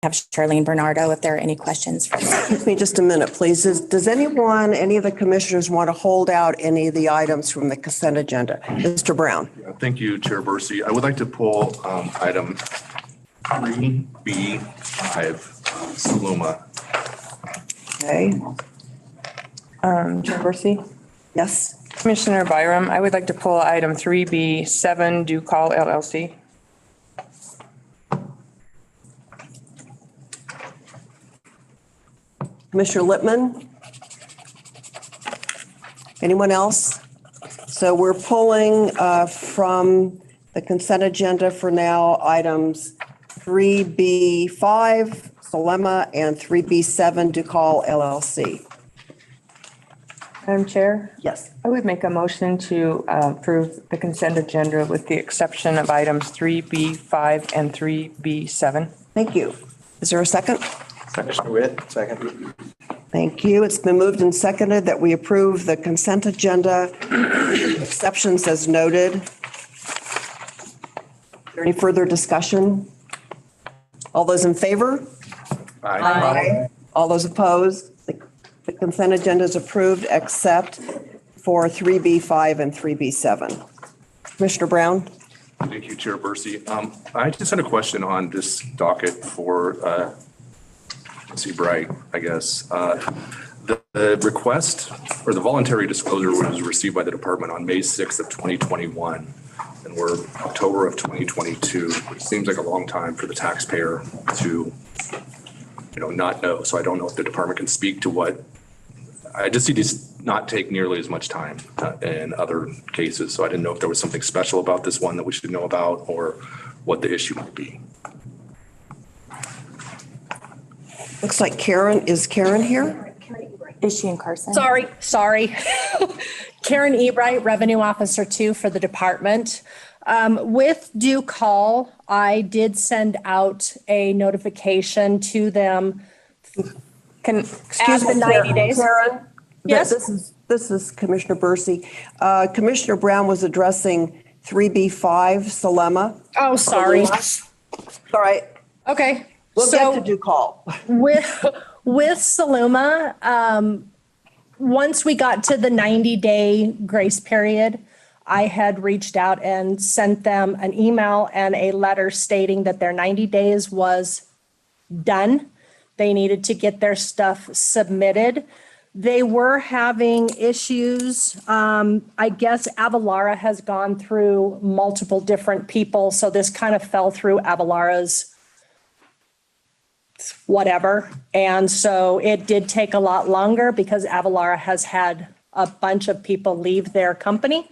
have Charlene Bernardo if there are any questions. Excuse me just a minute, please. Does anyone, any of the commissioners want to hold out any of the items from the consent agenda? Mr. Brown. Yeah, thank you, Chair Bursey. I would like to pull item 3B5, Saluma. Okay. Chair Bursey? Yes. Commissioner Byram, I would like to pull item 3B7, do call LLC. Commissioner Lippman? Anyone else? So we're pulling from the consent agenda for now items 3B5, Salema, and 3B7, Ducal LLC. Madam Chair? Yes. I would make a motion to approve the consent agenda with the exception of items 3B5 and 3B7. Thank you. Is there a second? Commissioner Witt, second. Thank you. It's been moved and seconded that we approve the consent agenda, exceptions as noted. Is there any further discussion? All those in favor? Aye. All those opposed? The consent agenda is approved except for 3B5 and 3B7. Commissioner Brown? Thank you, Chair Bursey. I just had a question on this docket for Bright, I guess. The request or the voluntary disclosure was received by the department on May 6th of 2021, and we're October of 2022, which seems like a long time for the taxpayer to, not know. So I don't know if the department can speak to what, I just see these not take nearly as much time in other cases. So I didn't know if there was something special about this one that we should know about or what the issue might be. Looks like Karen. Is Karen here? Is she in Carson? Sorry. Karen Ebright, Revenue Officer 2 for the department. With due call, I did send out a notification to them. Excuse me, 90 days. Karen? Yes. This is Commissioner Bursey. Commissioner Brown was addressing 3B5, Salema. Oh, sorry. All right. Okay. We'll get to due call. With Saluma, once we got to the 90-day grace period, I had reached out and sent them an email and a letter stating that their 90 days was done. They needed to get their stuff submitted. They were having issues. I guess Avalara has gone through multiple different people, so this kind of fell through Avalara's whatever. And so it did take a lot longer because Avalara has had a bunch of people leave their company.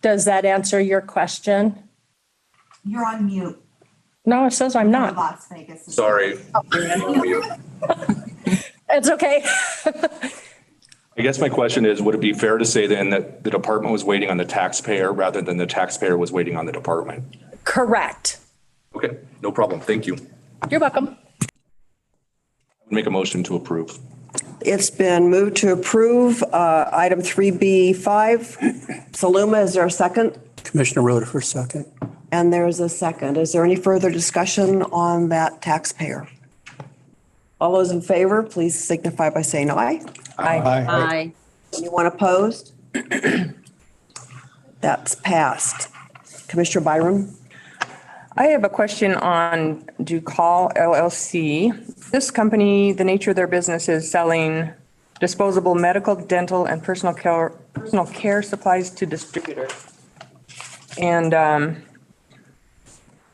Does that answer your question? You're on mute. No, it says I'm not. Las Vegas. Sorry. It's okay. I guess my question is, would it be fair to say then that the department was waiting on the taxpayer rather than the taxpayer was waiting on the department? Correct. Okay, no problem. Thank you. You're welcome. Make a motion to approve. It's been moved to approve item 3B5. Saluma, is there a second? Commissioner Rhoda, second. And there's a second. Is there any further discussion on that taxpayer? All those in favor, please signify by saying aye. Aye. Anyone opposed? That's passed. Commissioner Byram? I have a question on Ducal LLC. This company, the nature of their business is selling disposable medical, dental, and personal care supplies to distributors. And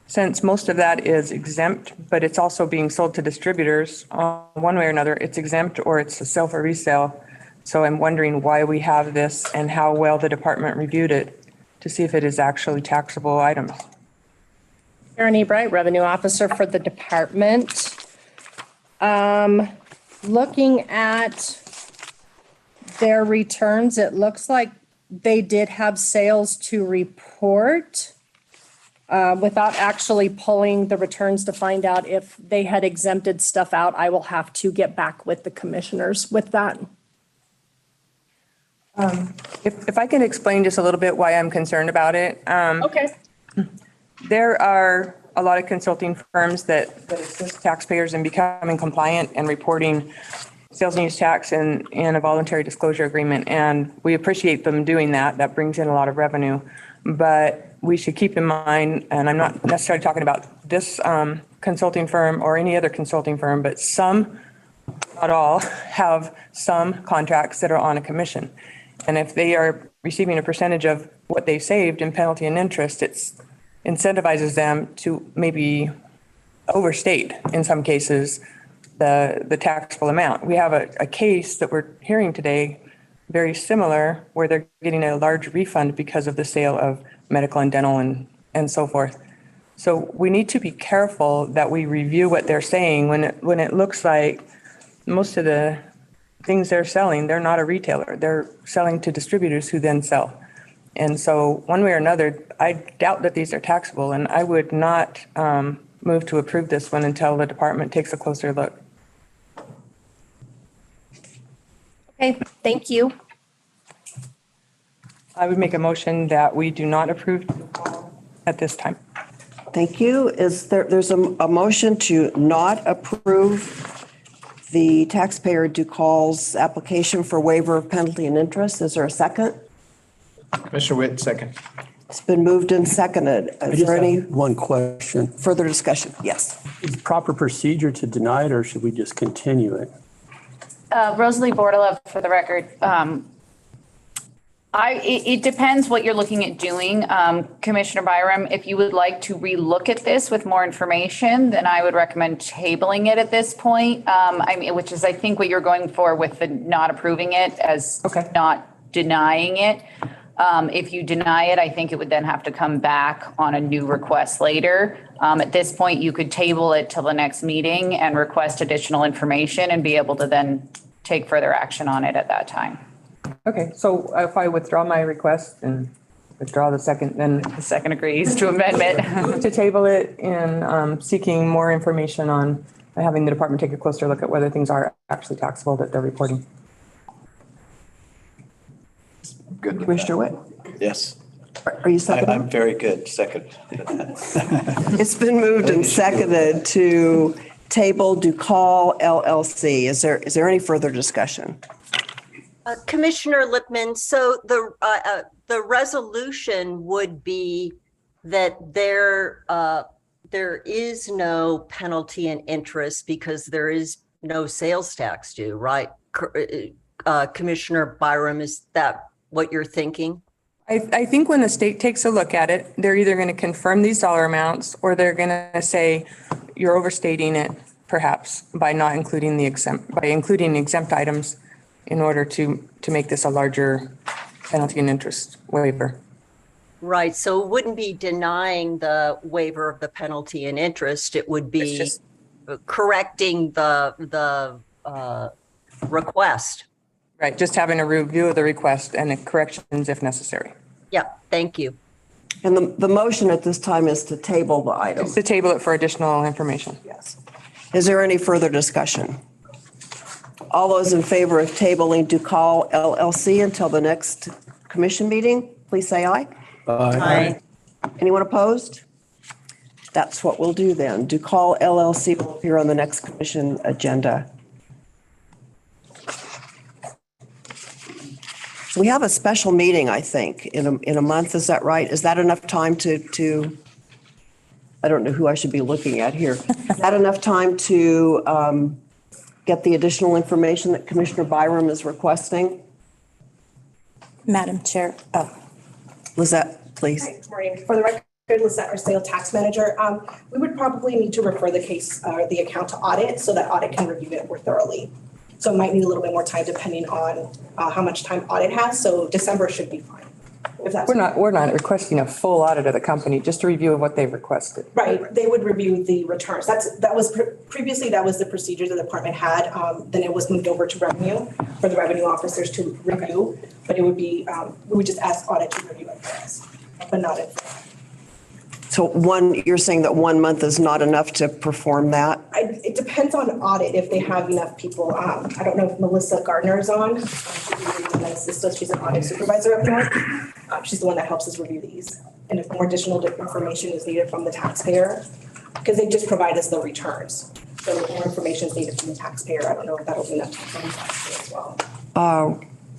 since most of that is exempt, but it's also being sold to distributors, one way or another, it's exempt or it's a sale for resale. So I'm wondering why we have this and how well the department reviewed it to see if it is actually taxable items. Karen Ebright, Revenue Officer for the department. Looking at their returns, it looks like they did have sales to report. Without actually pulling the returns to find out if they had exempted stuff out, I will have to get back with the commissioners with that. If I can explain just a little bit why I'm concerned about it. Okay. There are a lot of consulting firms that assist taxpayers in becoming compliant and reporting sales and use tax and a voluntary disclosure agreement. And we appreciate them doing that. That brings in a lot of revenue. But we should keep in mind, and I'm not necessarily talking about this consulting firm or any other consulting firm, but some, not all, have some contracts that are on a commission. And if they are receiving a percentage of what they saved in penalty and interest, it's incentivizes them to maybe overstate, in some cases, the taxable amount. We have a case that we're hearing today, very similar, where they're getting a large refund because of the sale of medical and dental and so forth. So we need to be careful that we review what they're saying when it looks like most of the things they're selling, they're not a retailer. They're selling to distributors who then sell. And so one way or another, I doubt that these are taxable, and I would not move to approve this one until the department takes a closer look. Okay, thank you. I would make a motion that we do not approve at this time. Thank you. There's a motion to not approve the taxpayer Ducal's application for waiver of penalty and interest. Is there a second? Commissioner Witt, second. It's been moved and seconded. I Is just there any have one question. further discussion? Yes. Is proper procedure to deny it, or should we just continue it? Rosalie Bordelev for the record. It depends what you're looking at doing. Commissioner Byram, if you would like to relook at this with more information, then I would recommend tabling it at this point. Which is, I think, what you're going for with the not approving it as not denying it. If you deny it, I think it would then have to come back on a new request later. At this point, you could table it till the next meeting and request additional information and be able to then take further action on it at that time. Okay, so if I withdraw my request and withdraw the second, then The second agrees to amendment. to table it and seeking more information on having the department take a closer look at whether things are actually taxable that they're reporting. Good. Commissioner Witt, Yes. are you seconding? I'm very good. Second. It's been moved and seconded to table Ducal LLC. Is there any further discussion? Commissioner Lippman, so the resolution would be that there is no penalty and interest because there is no sales tax due, right? Commissioner Byram, is that what you're thinking? I think when the state takes a look at it, they're either going to confirm these dollar amounts or they're going to say you're overstating it, perhaps, by not including including exempt items in order to make this a larger penalty and interest waiver. Right. So it wouldn't be denying the waiver of the penalty and interest. It would be correcting the request. Right, just having a review of the request and corrections if necessary. Yeah, thank you. And the motion at this time is to table the item. Just to table it for additional information. Yes. Is there any further discussion? All those in favor of tabling Ducal LLC until the next commission meeting, please say aye. Aye. Anyone opposed? That's what we'll do then. Ducal LLC will appear on the next commission agenda. We have a special meeting, I think, in a month. Is that right? Is that enough time to I don't know who I should be looking at here. Is that enough time to get the additional information that Commissioner Byram is requesting? Madam Chair, Lizette, please. Hi, good morning. For the record, Lizette, our sales tax manager, we would probably need to refer the case, the account to audit so that audit can review it more thoroughly. So it might need a little bit more time depending on how much time audit has. So December should be fine. If that's We're not requesting a full audit of the company, just a review of what they've requested. right. They would review the returns. Previously that was the procedure the department had. Then it was moved over to revenue for the revenue officers to review. But it would be we would just ask audit to review it for us, but not it. So you're saying that 1 month is not enough to perform that? It depends on audit if they have enough people. I don't know if Melissa Gardner is on. She's an audit supervisor up north. She's the one that helps us review these. And if more additional information is needed from the taxpayer, because they just provide us the returns. So if more information is needed from the taxpayer, I don't know if that'll be enough from the taxpayer as well.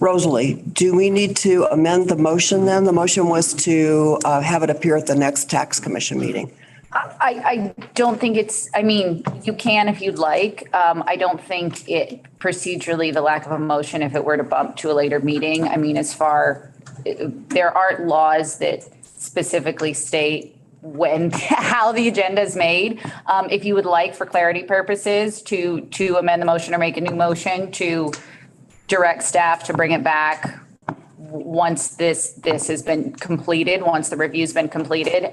Rosalie, do we need to amend the motion then? The motion was to have it appear at the next tax commission meeting. I don't think I mean, you can if you'd like. I don't think it procedurally, the lack of a motion, if it were to bump to a later meeting, I mean, there aren't laws that specifically state how the agenda is made. If you would like, for clarity purposes, to amend the motion or make a new motion to direct staff to bring it back once this has been completed, once the review's been completed,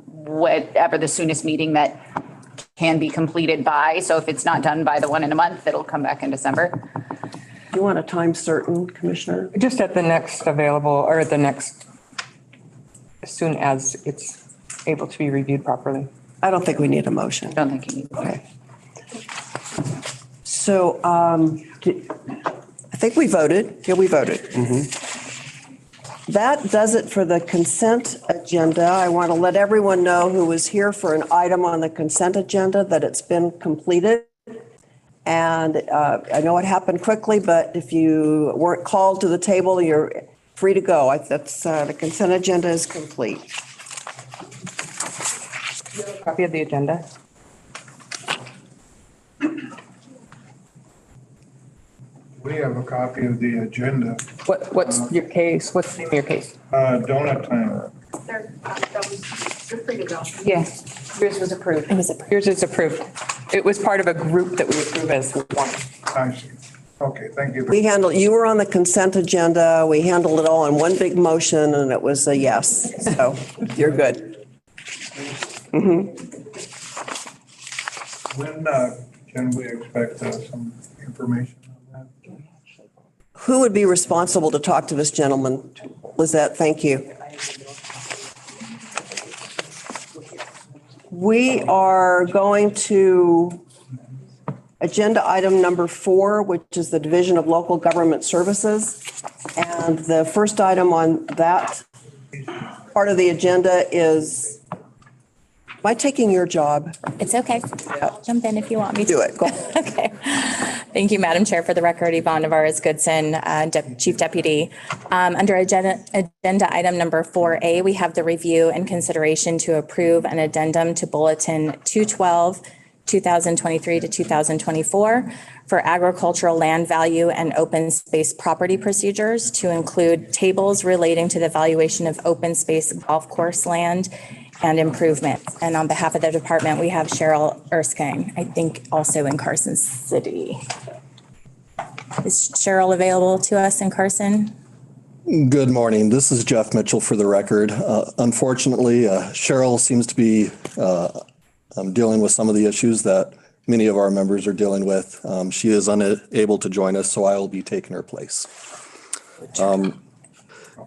whatever the soonest meeting that can be completed by. So if it's not done by the one in a month, it'll come back in December. Do you want a time certain, Commissioner? Just at the next available, or at the next, as soon as it's able to be reviewed properly. I don't think we need a motion. I don't think you need. Okay. So I think we voted. Yeah, we voted. That does it for the consent agenda. I want to let everyone know who was here for an item on the consent agenda that it's been completed. And I know it happened quickly, but if you weren't called to the table, you're free to go. That's the consent agenda is complete. Copy of the agenda. We have a copy of the agenda. What's your case? What's the name of your case? Donut time. You're free to go. Yeah, yours was approved. It was approved. Yours is approved. It was part of a group that we approved as one. I see. Okay, thank you. You were on the consent agenda. We handled it all in one big motion and it was a yes. So you're good. When can we expect some information on that? Who would be responsible to talk to this gentleman? Lizette, thank you. We are going to agenda item number 4, which is the Division of Local Government Services. And the first item on that part of the agenda is, am I taking your job? It's okay. Jump in if you want me to. Do it. Go. Okay. Thank you, Madam Chair. For the record, Yvonne Navarez-Goodson, Chief Deputy. Under agenda item number 4A, we have the review and consideration to approve an addendum to Bulletin 212, 2023 to 2024 for agricultural land value and open space property procedures to include tables relating to the valuation of open space golf course land and improvements. And on behalf of the department, we have Cheryl Erskine, I think also in Carson City. Is Cheryl available to us in Carson? Good morning. This is Jeff Mitchell for the record. Unfortunately, Cheryl seems to be dealing with some of the issues that many of our members are dealing with. She is unable to join us, so I will be taking her place.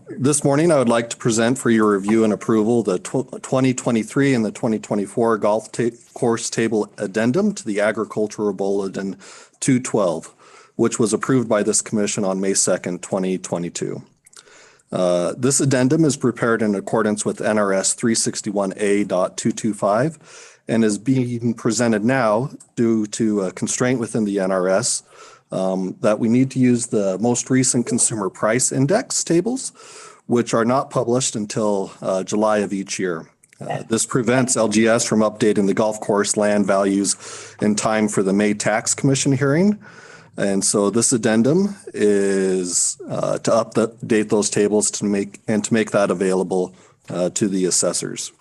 This morning, I would like to present for your review and approval the 2023 and the 2024 golf course table addendum to the Agricultural Bulletin 212, which was approved by this commission on May 2nd, 2022. This addendum is prepared in accordance with NRS 361A.225 and is being presented now due to a constraint within the NRS that we need to use the most recent consumer price index tables, which are not published until July of each year. This prevents LGS from updating the golf course land values in time for the May Tax Commission hearing. And so this addendum is to update those tables to make that available to the assessors.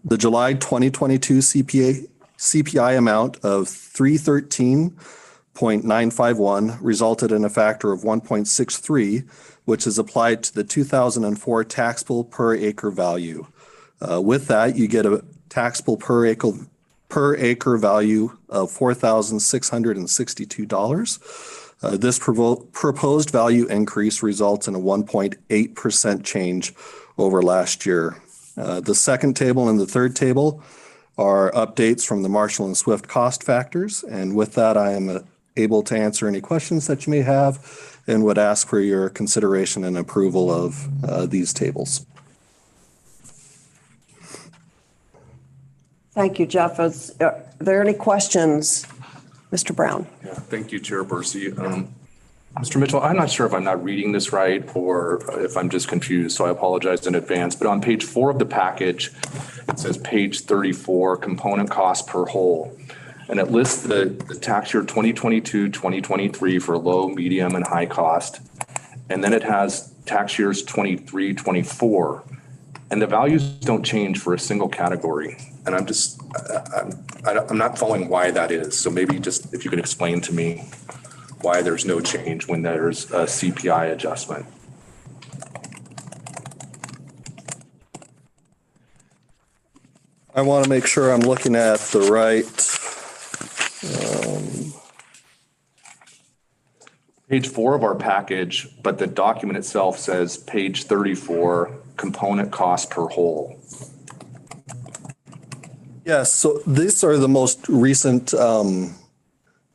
The July 2022 CPI amount of 313.951 resulted in a factor of 1.63, which is applied to the 2004 taxable per acre value. With that, you get a taxable per acre value of $4,662. This proposed value increase results in a 1.8% change over last year. The second table and the third table are updates from the Marshall and Swift cost factors. And with that, I am able to answer any questions that you may have and would ask for your consideration and approval of these tables. Thank you, Jeff. Are there any questions? Mr. Brown. Yeah, thank you, Chair Bursey. Mr. Mitchell, I'm not sure if I'm not reading this right or if I'm just confused, so I apologize in advance. But on page 4 of the package, it says page 34, component cost per whole. And it lists the tax year 2022, 2023 for low, medium, and high cost. And then it has tax years 23, 24. And the values don't change for a single category. And I'm not following why that is. So maybe just if you could explain to me why there's no change when there's a CPI adjustment. I want to make sure I'm looking at the right. Page 4 of our package, but the document itself says page 34, component cost per whole. Yes, so these are the most recent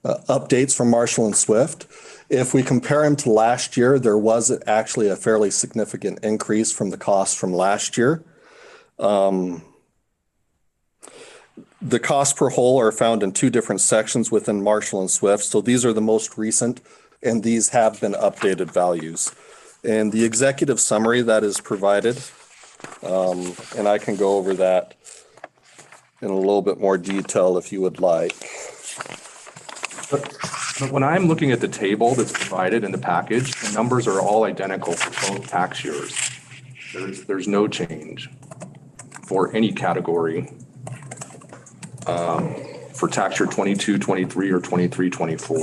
updates from Marshall and Swift. If we compare them to last year, there was actually a fairly significant increase from the cost from last year. The cost per whole are found in 2 different sections within Marshall and Swift. So these are the most recent, and these have been updated values. And the executive summary that is provided, and I can go over that in a little bit more detail if you would like. But when I'm looking at the table that's provided in the package, the numbers are all identical for both tax years. There's no change for any category for tax year 22, 23, or 23, 24.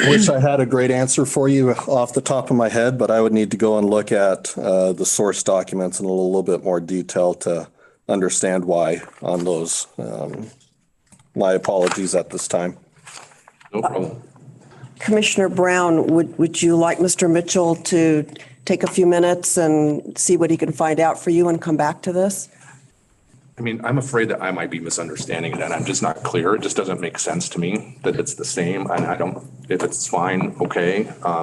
Wish I had a great answer for you off the top of my head, but I would need to go and look at the source documents in a little bit more detail to understand why on those. My apologies at this time. No problem. Commissioner Brown, would you like Mr. Mitchell to take a few minutes and see what he can find out for you and come back to this? I mean, I'm afraid that I might be misunderstanding it and I'm just not clear. It just doesn't make sense to me that it's the same. And if it's fine, okay. I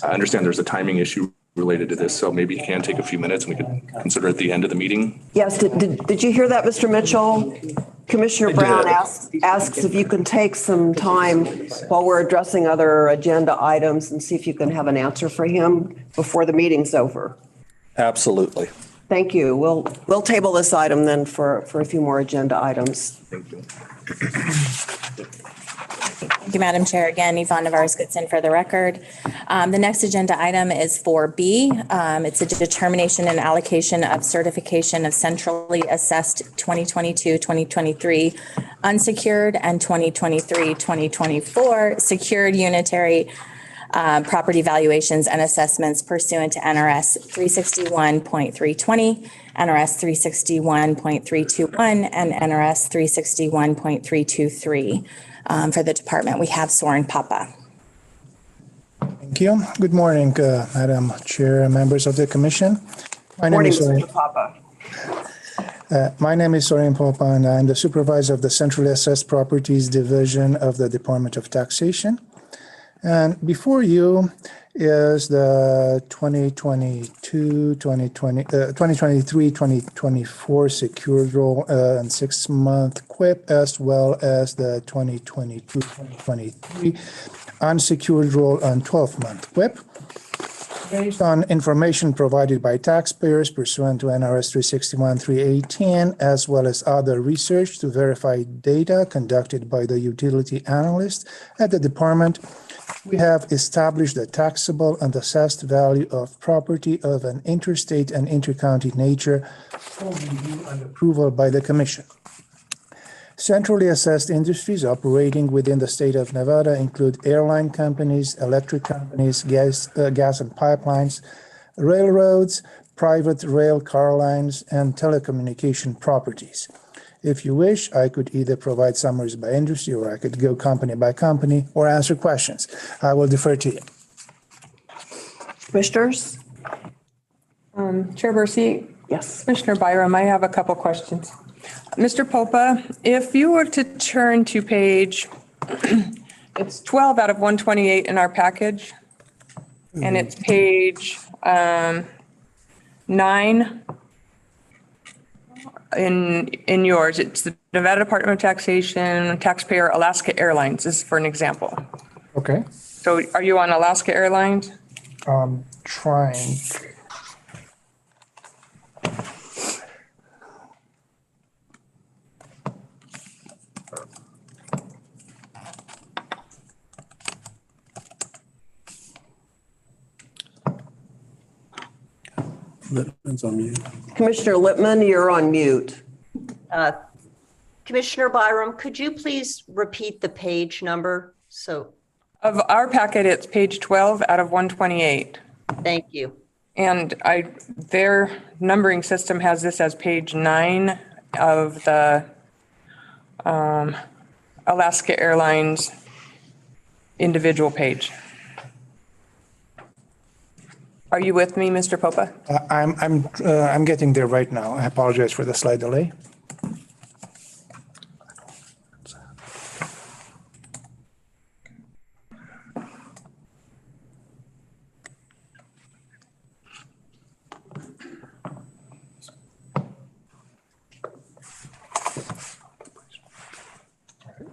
understand there's a timing issue related to this, so maybe you can take a few minutes and we could consider it at the end of the meeting. Yes, did you hear that, Mr. Mitchell? Commissioner Brown asks if you can take some time while we're addressing other agenda items and see if you can have an answer for him before the meeting's over. Absolutely. Thank you. We'll table this item then for a few more agenda items. Thank you. Thank you, Madam Chair. Again, Yvonne Navarez-Goodson for the record. The next agenda item is 4B. It's a determination and allocation of certification of centrally assessed 2022-2023 unsecured and 2023-2024 secured unitary property valuations and assessments pursuant to NRS 361.320, NRS 361.321, and NRS 361.323. For the department, we have Soren Papa. Thank you. Good morning, Madam Chair and members of the Commission. My name is Soren Papa. My name is Soren Papa, and I'm the supervisor of the Centrally Assessed Properties Division of the Department of Taxation. And before you is the 2023-2024 secured roll and 6-month QIP, as well as the 2022-2023 unsecured roll and 12-month QIP. Based on information provided by taxpayers pursuant to NRS 361-318, as well as other research to verify data conducted by the utility analyst at the department, we have established the taxable and assessed value of property of an interstate and intercounty nature for review and approval by the Commission. Centrally assessed industries operating within the state of Nevada include airline companies, electric companies, gas and pipelines, railroads, private rail car lines, and telecommunication properties. If you wish, I could either provide summaries by industry, or I could go company by company, or answer questions. I will defer to you. Commissioners? Chair Bursey? Yes. Commissioner Byram, I have a couple questions. Mr. Popa, if you were to turn to page, it's 12 out of 128 in our package, and it's page 9 in yours. It's the Nevada Department of Taxation, Taxpayer, Alaska Airlines. This is for an example. Okay. So are you on Alaska Airlines? Trying. Lippman's on mute. Commissioner Lippman, you're on mute. Commissioner Byram, could you please repeat the page number? So, Of our packet, it's page 12 out of 128. thank you. And their numbering system has this as page 9 of the Alaska Airlines individual page. Are you with me, Mr. Popa? I'm getting there right now. I apologize for the slight delay.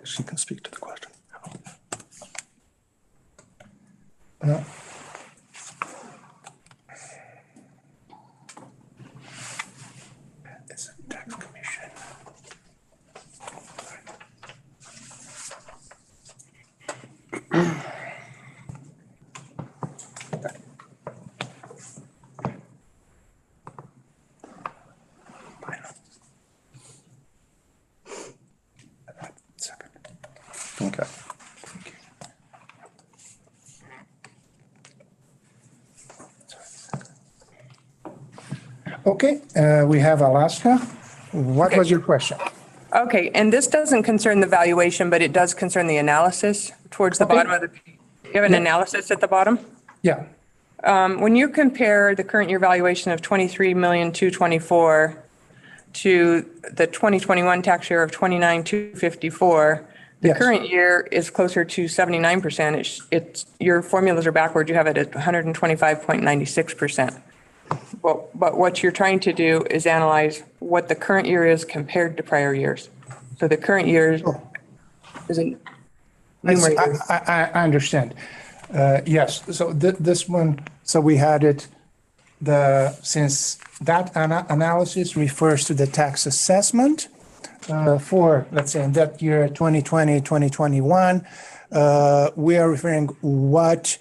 She can speak to the question. It's a tax commission. Okay. Okay, we have Alaska. What was your question? Okay, and this doesn't concern the valuation, but it does concern the analysis towards the bottom of the, you have an analysis at the bottom? Yeah. When you compare the current year valuation of 23,224,000 to the 2021 tax year of 29,254, the Yes. current year is closer to 79%. It's your formulas are backward. You have it at 125.96%. But what you're trying to do is analyze what the current year is compared to prior years. So the current year is a numerator. I understand. Yes, so this one, so we had it, since that analysis refers to the tax assessment for, let's say, in that year, 2020, 2021, we are referring what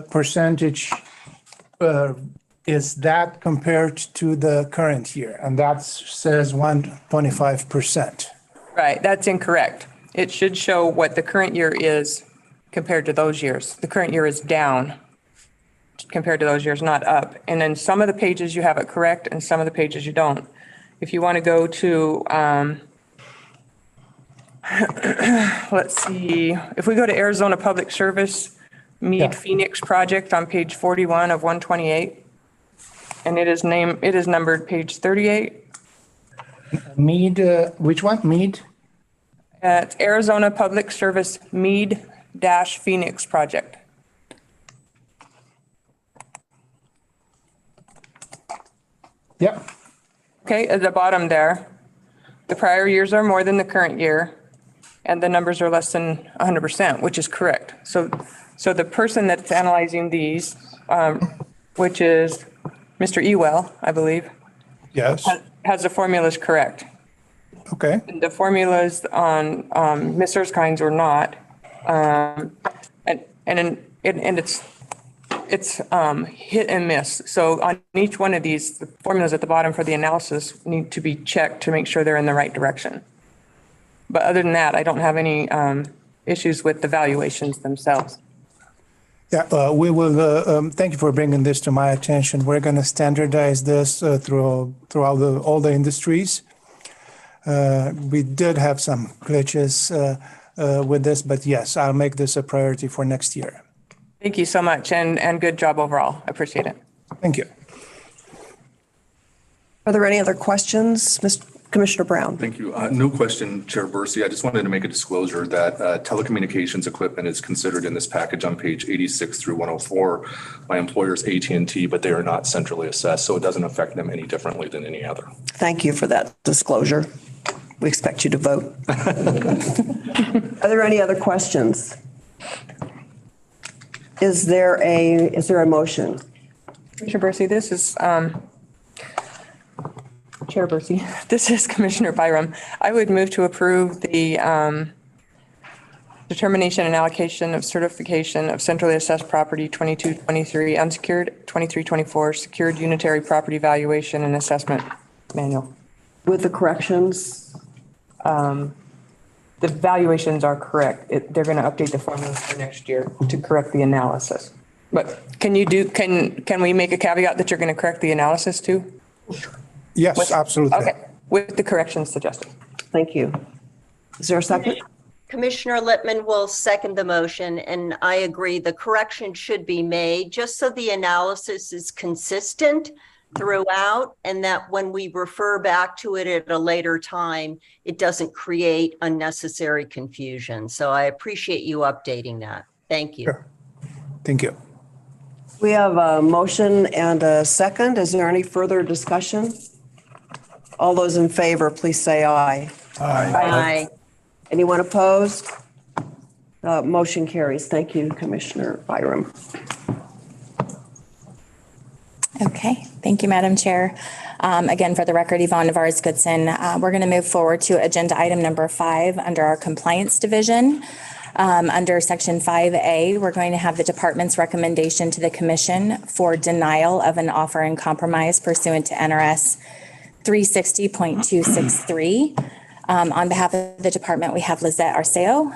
percentage is that compared to the current year? And that says 125%. Right, that's incorrect. It should show what the current year is compared to those years. The current year is down compared to those years, not up. And then some of the pages you have it correct and some of the pages you don't. If you want to go to, let's see, if we go to Arizona Public Service Meade Phoenix Project on page 41 of 128, and it is numbered page 38. Meade, which one? Meade? It's Arizona Public Service Meade-Phoenix Project. Yeah. Okay, at the bottom there, the prior years are more than the current year, and the numbers are less than 100%, which is correct. So the person that's analyzing these, which is Mr. Ewell, I believe. Yes. Has the formulas correct. Okay. And the formulas on Ms. Erskine's or not. And it's hit and miss. So on each one of these, the formulas at the bottom for the analysis need to be checked to make sure they're in the right direction. But other than that, I don't have any issues with the valuations themselves. Yeah, we will, thank you for bringing this to my attention. We're going to standardize this throughout all the industries. We did have some glitches with this, but yes, I'll make this a priority for next year. Thank you so much, and good job overall. I appreciate it. Thank you. Are there any other questions? Commissioner Brown? Thank you. No question, Chair Bursey. I just wanted to make a disclosure that telecommunications equipment is considered in this package on page 86 through 104. My employer's AT&T, but they are not centrally assessed, so it doesn't affect them any differently than any other. Thank you for that disclosure. We expect you to vote. Are there any other questions? Is there a motion? Commissioner Bursey, this is Chair Bursey. This is Commissioner Byram. I would move to approve the determination and allocation of certification of centrally assessed property 2223 unsecured, 2324 secured unitary property valuation and assessment manual. With the corrections? The valuations are correct. They're going to update the formulas for next year to correct the analysis. But can we make a caveat that you're going to correct the analysis too? Yes, absolutely. Okay, with the corrections suggested. Thank you. Is there a second? Commissioner Lippman will second the motion, and I agree the correction should be made just so the analysis is consistent throughout, and that when we refer back to it at a later time, it doesn't create unnecessary confusion. So I appreciate you updating that. Thank you. Sure. Thank you. We have a motion and a second. Is there any further discussion? All those in favor, please say aye. Aye. Anyone opposed? Motion carries. Thank you, Commissioner Byram. Okay, thank you, Madam Chair. Again, for the record, Yvonne Navarez-Goodson, we're going to move forward to agenda item number 5 under our compliance division. Under section 5A, we're going to have the department's recommendation to the commission for denial of an offer in compromise pursuant to NRS 360.263. On behalf of the department, we have Lizette Arceo.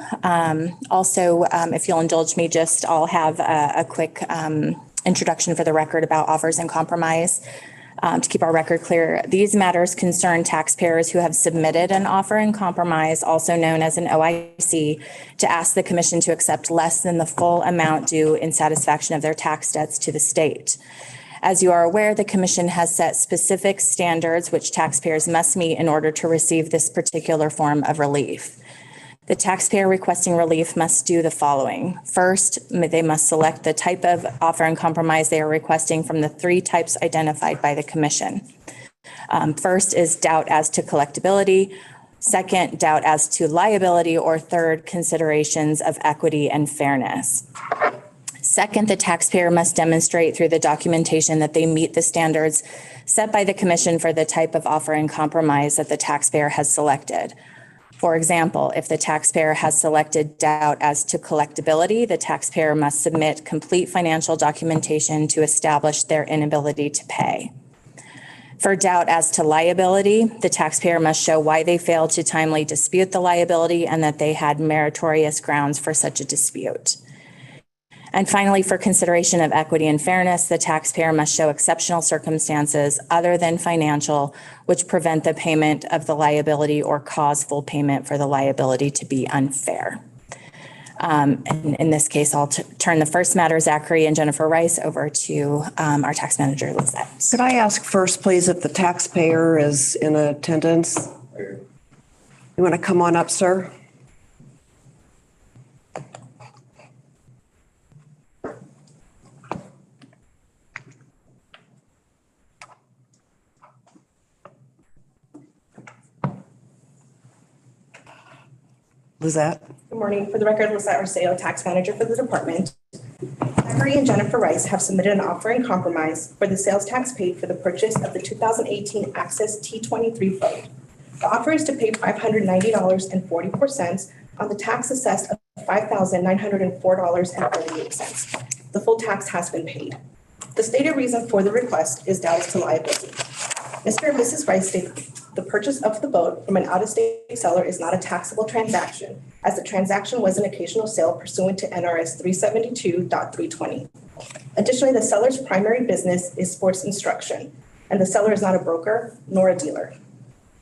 Also, if you'll indulge me, I'll have a quick introduction for the record about offers in compromise. To keep our record clear, these matters concern taxpayers who have submitted an offer in compromise, also known as an OIC, to ask the commission to accept less than the full amount due in satisfaction of their tax debts to the state. As you are aware, the commission has set specific standards which taxpayers must meet in order to receive this particular form of relief. The taxpayer requesting relief must do the following. First, they must select the type of offer in compromise they are requesting from the 3 types identified by the commission. First is doubt as to collectability. Second, doubt as to liability, or third, considerations of equity and fairness. Second, the taxpayer must demonstrate through the documentation that they meet the standards set by the commission for the type of offer in compromise that the taxpayer has selected. For example, if the taxpayer has selected doubt as to collectability, the taxpayer must submit complete financial documentation to establish their inability to pay. For doubt as to liability, the taxpayer must show why they failed to timely dispute the liability and that they had meritorious grounds for such a dispute. And finally, for consideration of equity and fairness, the taxpayer must show exceptional circumstances other than financial, which prevent the payment of the liability or cause full payment for the liability to be unfair. And in this case, I'll turn the first matter, Zachary and Jennifer Rice, over to our tax manager, Lizette. Could I ask first, please, if the taxpayer is in attendance? You want to come on up, sir? Lizette? Good morning. For the record, Lizette Arceo, tax manager for the department. Zachary and Jennifer Rice have submitted an offer in compromise for the sales tax paid for the purchase of the 2018 Access T23 boat. The offer is to pay $590.44 on the tax assessed of $5,904.38. The full tax has been paid. The stated reason for the request is doubt as to liability. Mr. and Mrs. Rice stated the purchase of the boat from an out-of-state seller is not a taxable transaction, as the transaction was an occasional sale pursuant to NRS 372.320. Additionally, the seller's primary business is sports instruction, and the seller is not a broker nor a dealer.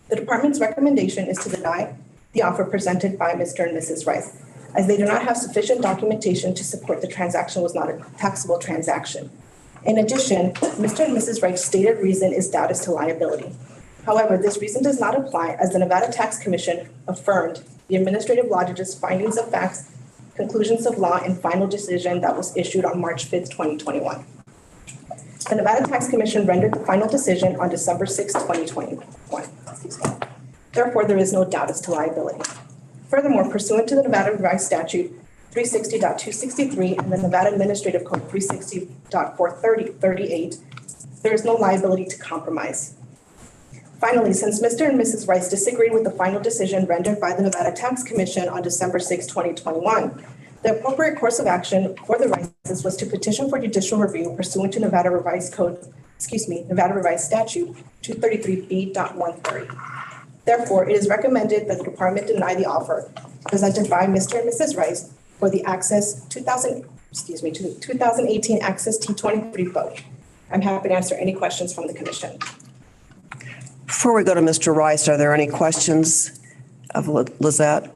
The department's recommendation is to deny the offer presented by Mr. and Mrs. Rice, as they do not have sufficient documentation to support the transaction was not a taxable transaction. In addition, Mr. and Mrs. Rice's stated reason is doubt as to liability. However, this reason does not apply as the Nevada Tax Commission affirmed the administrative law judge's findings of facts, conclusions of law, and final decision that was issued on March 5th, 2021. The Nevada Tax Commission rendered the final decision on December 6th, 2021. Therefore, there is no doubt as to liability. Furthermore, pursuant to the Nevada Revised Statute 360.263 and the Nevada Administrative Code 360.438, there is no liability to compromise. Finally, since Mr. and Mrs. Rice disagreed with the final decision rendered by the Nevada Tax Commission on December 6, 2021, the appropriate course of action for the Rices was to petition for judicial review pursuant to Nevada Revised Statute 233B.130. Therefore, it is recommended that the department deny the offer presented by Mr. and Mrs. Rice for the Access 2018 Access T23 vote. I'm happy to answer any questions from the commission. Before we go to Mr. Rice, are there any questions of Lizette?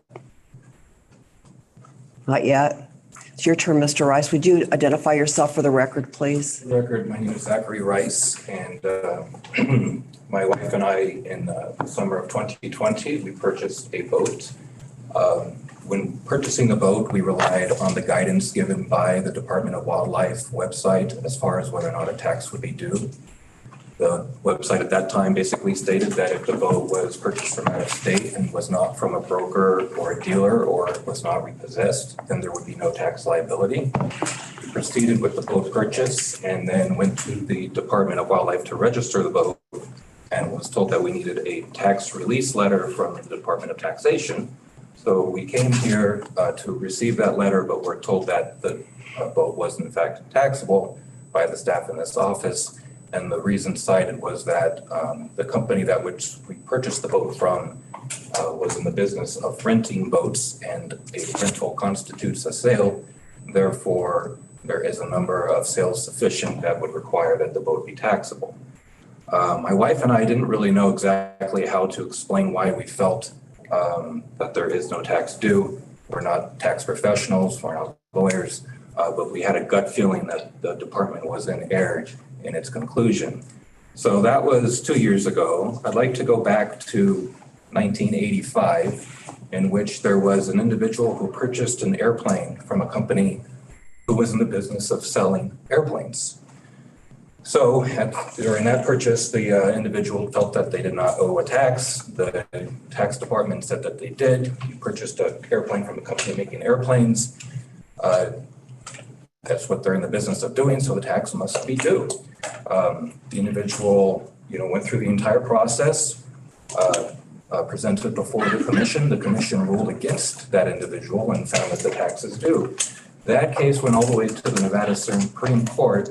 Not yet. It's your turn, Mr. Rice. Would you identify yourself for the record, please? For the record, my name is Zachary Rice, and my wife and I, in the summer of 2020, we purchased a boat. When purchasing the boat, we relied on the guidance given by the Department of Wildlife website as far as whether or not a tax would be due. The website at that time basically stated that if the boat was purchased from out of state and was not from a broker or a dealer or was not repossessed, then there would be no tax liability. We proceeded with the boat purchase and then went to the Department of Wildlife to register the boat and was told that we needed a tax release letter from the Department of Taxation. So we came here to receive that letter, but we're told that the boat was in fact taxable by the staff in this office. And the reason cited was that the company that which we purchased the boat from was in the business of renting boats, and a rental constitutes a sale. Therefore, there is a number of sales sufficient that would require that the boat be taxable. My wife and I didn't really know exactly how to explain why we felt that there is no tax due. We're not tax professionals, we're not lawyers, but we had a gut feeling that the department was in error in its conclusion. So that was 2 years ago. I'd like to go back to 1985, in which there was an individual who purchased an airplane from a company who was in the business of selling airplanes. So during that purchase, the individual felt that they did not owe a tax. The tax department said that they did. He purchased an airplane from a company making airplanes. That's what they're in the business of doing, so the tax must be due. The individual, went through the entire process, presented before the commission. The commission ruled against that individual and found that the tax is due. That case went all the way to the Nevada Supreme Court,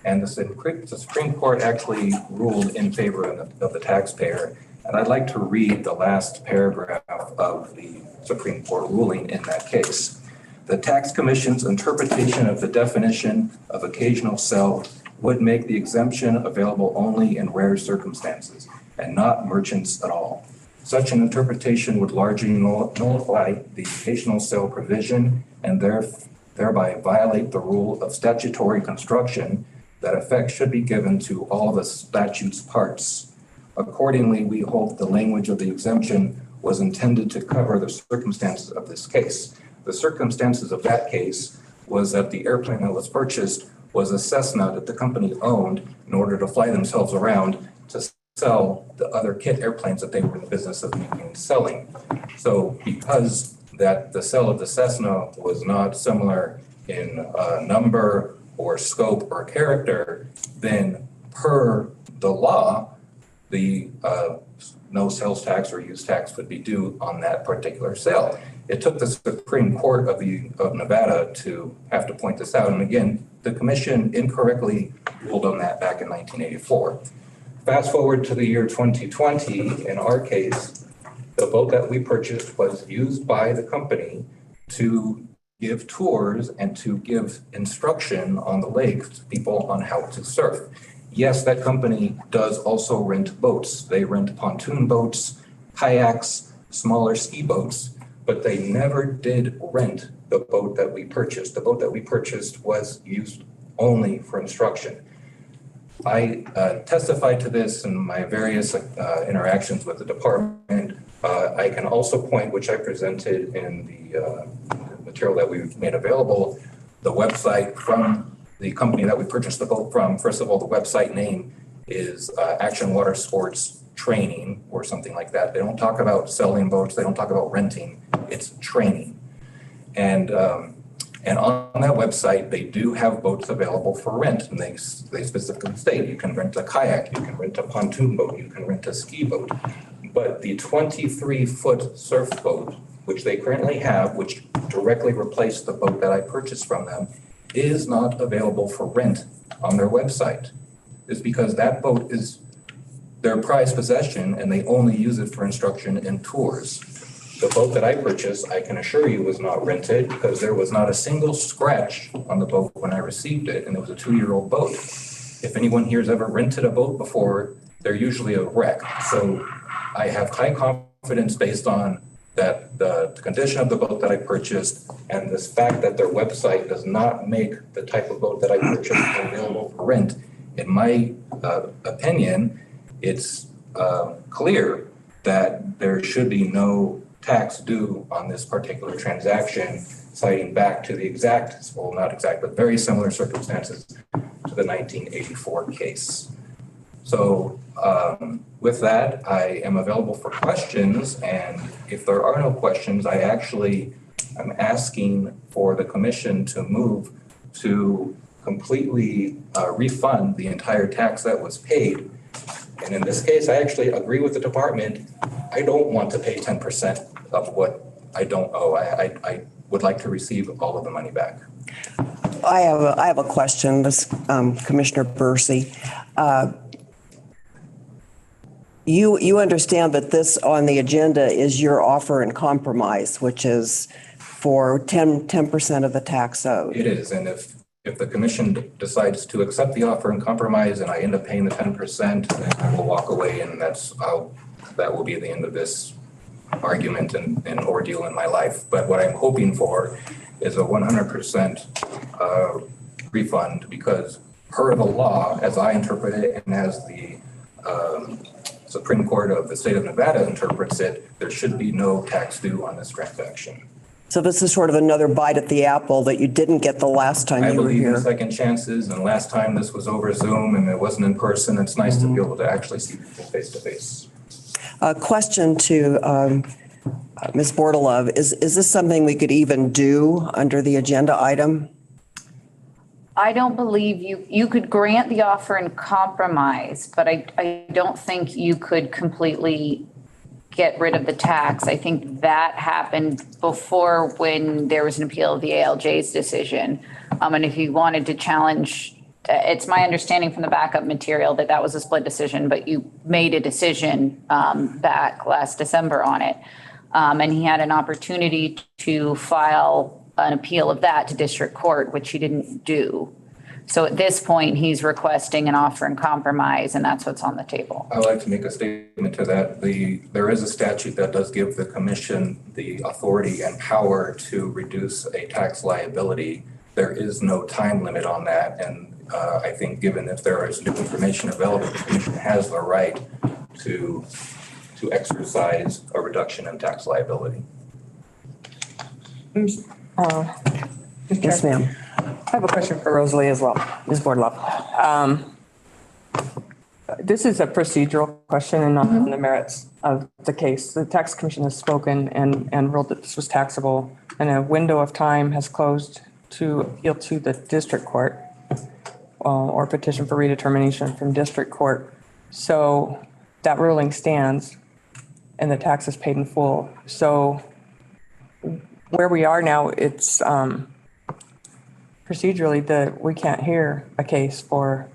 and the Supreme Court actually ruled in favor of the taxpayer. And I'd like to read the last paragraph of the Supreme Court ruling in that case. The Tax Commission's interpretation of the definition of occasional sale would make the exemption available only in rare circumstances and not merchants at all. Such an interpretation would largely nullify the occasional sale provision and thereby violate the rule of statutory construction that effect should be given to all the statute's parts. Accordingly, we hold the language of the exemption was intended to cover the circumstances of this case. The circumstances of that case was that the airplane that was purchased was a Cessna that the company owned in order to fly themselves around to sell the other kit airplanes that they were in the business of making and selling. So because that the sale of the Cessna was not similar in number or scope or character, then per the law, the no sales tax or use tax would be due on that particular sale. It took the Supreme Court of Nevada to have to point this out. And again, the commission incorrectly ruled on that back in 1984. Fast forward to the year 2020, in our case, the boat that we purchased was used by the company to give tours and to give instruction on the lake to people on how to surf. yes, that company does also rent boats. They rent pontoon boats, kayaks, smaller ski boats, but they never did rent the boat that we purchased. The boat that we purchased was used only for instruction. I testified to this in my various interactions with the department. I can also point, which I presented in the material that we've made available, the website from the company that we purchased the boat from. First of all, the website name is Action Water Sports Training or something like that. They don't talk about selling boats. They don't talk about renting. It's training. And on that website, they do have boats available for rent. And they specifically state you can rent a kayak, you can rent a pontoon boat, you can rent a ski boat. But the 23-foot surf boat, which they currently have, which directly replaced the boat that I purchased from them, is not available for rent on their website. It's because that boat is their prized possession and they only use it for instruction and tours. The boat that I purchased, I can assure you, was not rented because there was not a single scratch on the boat when I received it, and it was a 2-year-old boat. If anyone here has ever rented a boat before, they're usually a wreck. So I have high confidence based on that the condition of the boat that I purchased and this fact that their website does not make the type of boat that I purchased available for rent. In my opinion, it's clear that there should be no tax due on this particular transaction, citing back to the exact, well, not exact, but very similar circumstances to the 1984 case. So with that, I am available for questions. And if there are no questions, I actually am asking for the commission to move to completely refund the entire tax that was paid. And in this case, I actually agree with the department. I don't want to pay 10% of what I don't owe. I would like to receive all of the money back. I have a question, this Commissioner Bursey. You understand that this on the agenda is your offer and compromise, which is for 10% of the tax owed. It is, and if the commission decides to accept the offer and compromise and I end up paying the 10%, then I will walk away, and that will be the end of this argument and ordeal in my life. But what I'm hoping for is a 100% refund, because per the law, as I interpret it and as the Supreme Court of the state of Nevada interprets it, there should be no tax due on this transaction. So this is sort of another bite at the apple that you didn't get the last time you were here. I believe in second chances, and last time this was over Zoom and it wasn't in person. It's nice to be able to actually see people face to face. A question to Ms. Bordelove. Is this something we could even do under the agenda item? I don't believe you could grant the offer and compromise, but I don't think you could completely get rid of the tax. I think that happened before, when there was an appeal of the ALJ's decision. And if you wanted to challenge, it's my understanding from the backup material that that was a split decision, but you made a decision back last December on it. And he had an opportunity to file an appeal of that to district court, which he didn't do. So at this point, he's requesting an offer and compromise, and that's what's on the table. I would like to make a statement to that. There is a statute that does give the commission the authority and power to reduce a tax liability. There is no time limit on that. And I think given if there is new information available, the commission has the right to exercise a reduction in tax liability. Yes, ma'am. I have a question for Rosalie as well, Ms. Bordelove. This is a procedural question and not on the merits of the case. The tax commission has spoken and ruled that this was taxable, and a window of time has closed to appeal to the district court or petition for redetermination from district court. So that ruling stands and the tax is paid in full. So where we are now, it's procedurally that we can't hear a case for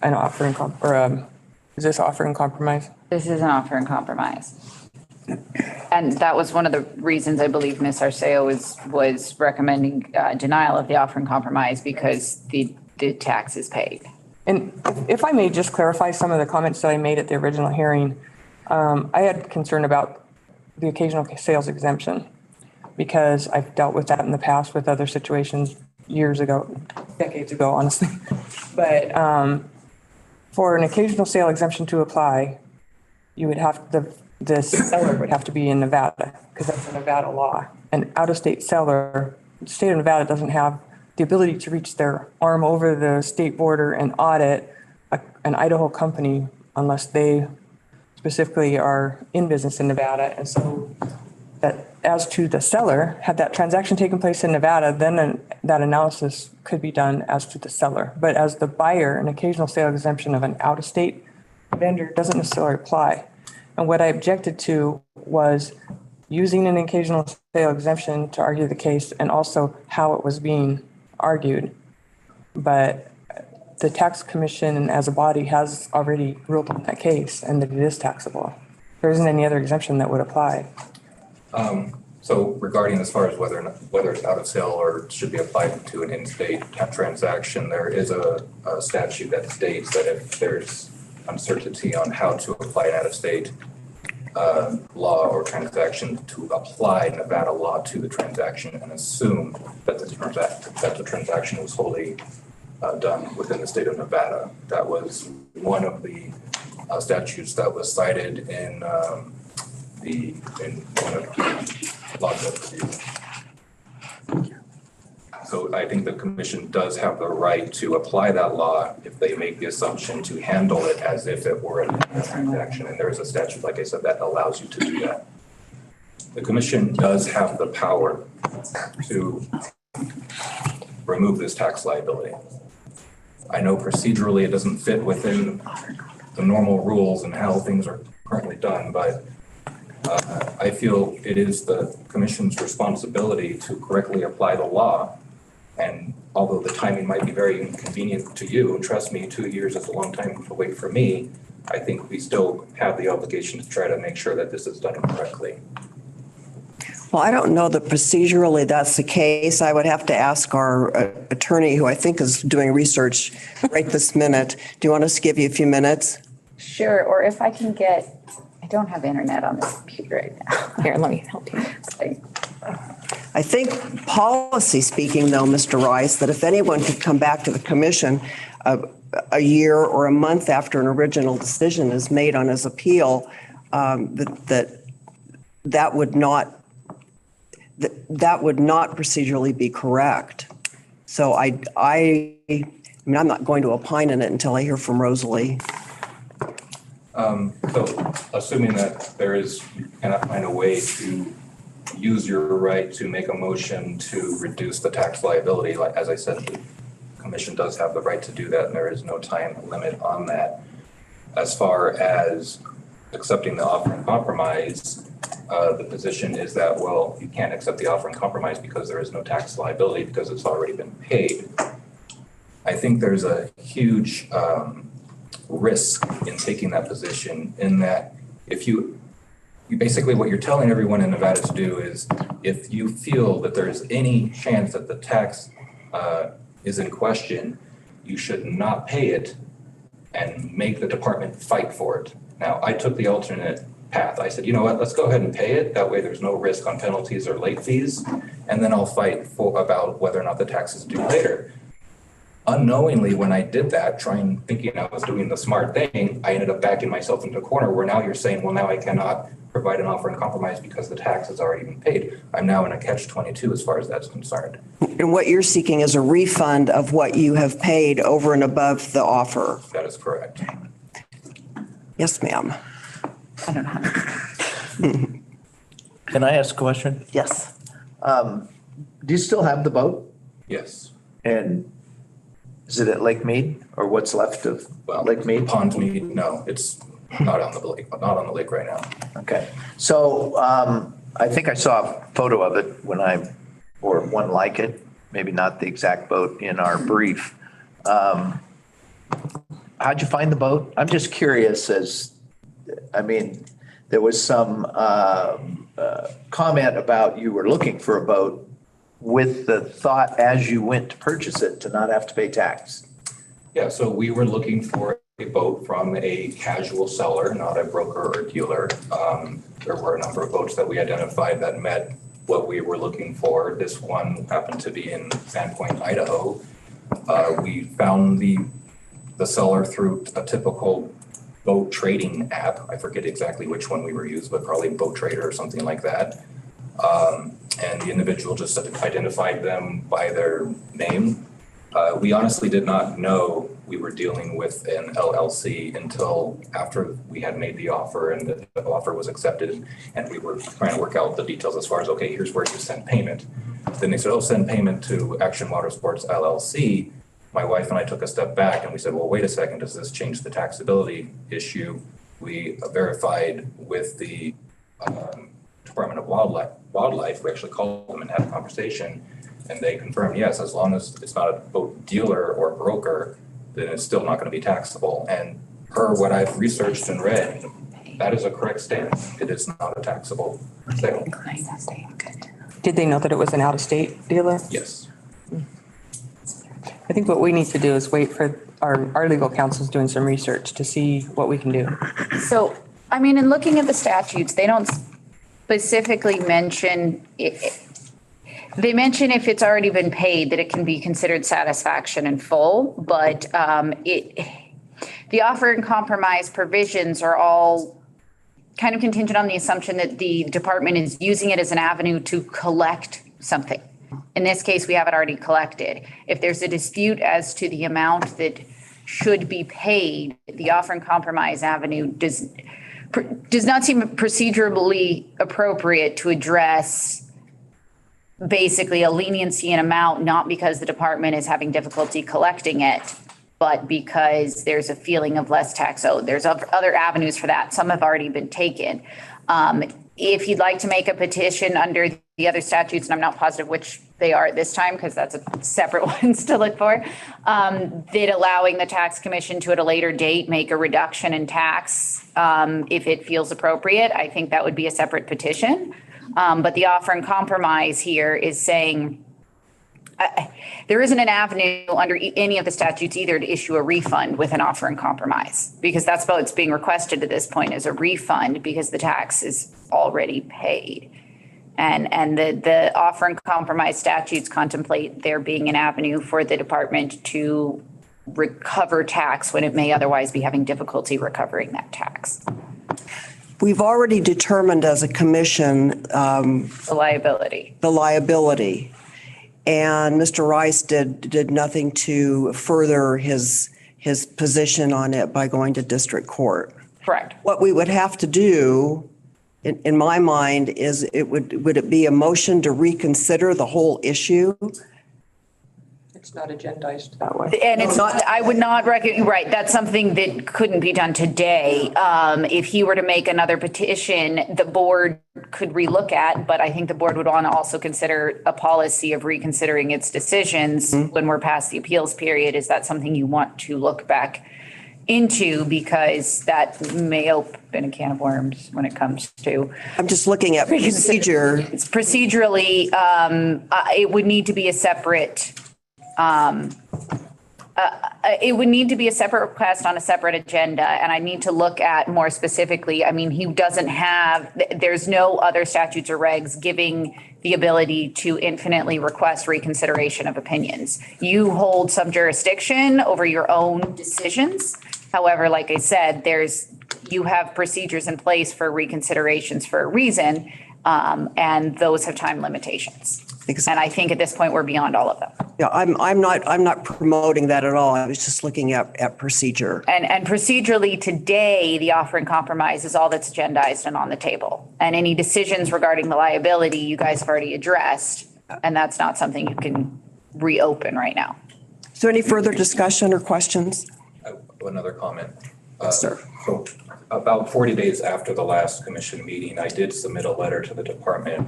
an offer and is this offer and compromise? This is an offer and compromise. And that was one of the reasons I believe Ms. Arceo was recommending denial of the offer and compromise, because the tax is paid. And if I may just clarify some of the comments that I made at the original hearing, I had concern about the occasional sales exemption because I've dealt with that in the past with other situations years ago, decades ago, honestly. But for an occasional sale exemption to apply, you would have the seller would have to be in Nevada because that's a Nevada law. An out-of-state seller, the state of Nevada doesn't have the ability to reach their arm over the state border and audit an Idaho company unless they specifically are in business in Nevada. And so that as to the seller, had that transaction taken place in Nevada, then that analysis could be done as to the seller. But as the buyer, an occasional sale exemption of an out-of-state vendor doesn't necessarily apply. And what I objected to was using an occasional sale exemption to argue the case and also how it was being argued. But the tax commission as a body has already ruled on that case and that it is taxable. There isn't any other exemption that would apply. So regarding as far as whether it's out of sale or should be applied to an in-state transaction, there is a statute that states that if there's uncertainty on how to apply an out-of-state law or transaction, to apply Nevada law to the transaction and assume that the transaction was wholly done within the state of Nevada. That was one of the statutes that was cited in one of the laws of review. So I think the commission does have the right to apply that law if they make the assumption to handle it as if it were a transaction. And there is a statute, like I said, that allows you to do that. The commission does have the power to remove this tax liability. I know procedurally it doesn't fit within the normal rules and how things are currently done, but I feel it is the commission's responsibility to correctly apply the law. And although the timing might be very inconvenient to you, and trust me, 2 years is a long time to wait for me, I think we still have the obligation to try to make sure that this is done correctly. Well, I don't know that procedurally that's the case. I would have to ask our attorney, who I think is doing research right this minute. Do you want us to give you a few minutes? Sure, or if I can I don't have internet on this computer right now. Here, let me help you. I think policy speaking, though, Mr. Rice, that if anyone could come back to the commission a year or a month after an original decision is made on his appeal, that would not procedurally be correct. So I mean, I'm not going to opine on it until I hear from Rosalie. So assuming that you cannot find a way to use your right to make a motion to reduce the tax liability, like as I said, the commission does have the right to do that and there is no time limit on that. As far as accepting the offer and compromise, the position is that, well, you can't accept the offer and compromise because there is no tax liability because it's already been paid. I think there's a huge risk in taking that position in that if you basically what you're telling everyone in Nevada to do is if you feel that there's any chance that the tax is in question, you should not pay it and make the department fight for it. Now, I took the alternate path. I said, you know what, let's go ahead and pay it. That way there's no risk on penalties or late fees. And then I'll fight about whether or not the tax is due later. Unknowingly, when I did that, thinking I was doing the smart thing, I ended up backing myself into a corner where now you're saying, well, now I cannot provide an offer and compromise because the tax has already been paid. I'm now in a catch-22 as far as that's concerned. And what you're seeking is a refund of what you have paid over and above the offer. That is correct. Yes, ma'am. I don't know. Can I ask a question? Yes. Do you still have the boat? Yes. And is it at Lake Mead or what's left of Lake Mead? Pond Mead, no, it's not on the lake right now. Okay. So I think I saw a photo of it or one like it, maybe not the exact boat in our brief. How'd you find the boat? I'm just curious there was some comment about you were looking for a boat with the thought as you went to purchase it to not have to pay tax. Yeah, so we were looking for a boat from a casual seller, not a broker or dealer. There were a number of boats that we identified that met what we were looking for. This one happened to be in Sandpoint, Idaho. We found the seller through a typical boat trading app. I forget exactly which one we were used, but probably Boat Trader or something like that. And the individual just identified them by their name. We honestly did not know we were dealing with an LLC until after we had made the offer and the offer was accepted, and we were trying to work out the details as far as, okay, here's where you send payment. Then they said, oh, send payment to Action Motorsports LLC. My wife and I took a step back and we said, well, wait a second, does this change the taxability issue? We verified with the Department of Wildlife. We actually called them and had a conversation, and they confirmed, yes, as long as it's not a boat dealer or broker, then it's still not going to be taxable. And per what I've researched and read, that is a correct stance. It is not a taxable sale. Did they know that it was an out-of-state dealer? Yes. I think what we need to do is wait for our legal counsel's doing some research to see what we can do. So, I mean, in looking at the statutes, they don't specifically mention it. They mention if it's already been paid that it can be considered satisfaction in full, but the offer and compromise provisions are all kind of contingent on the assumption that the department is using it as an avenue to collect something. In this case, we have it already collected. If there's a dispute as to the amount that should be paid, the offer and compromise avenue does not seem procedurally appropriate to address basically a leniency in amount, not because the department is having difficulty collecting it, but because there's a feeling of less tax owed. There's other avenues for that. Some have already been taken. If you'd like to make a petition under the other statutes, and I'm not positive which they are at this time, because that's a separate ones to look for, that allowing the tax commission to at a later date make a reduction in tax if it feels appropriate, I think that would be a separate petition. But the offer and compromise here is saying there isn't an avenue under any of the statutes either to issue a refund with an offer and compromise, because that's what's being requested at this point is a refund because the tax is already paid. And the offer and compromise statutes contemplate there being an avenue for the department to recover tax when it may otherwise be having difficulty recovering that tax. We've already determined as a commission the liability. And Mr. Rice did nothing to further his position on it by going to district court. Correct. What we would have to do, in my mind, is would it be a motion to reconsider the whole issue? It's not agendized that way. And it's not, I would not recommend, right, that's something that couldn't be done today. If he were to make another petition, the board could relook at, but I think the board would want to also consider a policy of reconsidering its decisions when we're past the appeals period. Is that something you want to look back into? Because that may open a can of worms when it comes to. I'm just looking at procedure. It's procedurally, it would need to be a separate it would need to be a separate request on a separate agenda. And I need to look at more specifically, I mean, he doesn't have, there's no other statutes or regs giving the ability to infinitely request reconsideration of opinions. You hold some jurisdiction over your own decisions. However, like I said, you have procedures in place for reconsiderations for a reason, and those have time limitations. Exactly. And I think at this point, we're beyond all of them. Yeah, I'm not promoting that at all. I was just looking at procedure. And procedurally today, the offer and compromise is all that's agendized and on the table. And any decisions regarding the liability, you guys have already addressed, and that's not something you can reopen right now. Is there any further discussion or questions? Another comment. Yes, sir. So about 40 days after the last commission meeting, I did submit a letter to the department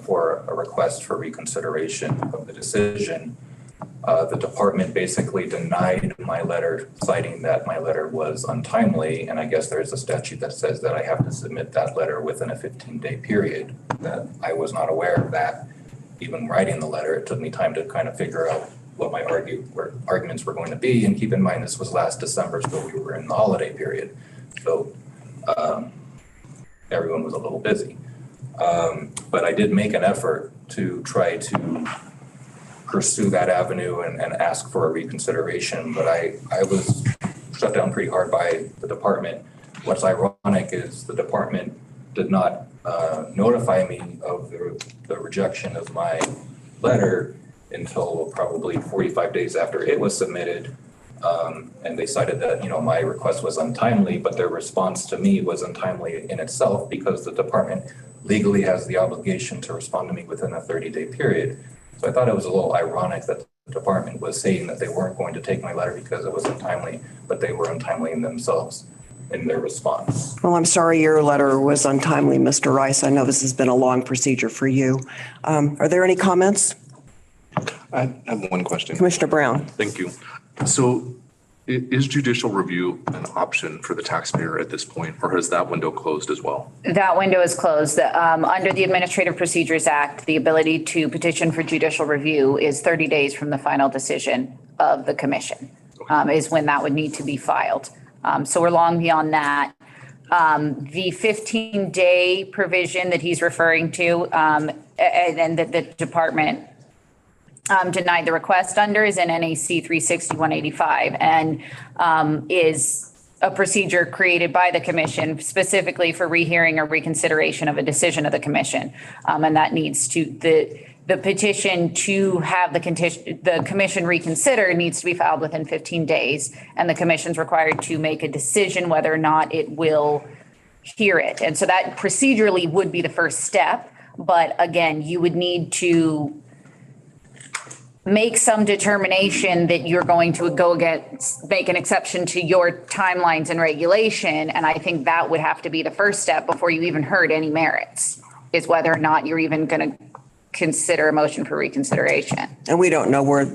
for a request for reconsideration of the decision. The department basically denied my letter, citing that my letter was untimely. And I guess there is a statute that says that I have to submit that letter within a 15-day period. That I was not aware of that. Even writing the letter, it took me time to kind of figure out what my arguments were going to be. And keep in mind, this was last December, so we were in the holiday period. So everyone was a little busy. But I did make an effort to try to pursue that avenue and ask for a reconsideration, but I was shut down pretty hard by the department. What's ironic is the department did not notify me of the rejection of my letter until probably 45 days after it was submitted. And they cited that, my request was untimely, but their response to me was untimely in itself because the department legally has the obligation to respond to me within a 30-day period. So I thought it was a little ironic that the department was saying that they weren't going to take my letter because it was untimely, but they were untimely in themselves in their response. Well, I'm sorry your letter was untimely, Mr. Rice. I know this has been a long procedure for you. Are there any comments? I have one question. Commissioner Brown. Thank you. So is judicial review an option for the taxpayer at this point, or has that window closed as well? That window is closed. Under the Administrative Procedures Act, the ability to petition for judicial review is 30 days from the final decision of the commission, is when that would need to be filed. So we're long beyond that. The 15-day provision that he's referring to, and that the department denied the request under is in NAC 360-185 and is a procedure created by the commission specifically for rehearing or reconsideration of a decision of the commission. And that needs to, the petition to have the commission reconsider needs to be filed within 15 days. And the commission's required to make a decision whether or not it will hear it. And so that procedurally would be the first step. But again, you would need to make some determination that you're going to make an exception to your timelines and regulation. And I think that would have to be the first step before you even heard any merits, is whether or not you're even going to consider a motion for reconsideration. And we don't know where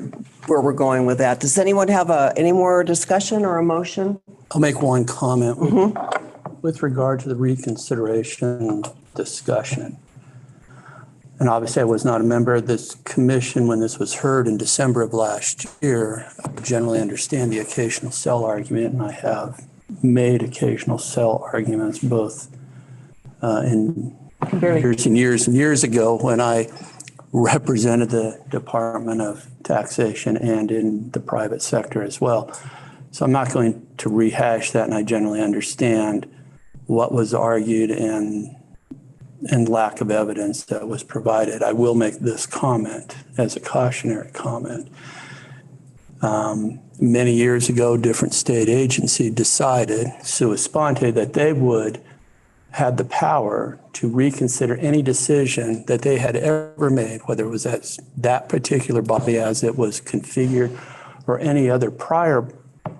we're going with that. Does anyone have any more discussion or a motion? I'll make one comment with regard to the reconsideration discussion. And obviously I was not a member of this commission when this was heard in December of last year. I generally understand the occasional sell argument, and I have made occasional sell arguments both in years and years and years ago when I represented the Department of Taxation and in the private sector as well. So I'm not going to rehash that, and I generally understand what was argued and lack of evidence that was provided. I will make this comment as a cautionary comment. Many years ago, different state agency decided, sua sponte, that they would have the power to reconsider any decision that they had ever made, whether it was at that particular body as it was configured or any other prior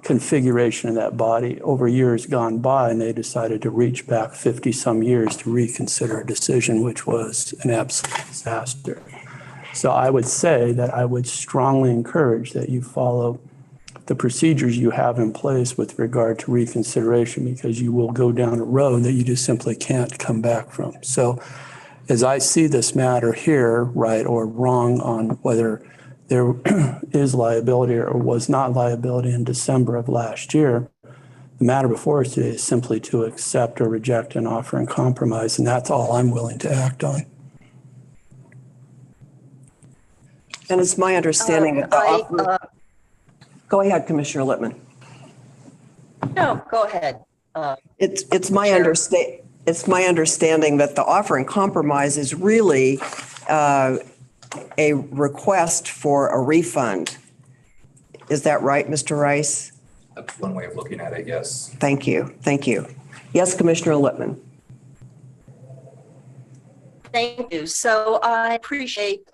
configuration of that body over years gone by, and they decided to reach back 50 some years to reconsider a decision which was an absolute disaster. So I would say that I would strongly encourage that you follow the procedures you have in place with regard to reconsideration, because you will go down a road that you just simply can't come back from. So as I see this matter here, right or wrong on whether there is liability or was not liability in December of last year, the matter before us today is simply to accept or reject an offer in compromise, and that's all I'm willing to act on. And it's my understanding that the offer... Go ahead, Commissioner Lippman. No, go ahead. It's my understanding that the offer in compromise is really a request for a refund. Is that right, Mr. Rice? That's one way of looking at it, yes. Thank you. Thank you. Yes, Commissioner Lippman. Thank you. So I appreciate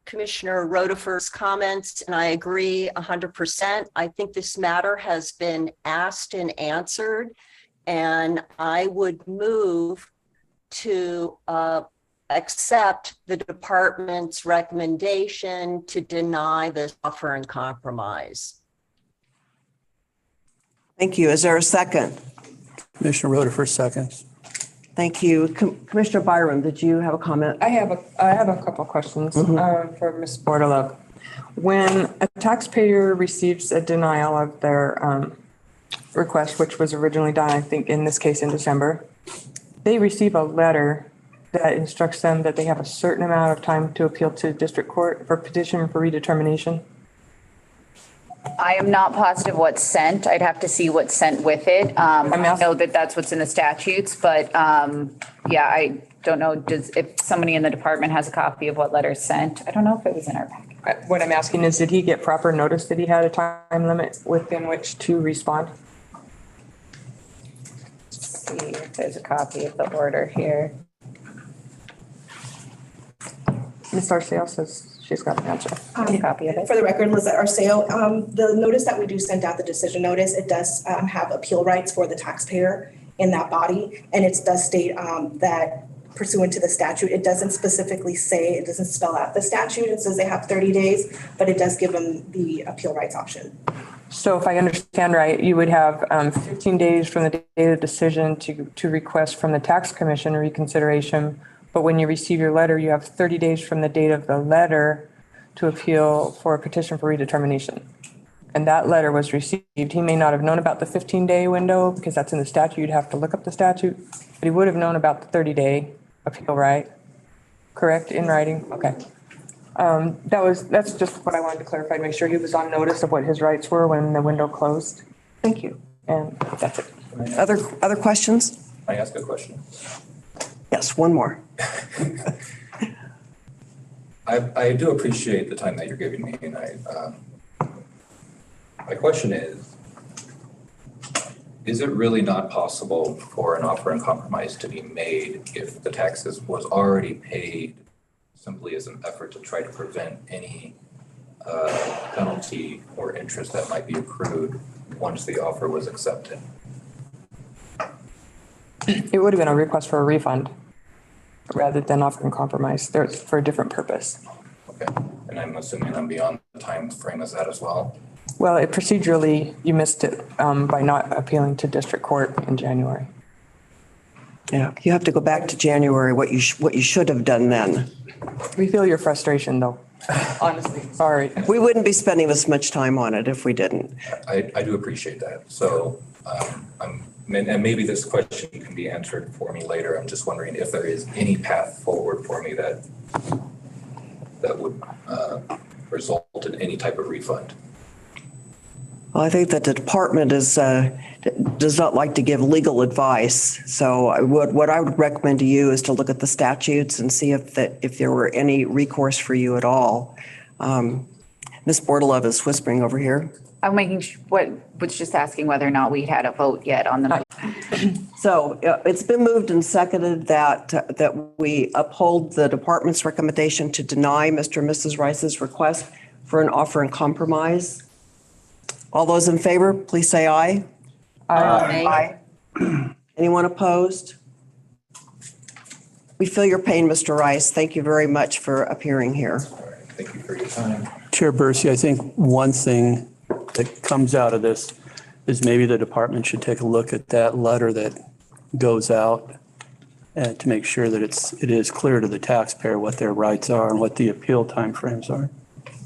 Commissioner Rotifer's comments, and I agree 100%. I think this matter has been asked and answered, and I would move to accept the department's recommendation to deny this offer in compromise. Thank you. Is there a second? Commissioner Rotifer seconds. Thank you. Commissioner Byram, did you have a comment? I have a couple of questions for Ms. Bordelot. When a taxpayer receives a denial of their request, which was originally done, I think in this case in December, they receive a letter that instructs them that they have a certain amount of time to appeal to district court for petition for redetermination. I am not positive what's sent. I'd have to see what's sent with it. I know that that's what's in the statutes, but yeah, I don't know if somebody in the department has a copy of what letter's sent. I don't know if it was in our packet. What I'm asking is, did he get proper notice that he had a time limit within which to respond? Let's see if there's a copy of the order here. Ms. Arceo says she's got an answer. Copy of it. For the record, Lizette Arceo, the notice that we do send out, the decision notice, it does have appeal rights for the taxpayer in that body. And it does state that pursuant to the statute, it doesn't specifically say, it doesn't spell out the statute. It says they have 30 days, but it does give them the appeal rights option. So if I understand right, you would have 15 days from the date of decision to request from the tax commission reconsideration. But when you receive your letter, you have 30 days from the date of the letter to appeal for a petition for redetermination. And that letter was received. He may not have known about the 15-day window because that's in the statute. You'd have to look up the statute. But he would have known about the 30-day appeal, right? Correct, in writing? Okay. That's just what I wanted to clarify, to make sure he was on notice of what his rights were when the window closed. Thank you. And that's it. Other questions? I ask a question? Yes, one more. I do appreciate the time that you're giving me, and my question is it really not possible for an offer in compromise to be made if the taxes was already paid simply as an effort to try to prevent any penalty or interest that might be accrued once the offer was accepted? It would have been a request for a refund rather than offering compromise. There's for a different purpose. Okay, and I'm assuming I'm beyond the time frame as that as well? Well, procedurally, you missed it by not appealing to district court in January. Yeah, you have to go back to January, what you should have done then. We feel your frustration, though. Honestly, sorry. We wouldn't be spending this much time on it if we didn't. I do appreciate that. So and maybe this question can be answered for me later. I'm just wondering if there is any path forward for me that would result in any type of refund. Well, I think that the department does not like to give legal advice. So what I would recommend to you is to look at the statutes and see if there were any recourse for you at all. Ms. Bordelov is whispering over here. I'm was just asking whether or not we had a vote yet on the. So it's been moved and seconded that we uphold the department's recommendation to deny Mr. and Mrs. Rice's request for an offer in compromise. All those in favor, please say aye. Aye. Anyone opposed? We feel your pain, Mr. Rice. Thank you very much for appearing here. All right, thank you for your time. Chair Bursey, I think one thing that comes out of this is maybe the department should take a look at that letter that goes out and to make sure that it is clear to the taxpayer what their rights are and what the appeal timeframes are.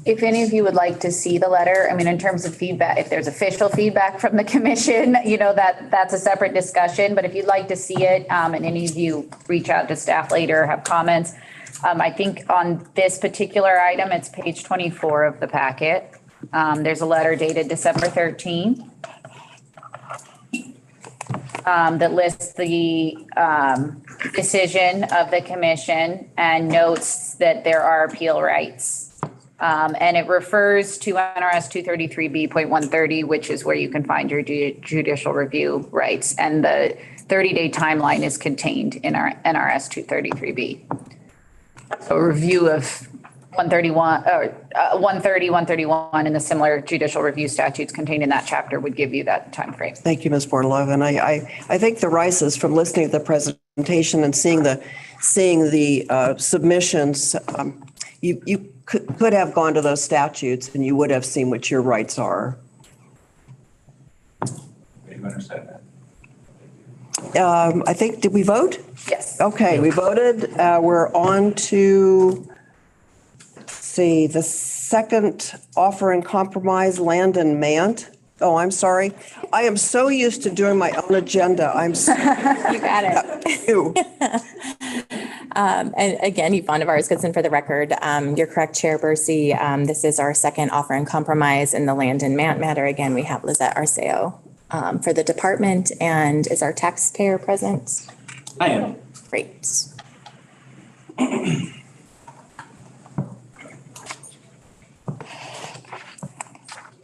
If any of you would like to see the letter, I mean, in terms of feedback, if there's official feedback from the commission, that's a separate discussion. But if you'd like to see it, and any of you reach out to staff later, have comments, I think on this particular item, it's page 24 of the packet. There's a letter dated December 13th that lists the decision of the commission and notes that there are appeal rights. And it refers to NRS 233B.130, which is where you can find your judicial review rights. And the 30-day timeline is contained in our NRS 233B. So a review of 131 or 130, 131 and the similar judicial review statutes contained in that chapter would give you that time frame. Thank you, Ms. Bordelov. And I think the Rices, from listening to the presentation and seeing the submissions, you could have gone to those statutes and you would have seen what your rights are. You understand that? I think, did we vote? Yes. Okay, we voted. We're on to, let's see, the second offer in compromise, Land and Mant. Oh, I'm sorry. I am so used to doing my own agenda. You got it. You. And again, Yvonne Navarez Goodson for the record. You're correct, Chair Bursey. This is our second offer in compromise in the Land and Mant matter. Again, we have Lizette Arceo for the department, and is our taxpayer present? I am. Great.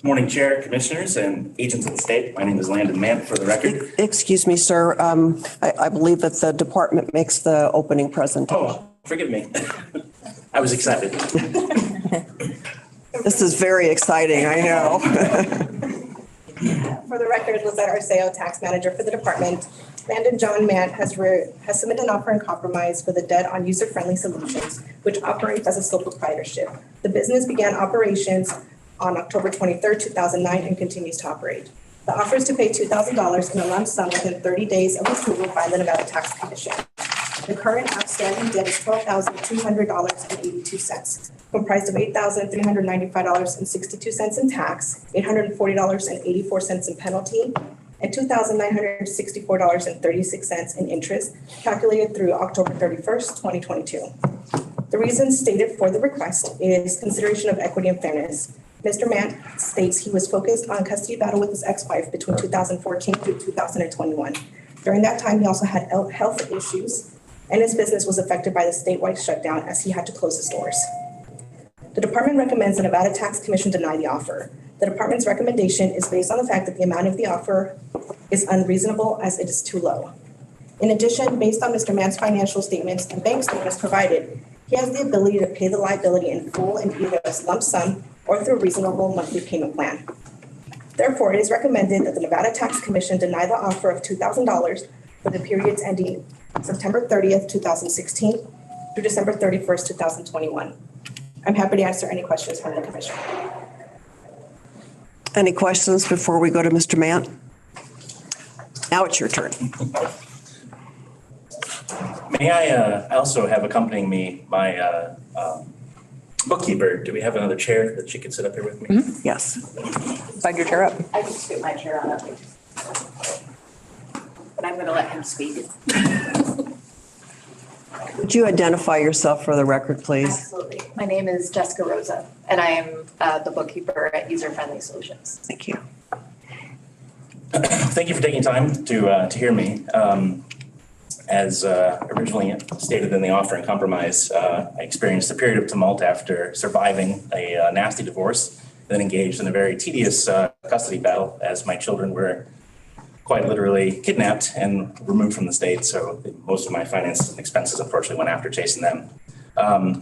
Morning, Chair, Commissioners, and agents of the state. My name is Landon Mant, for the record. Excuse me, sir. I believe that the department makes the opening presentation. Oh, forgive me. I was excited. This is very exciting, I know. For the record, Lizette Arceo, tax manager for the department. Landon John Mant has submitted an offer in compromise for the debt on user-friendly solutions, which operates as a sole proprietorship. The business began operations on October 23rd, 2009, and continues to operate. The offer is to pay $2,000 in a lump sum within 30 days of approval by the Nevada Tax Commission. The current outstanding debt is $12,200.82, comprised of $8,395.62 in tax, $840.84 in penalty, and $2,964.36 in interest, calculated through October 31st, 2022. The reason stated for the request is consideration of equity and fairness. Mr. Mant states he was focused on custody battle with his ex-wife between 2014 through 2021. During that time, he also had health issues, and his business was affected by the statewide shutdown as he had to close his doors. The department recommends the Nevada Tax Commission deny the offer. The department's recommendation is based on the fact that the amount of the offer is unreasonable as it is too low. In addition, based on Mr. Mant's financial statements and bank statements provided, he has the ability to pay the liability in full in either as lump sum or through a reasonable monthly payment plan. Therefore, it is recommended that the Nevada Tax Commission deny the offer of $2,000 for the periods ending September 30th, 2016 through December 31st, 2021. I'm happy to answer any questions from the commission. Any questions before we go to Mr. Mant? Now it's your turn. May I also have accompanying me my bookkeeper? Do we have another chair that she could sit up here with me? Yes. Slide your chair up. I can scoot my chair on up. But I'm going to let him speak. Would you identify yourself for the record, please? Absolutely. My name is Jessica Rosa, and I am the bookkeeper at User Friendly Solutions. Thank you. Thank you for taking time to hear me. As originally stated in the offer and compromise, I experienced a period of tumult after surviving a nasty divorce, then engaged in a very tedious custody battle as my children were quite literally kidnapped and removed from the state. So most of my finances and expenses, unfortunately, went after chasing them. I'm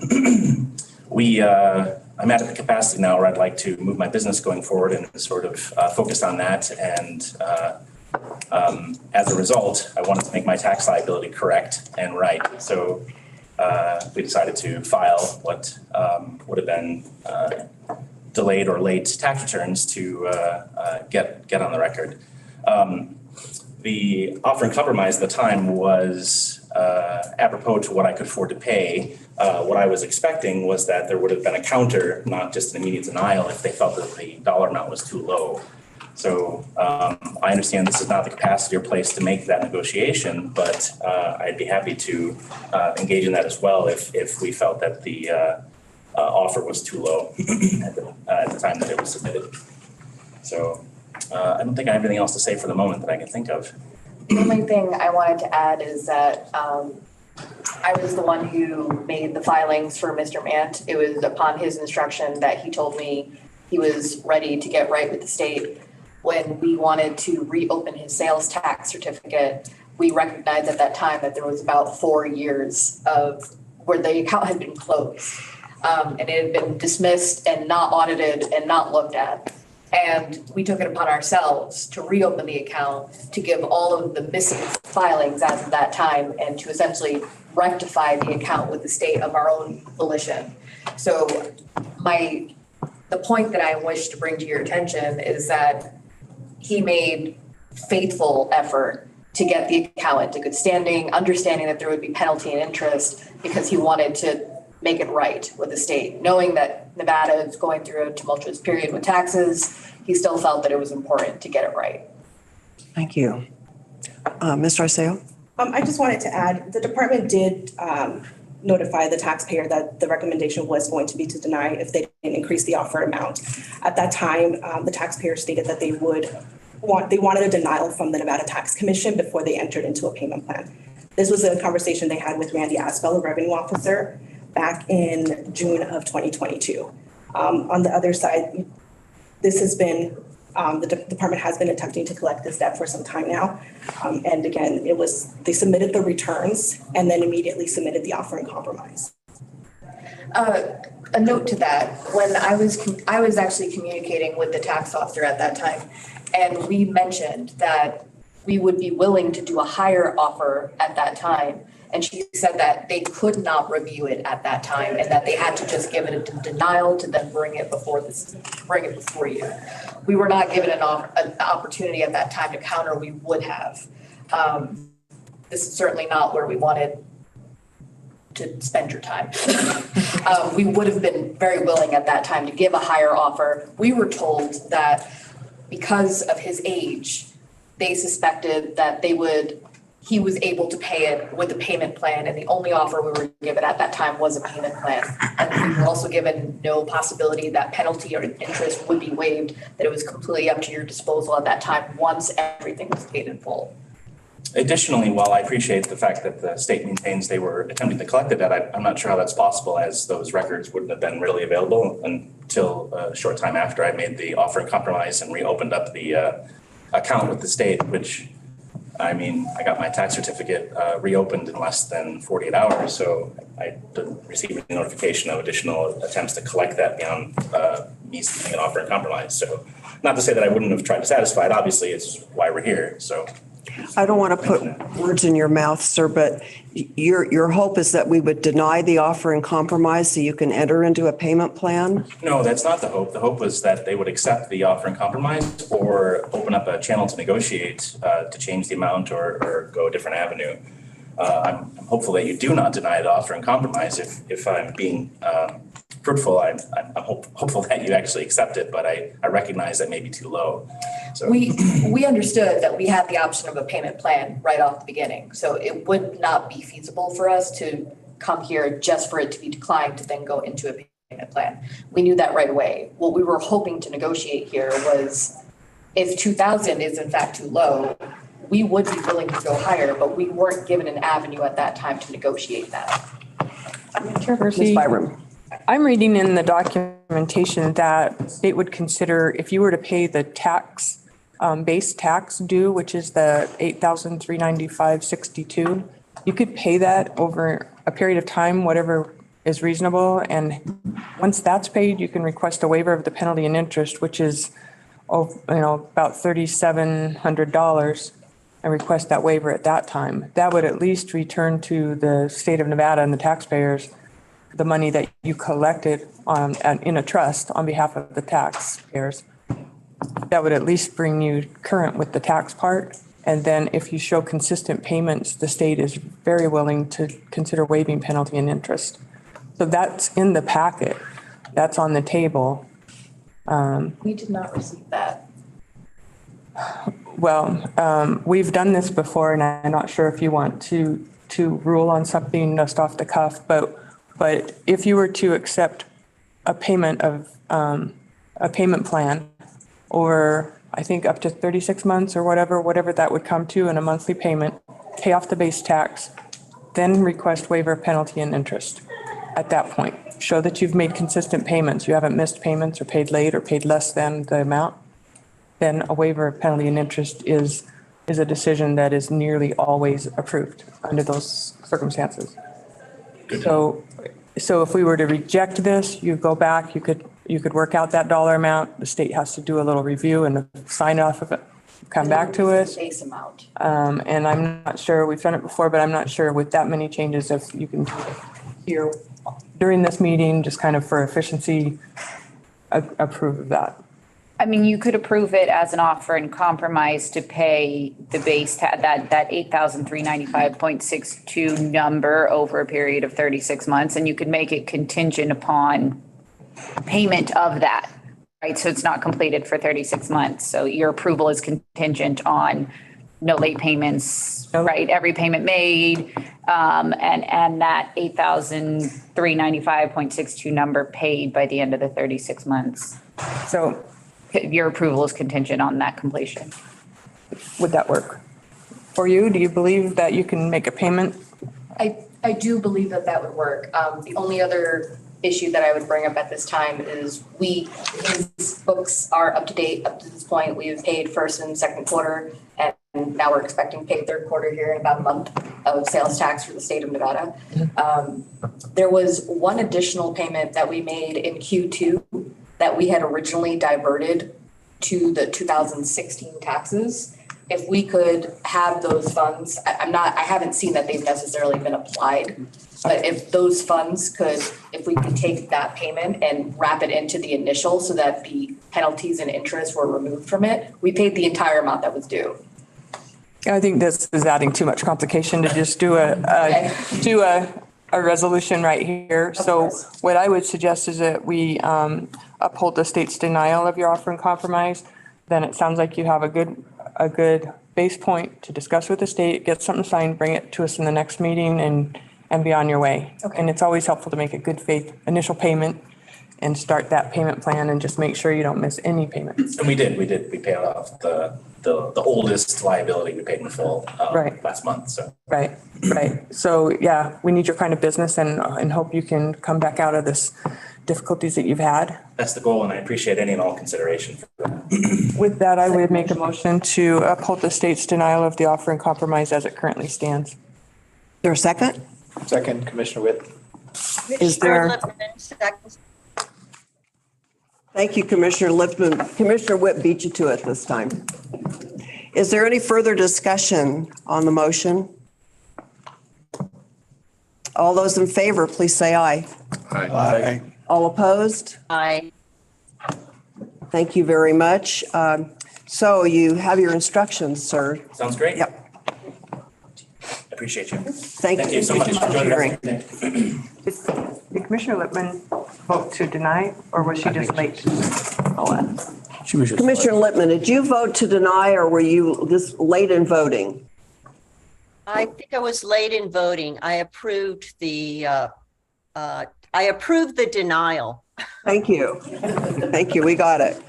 at the capacity now where I'd like to move my business going forward and sort of focus on that. And as a result, I wanted to make my tax liability correct and right. So we decided to file what would have been delayed or late tax returns to get on the record. The offer and compromise at the time was apropos to what I could afford to pay. What I was expecting was that there would have been a counter, not just an immediate denial, if they felt that the dollar amount was too low. So I understand this is not the capacity or place to make that negotiation, but I'd be happy to engage in that as well if we felt that the offer was too low at the time that it was submitted. So I don't think I have anything else to say for the moment that I can think of. The only thing I wanted to add is that I was the one who made the filings for Mr. Mant. It was upon his instruction that he told me he was ready to get right with the state. When we wanted to reopen his sales tax certificate, we recognized at that time that there was about 4 years of where the account had been closed. And it had been dismissed and not audited and not looked at. And we took it upon ourselves to reopen the account, to give all of the missing filings as of that time, and to essentially rectify the account with the state of our own volition. So the point that I wish to bring to your attention is that he made faithful effort to get the account into good standing, understanding that there would be penalty and interest, because he wanted to make it right with the state. Knowing that Nevada is going through a tumultuous period with taxes, he still felt that it was important to get it right. Thank you. Mr. Arceo? I just wanted to add, the department did notify the taxpayer that the recommendation was going to be to deny if they didn't increase the offered amount. At that time, the taxpayer stated that they wanted a denial from the Nevada Tax Commission before they entered into a payment plan. This was a conversation they had with Randy Asbell, the revenue officer, back in June of 2022. On the other side, this has been, the department has been attempting to collect this debt for some time now. And again, they submitted the returns and then immediately submitted the offer in compromise. A note to that, when I was actually communicating with the tax officer at that time, and we mentioned that we would be willing to do a higher offer at that time. And she said that they could not review it at that time and that they had to just give it a denial to then bring it before you. We were not given an opportunity at that time to counter. We would have. This is certainly not where we wanted to spend your time. We would have been very willing at that time to give a higher offer. We were told that because of his age, they suspected that he was able to pay it with a payment plan, and the only offer we were given at that time was a payment plan. And we were also given no possibility that penalty or interest would be waived, that it was completely up to your disposal at that time once everything was paid in full. Additionally, while I appreciate the fact that the state maintains they were attempting to collect the debt, I'm not sure how that's possible, as those records wouldn't have been really available until a short time after I made the offer in compromise and reopened up the account with the state, which, I mean, I got my tax certificate reopened in less than 48 hours, so I didn't receive any notification of additional attempts to collect that beyond me submitting an offer in compromise. So not to say that I wouldn't have tried to satisfy it, obviously it's why we're here, so. I don't want to put words in your mouth, sir, but your hope is that we would deny the offer in compromise so you can enter into a payment plan? No, that's not the hope. The hope was that they would accept the offer in compromise or open up a channel to negotiate to change the amount or go a different avenue. I'm hopeful that you do not deny the offer in compromise. If I'm being fruitful, I'm hopeful that you actually accept it, but I recognize that may be too low. So We understood that we had the option of a payment plan right off the beginning. So it would not be feasible for us to come here just for it to be declined to then go into a payment plan. We knew that right away. What we were hoping to negotiate here was if 2,000 is in fact too low, we would be willing to go higher, but we weren't given an avenue at that time to negotiate that. Ms. Byram. I'm reading in the documentation that state would consider if you were to pay the tax, base tax due, which is the $8,395.62, you could pay that over a period of time, whatever is reasonable. And once that's paid, you can request a waiver of the penalty and interest, which is, about $3,700, and request that waiver at that time. That would at least return to the state of Nevada and the taxpayers the money that you collected in a trust on behalf of the taxpayers. That would at least bring you current with the tax part. And then if you show consistent payments, the state is very willing to consider waiving penalty and interest. So that's in the packet. That's on the table. We did not receive that. Well, we've done this before, and I'm not sure if you want to rule on something just off the cuff, but if you were to accept a payment of a payment plan over, I think, up to 36 months or whatever that would come to in a monthly payment, pay off the base tax, then request waiver of penalty and interest at that point. Show that you've made consistent payments. You haven't missed payments or paid late or paid less than the amount. Then a waiver of penalty and interest is a decision that is nearly always approved under those circumstances. So if we were to reject this, you go back, you could work out that dollar amount. The state has to do a little review and sign off of it, come back to us. Base amount. And I'm not sure, we've done it before, but I'm not sure with that many changes if you can here during this meeting, just kind of for efficiency, approve of that. I mean, you could approve it as an offer and compromise to pay the base, that 8,395.62 number over a period of 36 months, and you could make it contingent upon payment of that, right? So it's not completed for 36 months. So your approval is contingent on no late payments, right? Every payment made, and that 8,395.62 number paid by the end of the 36 months. So your approval is contingent on that completion. would that work for you? Do you believe that you can make a payment? I do believe that that would work. The only other issue that I would bring up at this time is his books are up to date up to this point. We have paid first and second quarter, and now we're expecting to pay third quarter here in about a month of sales tax for the state of Nevada. There was one additional payment that we made in Q2 that we had originally diverted to the 2016 taxes. If we could have those funds, I haven't seen that they've necessarily been applied, but if those funds if we could take that payment and wrap it into the initial so that the penalties and interest were removed from it, we paid the entire amount that was due. I think this is adding too much complication to just do a resolution right here. So what I would suggest is that we uphold the state's denial of your offer and compromise. Then it sounds like you have a good base point to discuss with the state, get something signed, bring it to us in the next meeting and be on your way. Okay. And it's always helpful to make a good faith initial payment and start that payment plan and just make sure you don't miss any payments. And we paid off the oldest liability we paid in full last month, so. Right. So yeah, we need your kind of business and hope you can come back out of this difficulties that you've had. That's the goal, and I appreciate any and all consideration for that. With that, I would make a motion to uphold the state's denial of the offer and compromise as it currently stands. Is there a second? Second, Commissioner Witt. Is there? Lippman, second. Thank you, Commissioner Lipman. Commissioner Witt beat you to it this time. Is there any further discussion on the motion? All those in favor, please say aye. Aye. All opposed? Aye. Thank you very much. So you have your instructions, sir. Sounds great. Yep. Appreciate you. Thank you so much. for sharing. Did Commissioner Lippman vote to deny, or was she just late? She was just. Commissioner Lippman, did you vote to deny or were you just late in voting? I think I was late in voting. I approved the denial. Thank you. Thank you. We got it.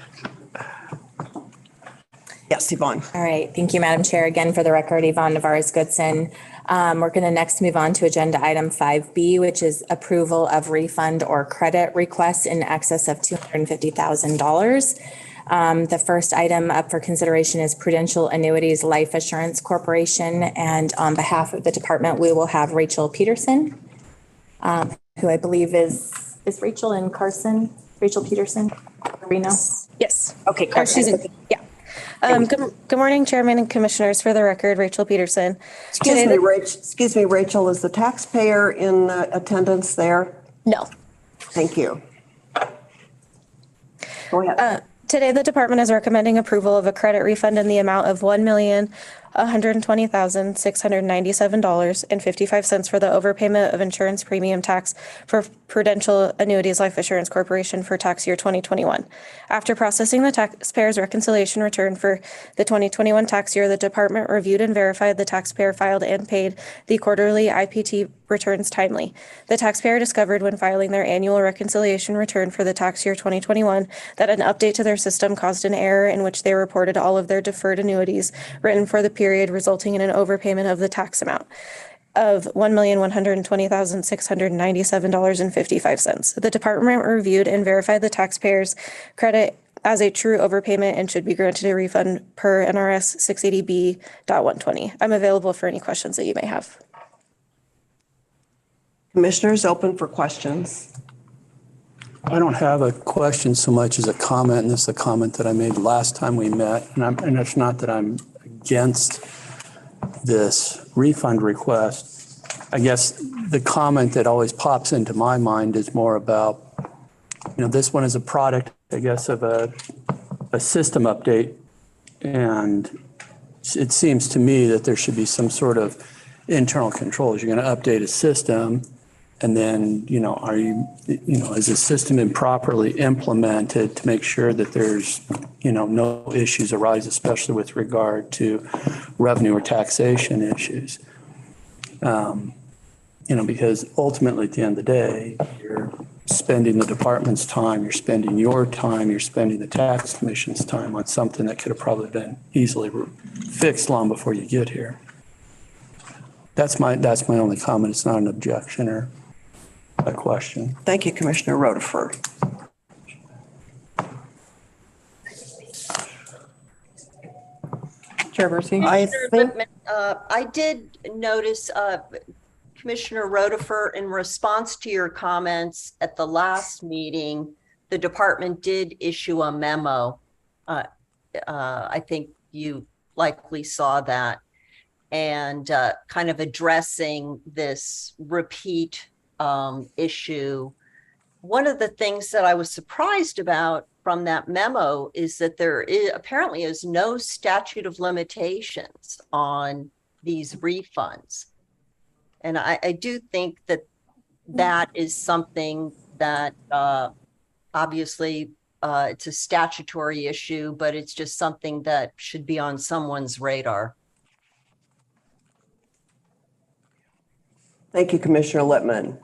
Yes, Yvonne. All right. Thank you, Madam Chair. Again, for the record, Yvonne Navarez-Goodson. We're going to next move on to agenda item 5B, which is approval of refund or credit requests in excess of $250,000. The first item up for consideration is Prudential Annuities Life Assurance Corporation. And on behalf of the department, we will have Rachel Peterson, who I believe is Rachel in Carson? Rachel Peterson? Reno? Yes. Okay, Carson. Yeah. Good morning, Chairman and Commissioners. For the record, Rachel Peterson. Excuse me, Rachel, is the taxpayer in attendance there? No. Thank you. Go ahead. Today, the department is recommending approval of a credit refund in the amount of $1,120,697.55 for the overpayment of insurance premium tax for Prudential Annuities Life Assurance Corporation for tax year 2021. After processing the taxpayer's reconciliation return for the 2021 tax year, the department reviewed and verified the taxpayer filed and paid the quarterly IPT returns timely. The taxpayer discovered when filing their annual reconciliation return for the tax year 2021 that an update to their system caused an error in which they reported all of their deferred annuities written for the period, resulting in an overpayment of the tax amount of $1,120,697.55. The department reviewed and verified the taxpayer's credit as a true overpayment and should be granted a refund per NRS 680B.120. I'm available for any questions that you may have. Commissioners, open for questions. I don't have a question so much as a comment, and this is a comment that I made last time we met. And it's not that I'm against this refund request. I guess the comment that always pops into my mind is more about, this one is a product, I guess, of a a system update. And it seems to me that there should be some sort of internal controls. You're going to update a system, and then, is the system improperly implemented to make sure that there's, no issues arise, especially with regard to revenue or taxation issues. Because ultimately at the end of the day, you're spending the department's time, you're spending your time, you're spending the tax commission's time on something that could have probably been easily fixed long before you get here. That's my only comment. It's not an objection or a question. Thank you, Commissioner Rutherford. Chair Bursey? I did notice, Commissioner Rutherford, in response to your comments at the last meeting, the department did issue a memo. I think you likely saw that, and kind of addressing this repeat issue. One of the things that I was surprised about from that memo is that there apparently is no statute of limitations on these refunds. And I do think that is something that obviously it's a statutory issue, but it's just something that should be on someone's radar. Thank you, Commissioner Lippman.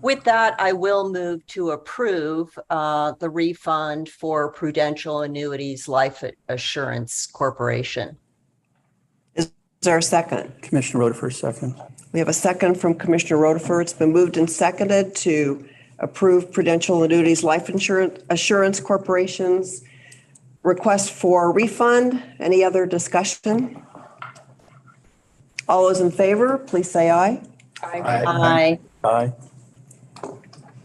With that, I will move to approve the refund for Prudential Annuities Life Assurance Corporation. Is there a second? Commissioner Rutherford, second. We have a second from Commissioner Rutherford. It's been moved and seconded to approve Prudential Annuities Life Assurance Corporation's request for refund. Any other discussion? All those in favor, please say aye. Aye. Aye. Aye.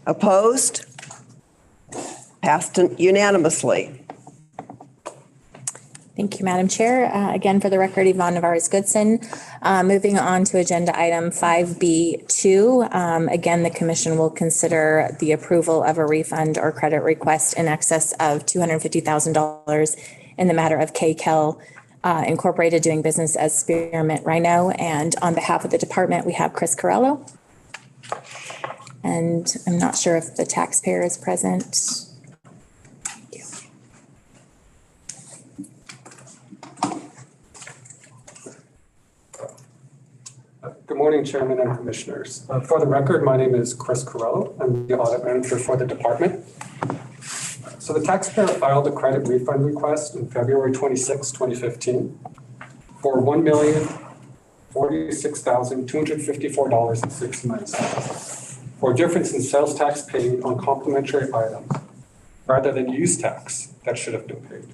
Opposed? Passed unanimously. Thank you, Madam Chair. Again, for the record, Yvonne Navarez-Goodson. Moving on to agenda item 5B2. Again, the commission will consider the approval of a refund or credit request in excess of $250,000 in the matter of KCAL Incorporated doing business as Spearmint Rhino. And on behalf of the department, we have Chris Corrello. And I'm not sure if the taxpayer is present. Good morning, Chairman and Commissioners. For the record, my name is Chris Corrello. I'm the audit manager for the department. So the taxpayer filed a credit refund request on February 26, 2015 for $1,046,254.69 for a difference in sales tax paid on complementary items rather than use tax that should have been paid.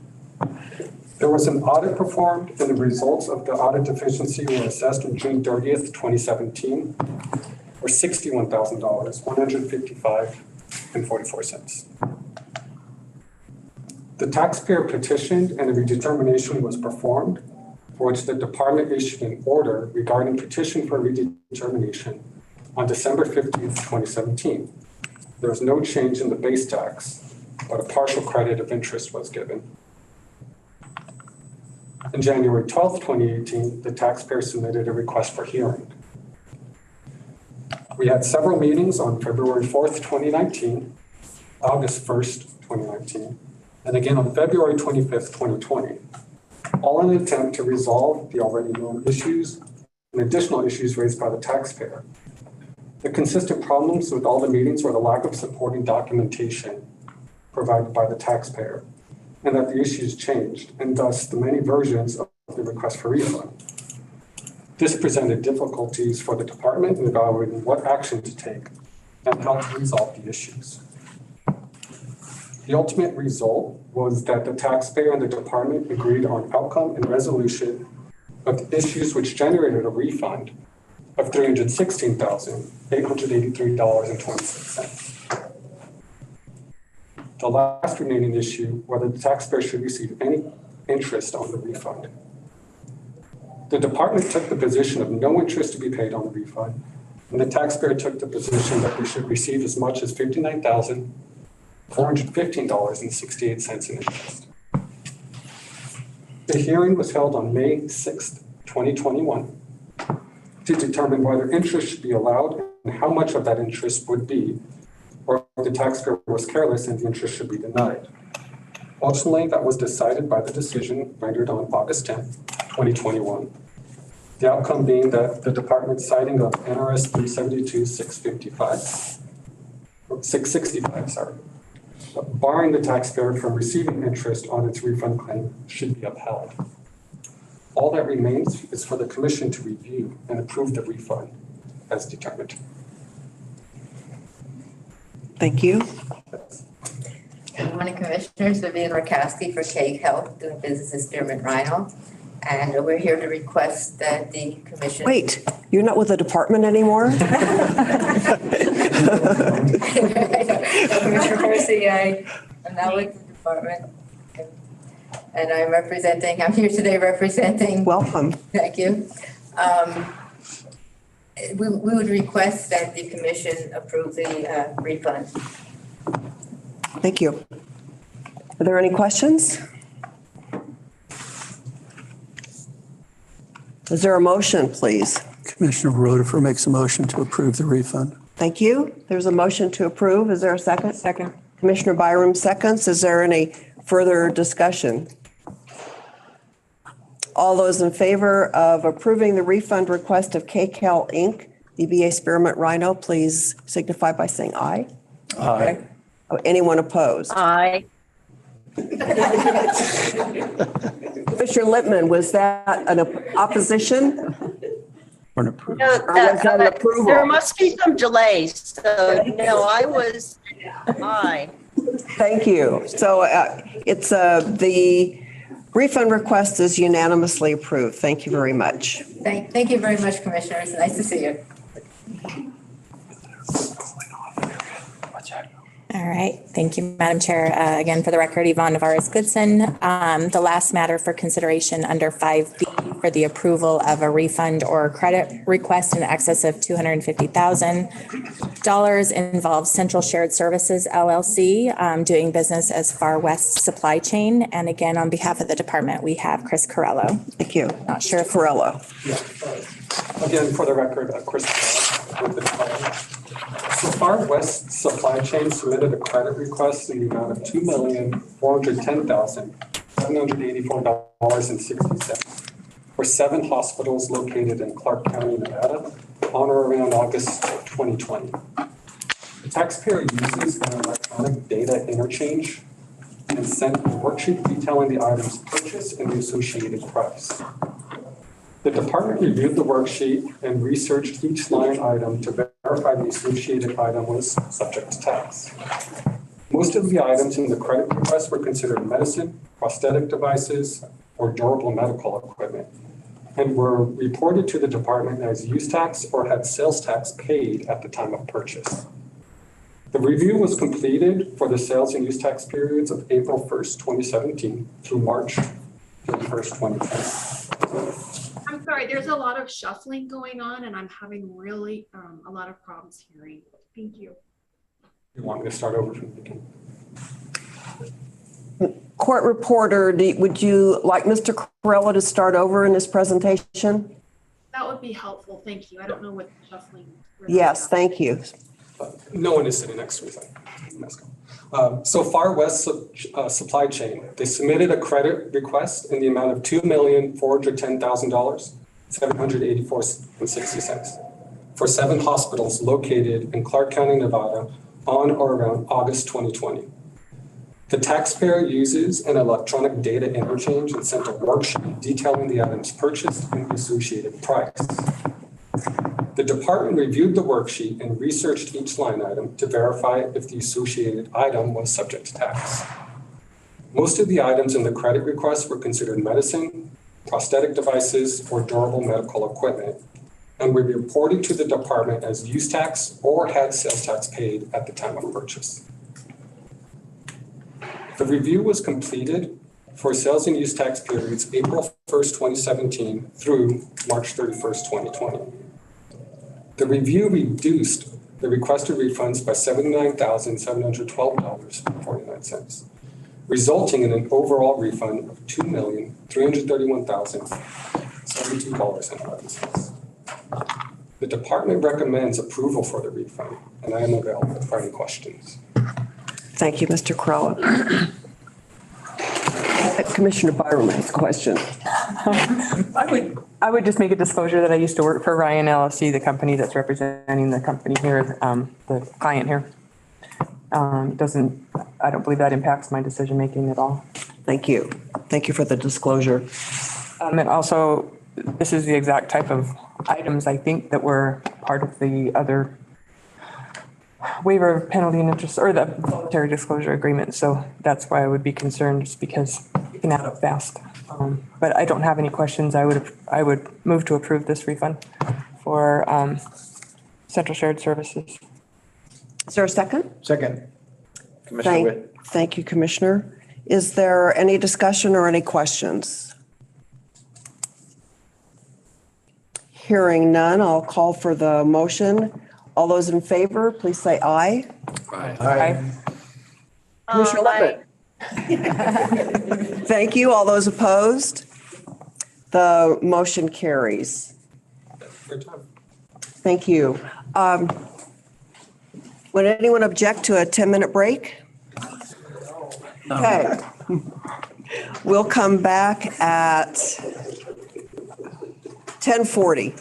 There was an audit performed and the results of the audit deficiency were assessed on June 30th, 2017 for $61,000, $155.44. The taxpayer petitioned and a redetermination was performed, for which the department issued an order regarding petition for redetermination on December 15th, 2017. There was no change in the base tax, but a partial credit of interest was given. On January 12th, 2018, the taxpayer submitted a request for hearing. We had several meetings on February 4th, 2019, August 1st, 2019, and again on February 25th, 2020, all in an attempt to resolve the already known issues and additional issues raised by the taxpayer. The consistent problems with all the meetings were the lack of supporting documentation provided by the taxpayer, and that the issues changed, and thus the many versions of the request for refund. This presented difficulties for the department in evaluating what action to take and how to resolve the issues. The ultimate result was that the taxpayer and the department agreed on outcome and resolution of the issues which generated a refund of $316,883.26. The last remaining issue, whether the taxpayer should receive any interest on the refund. The department took the position of no interest to be paid on the refund, and the taxpayer took the position that we should receive as much as $59,415.68 in interest. The hearing was held on May 6th, 2021, to determine whether interest should be allowed and how much of that interest would be, or if the taxpayer was careless and the interest should be denied. Ultimately, that was decided by the decision rendered on August 10th, 2021. The outcome being that the department citing of NRS 665, barring the taxpayer from receiving interest on its refund claim should be upheld. All that remains is for the commission to review and approve the refund as determined. Thank you. Good morning, Commissioners. Vivian Rakowski for Cake Health, doing business as Spearmint Rhino. And we're here to request that the commission. Wait, you're not with the department anymore? Commissioner Percy, I'm now with the department. And I'm here today representing. Welcome. Thank you. We would request that the commission approve the refund. Thank you. Are there any questions? Is there a motion, please? Commissioner Rotifer makes a motion to approve the refund. Thank you. There's a motion to approve. Is there a second? Second. Commissioner Byram seconds. Is there any further discussion? All those in favor of approving the refund request of KCAL Inc., DBA Spearmint Rhino, please signify by saying aye. Aye. Oh, anyone opposed? Aye. Commissioner Lippman, was that an opposition? Or an approval? No, Or was that an approval? there must be some delays. So, no, I was aye. Thank you. So it's the refund request is unanimously approved. Thank you very much. Thank you very much, Commissioners. Nice to see you. All right. Thank you, Madam Chair. Again, for the record, Yvonne Navarez-Goodson. The last matter for consideration under 5B for the approval of a refund or credit request in excess of $250,000 involves Central Shared Services, LLC, doing business as Far West Supply Chain. And again, on behalf of the department, we have Chris Corello. Thank you. Not sure if Corello. Yeah, again, for the record, Chris Corello with the department. So Far West Supply Chain submitted a credit request in the amount of $2,410,784.60 for 7 hospitals located in Clark County, Nevada, on or around August 2020. The taxpayer uses an electronic data interchange and sent a worksheet detailing the items purchased and the associated price. The department reviewed the worksheet and researched each line item to verify the associated item was subject to tax. Most of the items in the credit request were considered medicine, prosthetic devices, or durable medical equipment, and were reported to the department as use tax or had sales tax paid at the time of purchase. The review was completed for the sales and use tax periods of April 1st, 2017 through March 31st, 2020. I'm sorry, there's a lot of shuffling going on and I'm having really a lot of problems hearing. Thank you. You want me to start over from the beginning? Court reporter, would you like Mr. Corello to start over in his presentation? That would be helpful. Thank you. I don't know what the shuffling. Yes, thank you. No one is sitting next to me. So Far West Supply Chain, they submitted a credit request in the amount of $2,410,000, $784.60 for 7 hospitals located in Clark County, Nevada, on or around August 2020. The taxpayer uses an electronic data interchange and sent a worksheet detailing the items purchased and the associated price. The department reviewed the worksheet and researched each line item to verify if the associated item was subject to tax. Most of the items in the credit request were considered medicine, prosthetic devices, or durable medical equipment, and were reported to the department as use tax or had sales tax paid at the time of purchase. The review was completed for sales and use tax periods April 1st, 2017 through March 31st, 2020. The review reduced the requested refunds by $79,712.49. resulting in an overall refund of $2,331,072.11. The department recommends approval for the refund, and I am available for any questions. Thank you, Mr. Crowell. Commissioner Byram has a question. I would just make a disclosure that I used to work for Ryan LLC, the company that's representing the company here, the client here. I don't believe that impacts my decision-making at all. Thank you. Thank you for the disclosure. And also, this is the exact type of items, I think, that were part of the other waiver of penalty and interest, or the voluntary disclosure agreement. So that's why I would be concerned, just because it can add up fast. But I don't have any questions. I would move to approve this refund for Central Shared Services. Is there a second? Second. Commissioner Witt. Thank you, Commissioner. Is there any discussion or any questions? Hearing none, I'll call for the motion. All those in favor, please say aye. Aye. Commissioner Lippman. Thank you. All those opposed? The motion carries. Thank you. Would anyone object to a 10-minute break? Okay. We'll come back at 10:40.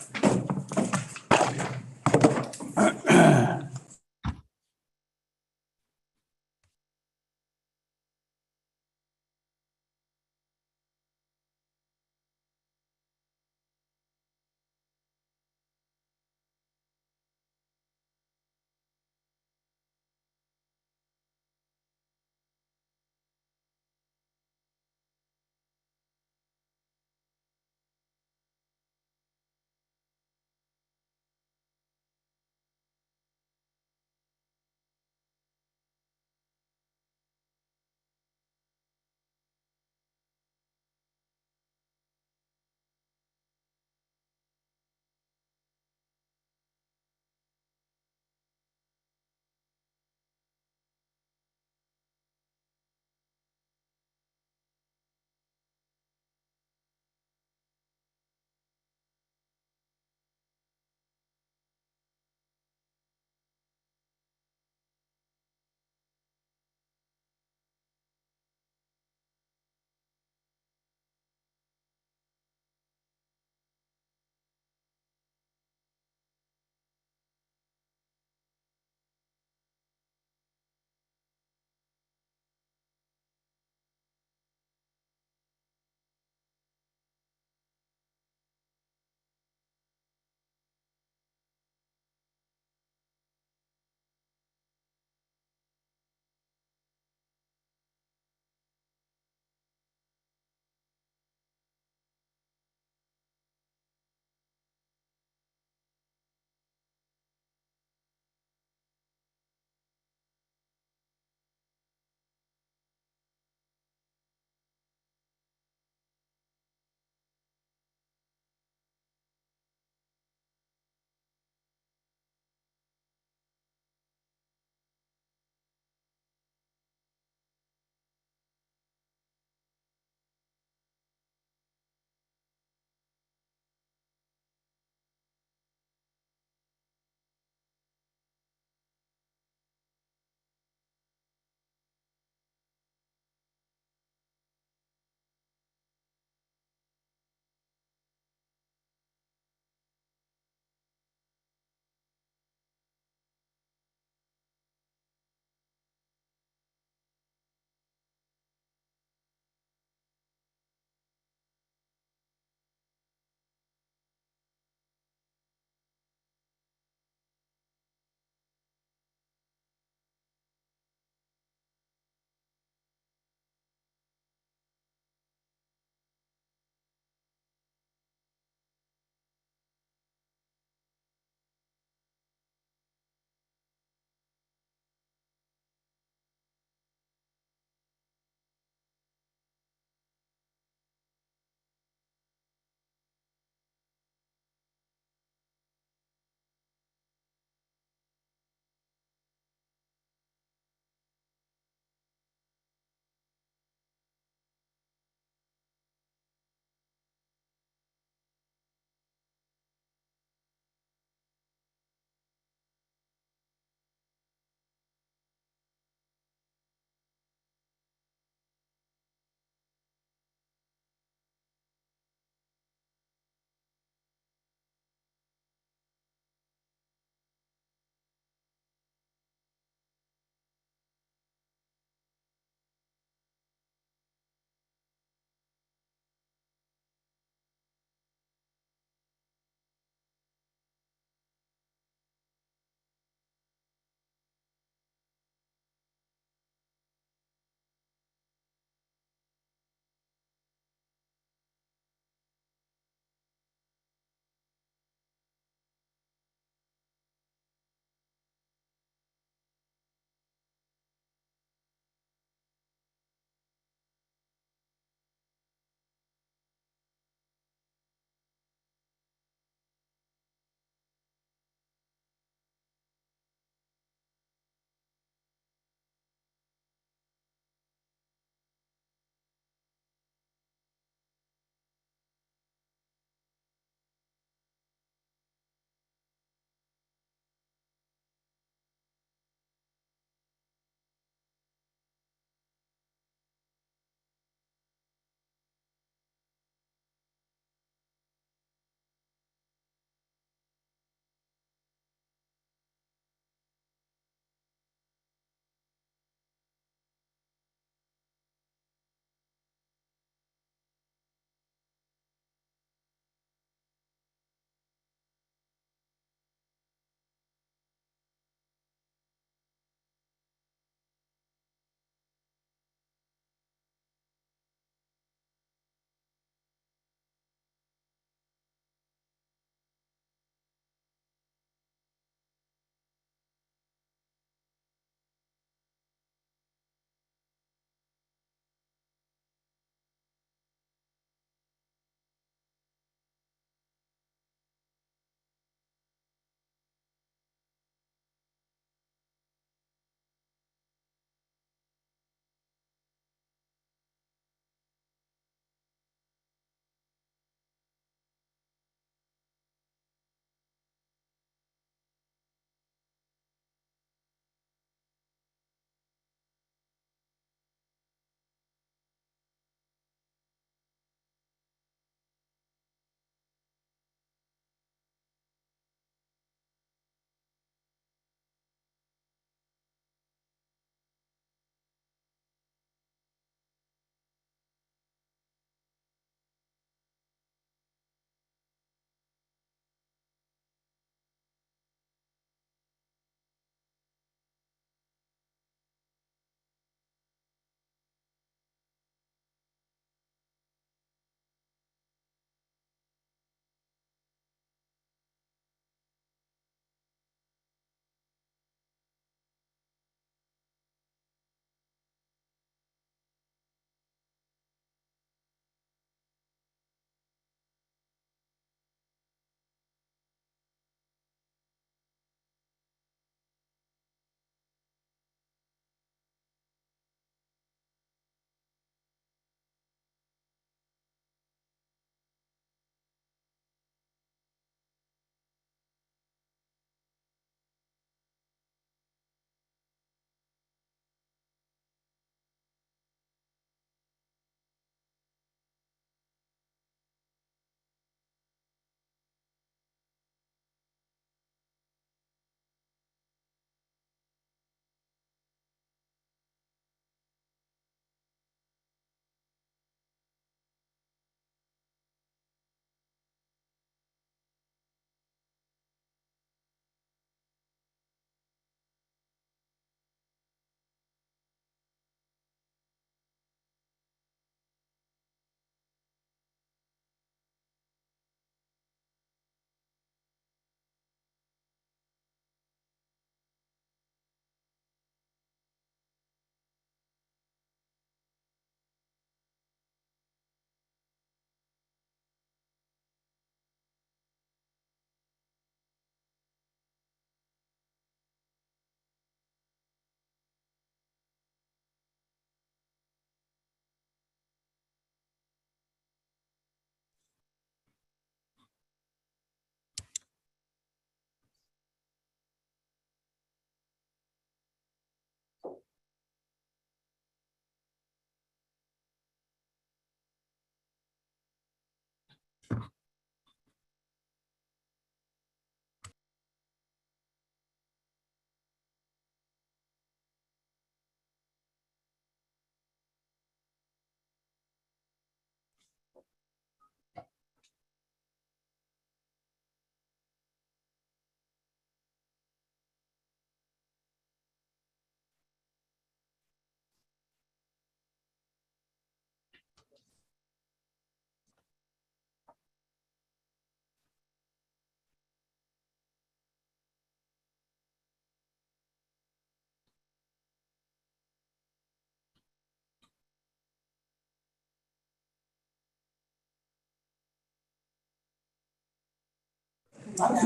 I'm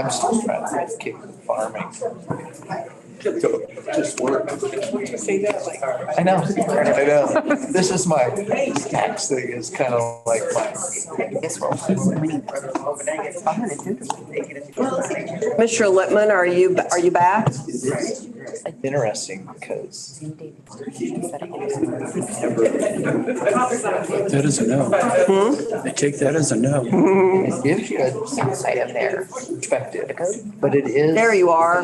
still trying to keep farming. Just work. I know. This is my tax thing is kind of like my. Commissioner Lippman, are you back? Interesting because. That is a no. I take that as a no. It gives you a item there, perspective, but it is. There you are.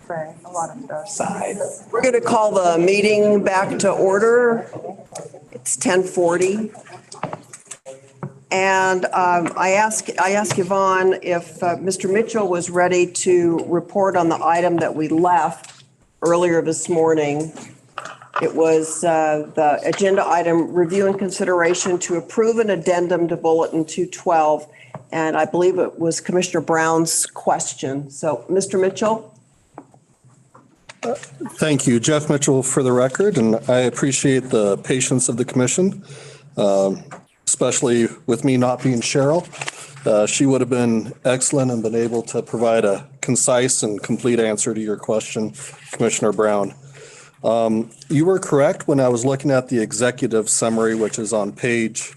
For a lot of stuff. Side. We're going to call the meeting back to order. It's 10:40. And I asked Yvonne if Mr. Mitchell was ready to report on the item that we left earlier this morning. It was the agenda item, review and consideration to approve an addendum to Bulletin 212. And I believe it was Commissioner Brown's question. So, Mr. Mitchell? Thank you, Jeff Mitchell for the record, and I appreciate the patience of the commission, especially with me not being Cheryl. She would have been excellent and been able to provide a concise and complete answer to your question, Commissioner Brown. You were correct when I was looking at the executive summary, which is on page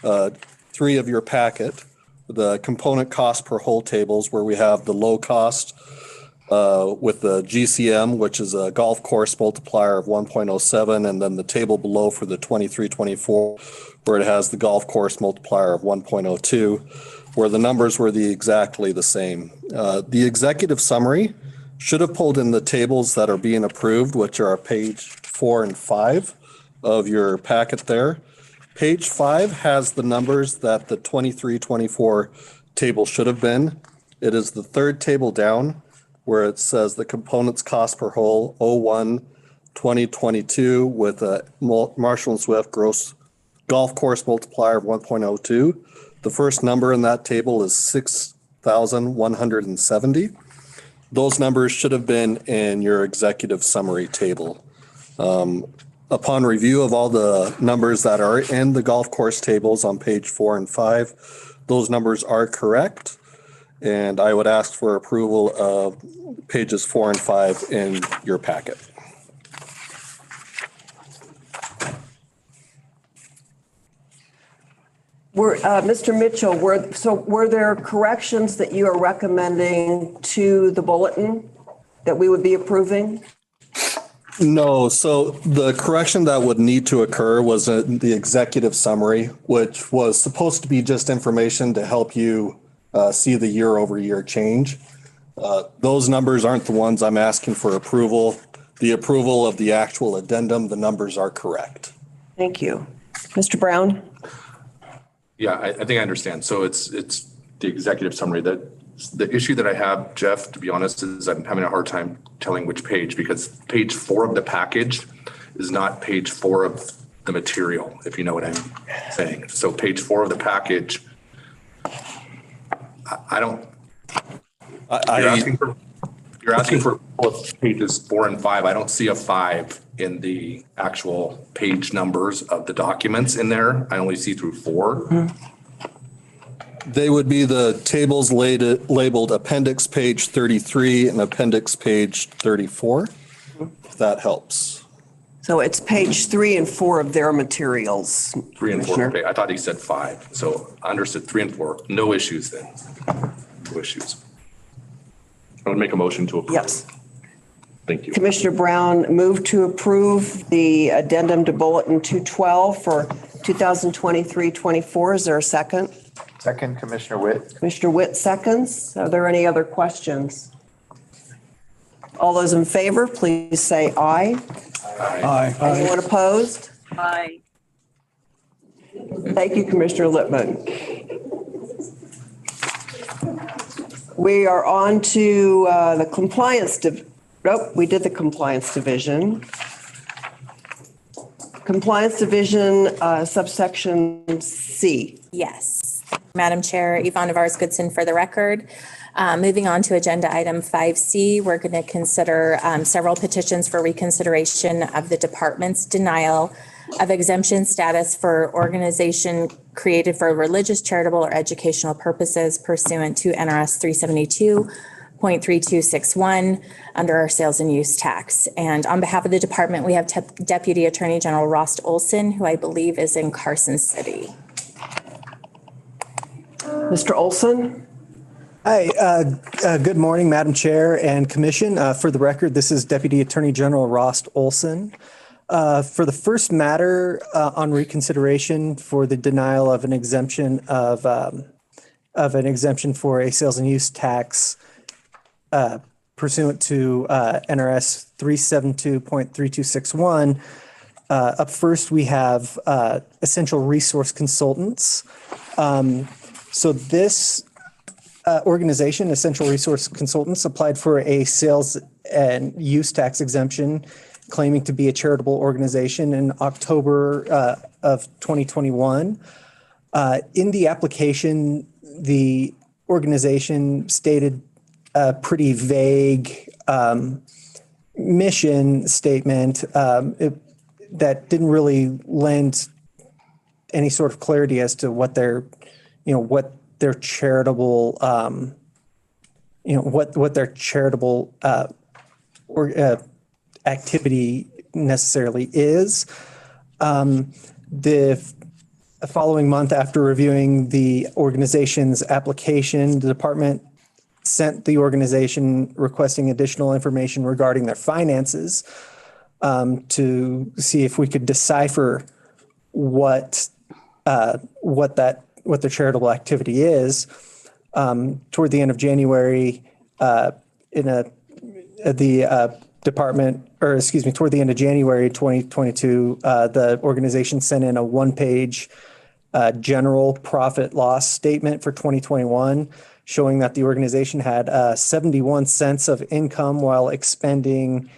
3 of your packet, the component cost per whole tables where we have the low cost with the GCM, which is a golf course multiplier of 1.07, and then the table below for the 23-24, where it has the golf course multiplier of 1.02, where the numbers were exactly the same. The executive summary should have pulled in the tables that are being approved, which are page 4 and 5 of your packet there. Page 5 has the numbers that the 23-24 table should have been. It is the third table down, where it says the components cost per whole 01-2022 with a Marshall and Swift gross golf course multiplier of 1.02. The first number in that table is 6,170. Those numbers should have been in your executive summary table. Upon review of all the numbers that are in the golf course tables on page 4 and 5, those numbers are correct. And I would ask for approval of pages 4 and 5 in your packet. Mr. Mitchell, were there corrections that you are recommending to the bulletin that we would be approving? No, so the correction that would need to occur was the executive summary, which was supposed to be just information to help you see the year over year change. Those numbers aren't the ones I'm asking for approval. The approval of the actual addendum, the numbers are correct. Thank you. Mr. Brown? Yeah, I think I understand. So it's the executive summary. That the issue that I have, Jeff, to be honest, is I'm having a hard time telling which page, because page 4 of the package is not page 4 of the material, if you know what I'm saying. So page 4 of the package, you're asking for both pages 4 and 5. I don't see a 5 in the actual page numbers of the documents in there. I only see through 4. They would be the tables labeled appendix page 33 and appendix page 34, if that helps. So it's page 3 and 4 of their materials. 3 and 4. Okay, I thought he said 5. So I understood 3 and 4. No issues then. No issues. I would make a motion to approve. Yes. Thank you. Commissioner Brown, move to approve the addendum to Bulletin 212 for 2023-24. Is there a second? Second, Commissioner Witt. Commissioner Witt seconds. Are there any other questions? All those in favor, please say aye. Aye. Anyone opposed? Aye. Thank you, Commissioner Lippman. We are on to the compliance. We did the compliance division. Compliance division, subsection C. Yes. Madam Chair, Yvonne Navarez-Goodson for the record. Moving on to agenda item 5C, we're going to consider several petitions for reconsideration of the department's denial of exemption status for organization created for religious, charitable, or educational purposes pursuant to NRS 372.3261 under our sales and use tax. And on behalf of the department, we have Deputy Attorney General Ross Olson, who I believe is in Carson City. Mr. Olson? Hi, good morning, Madam Chair and Commission. For the record, this is Deputy Attorney General Ross Olson. For the first matter on reconsideration for the denial of an exemption of an exemption for a sales and use tax pursuant to NRS 372.3261. Up first, we have Essential Resource Consultants. So this organization, Essential Resource Consultants, applied for a sales and use tax exemption, claiming to be a charitable organization in October of 2021. In the application, the organization stated a pretty vague mission statement that didn't really lend any sort of clarity as to what their charitable, what their charitable activity necessarily is. The following month, after reviewing the organization's application, the department sent the organization requesting additional information regarding their finances to see if we could decipher what their charitable activity is. Toward the end of January, toward the end of January 2022, the organization sent in a one-page general profit loss statement for 2021, showing that the organization had 71 cents of income while expending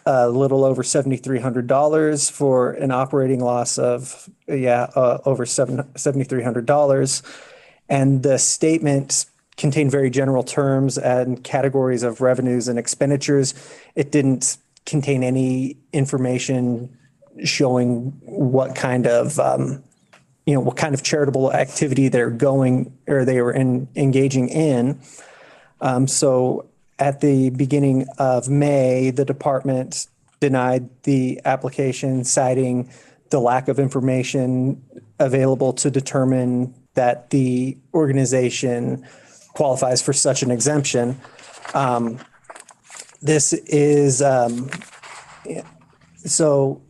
a little over $7,300 for an operating loss of over $7,300. And the statement contained very general terms and categories of revenues and expenditures. It didn't contain any information showing what kind of charitable activity they were engaging in. So at the beginning of May, the department denied the application, citing the lack of information available to determine that the organization qualifies for such an exemption. This is so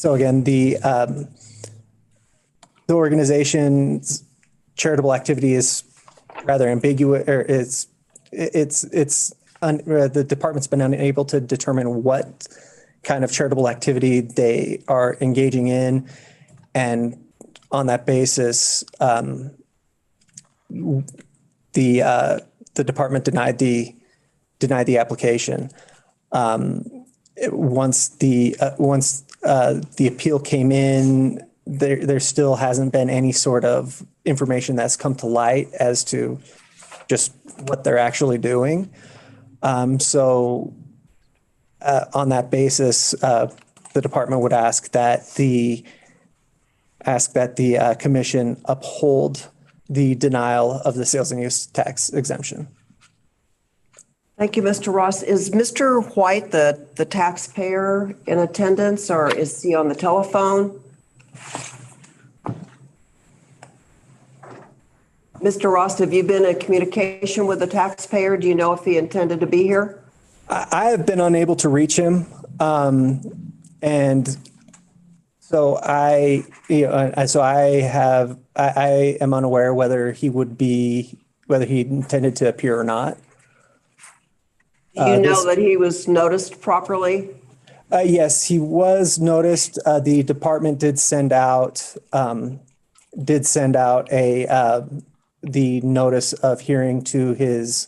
again, the organization's charitable activity is rather ambiguous, or the department's been unable to determine what kind of charitable activity they are engaging in, and on that basis, the department denied the application. Once the appeal came in, there still hasn't been any sort of information that's come to light as to just what they're actually doing. So on that basis, the department would ask that the commission uphold the denial of the sales and use tax exemption. Thank you, Mr. Ross. Is Mr. White, the taxpayer, in attendance, or is he on the telephone? Mr. Ross, have you been in communication with the taxpayer? Do you know if he intended to be here? I have been unable to reach him. And so I am unaware whether he intended to appear or not. Do you know that he was noticed properly? Yes, he was noticed. The department did send out the notice of hearing to the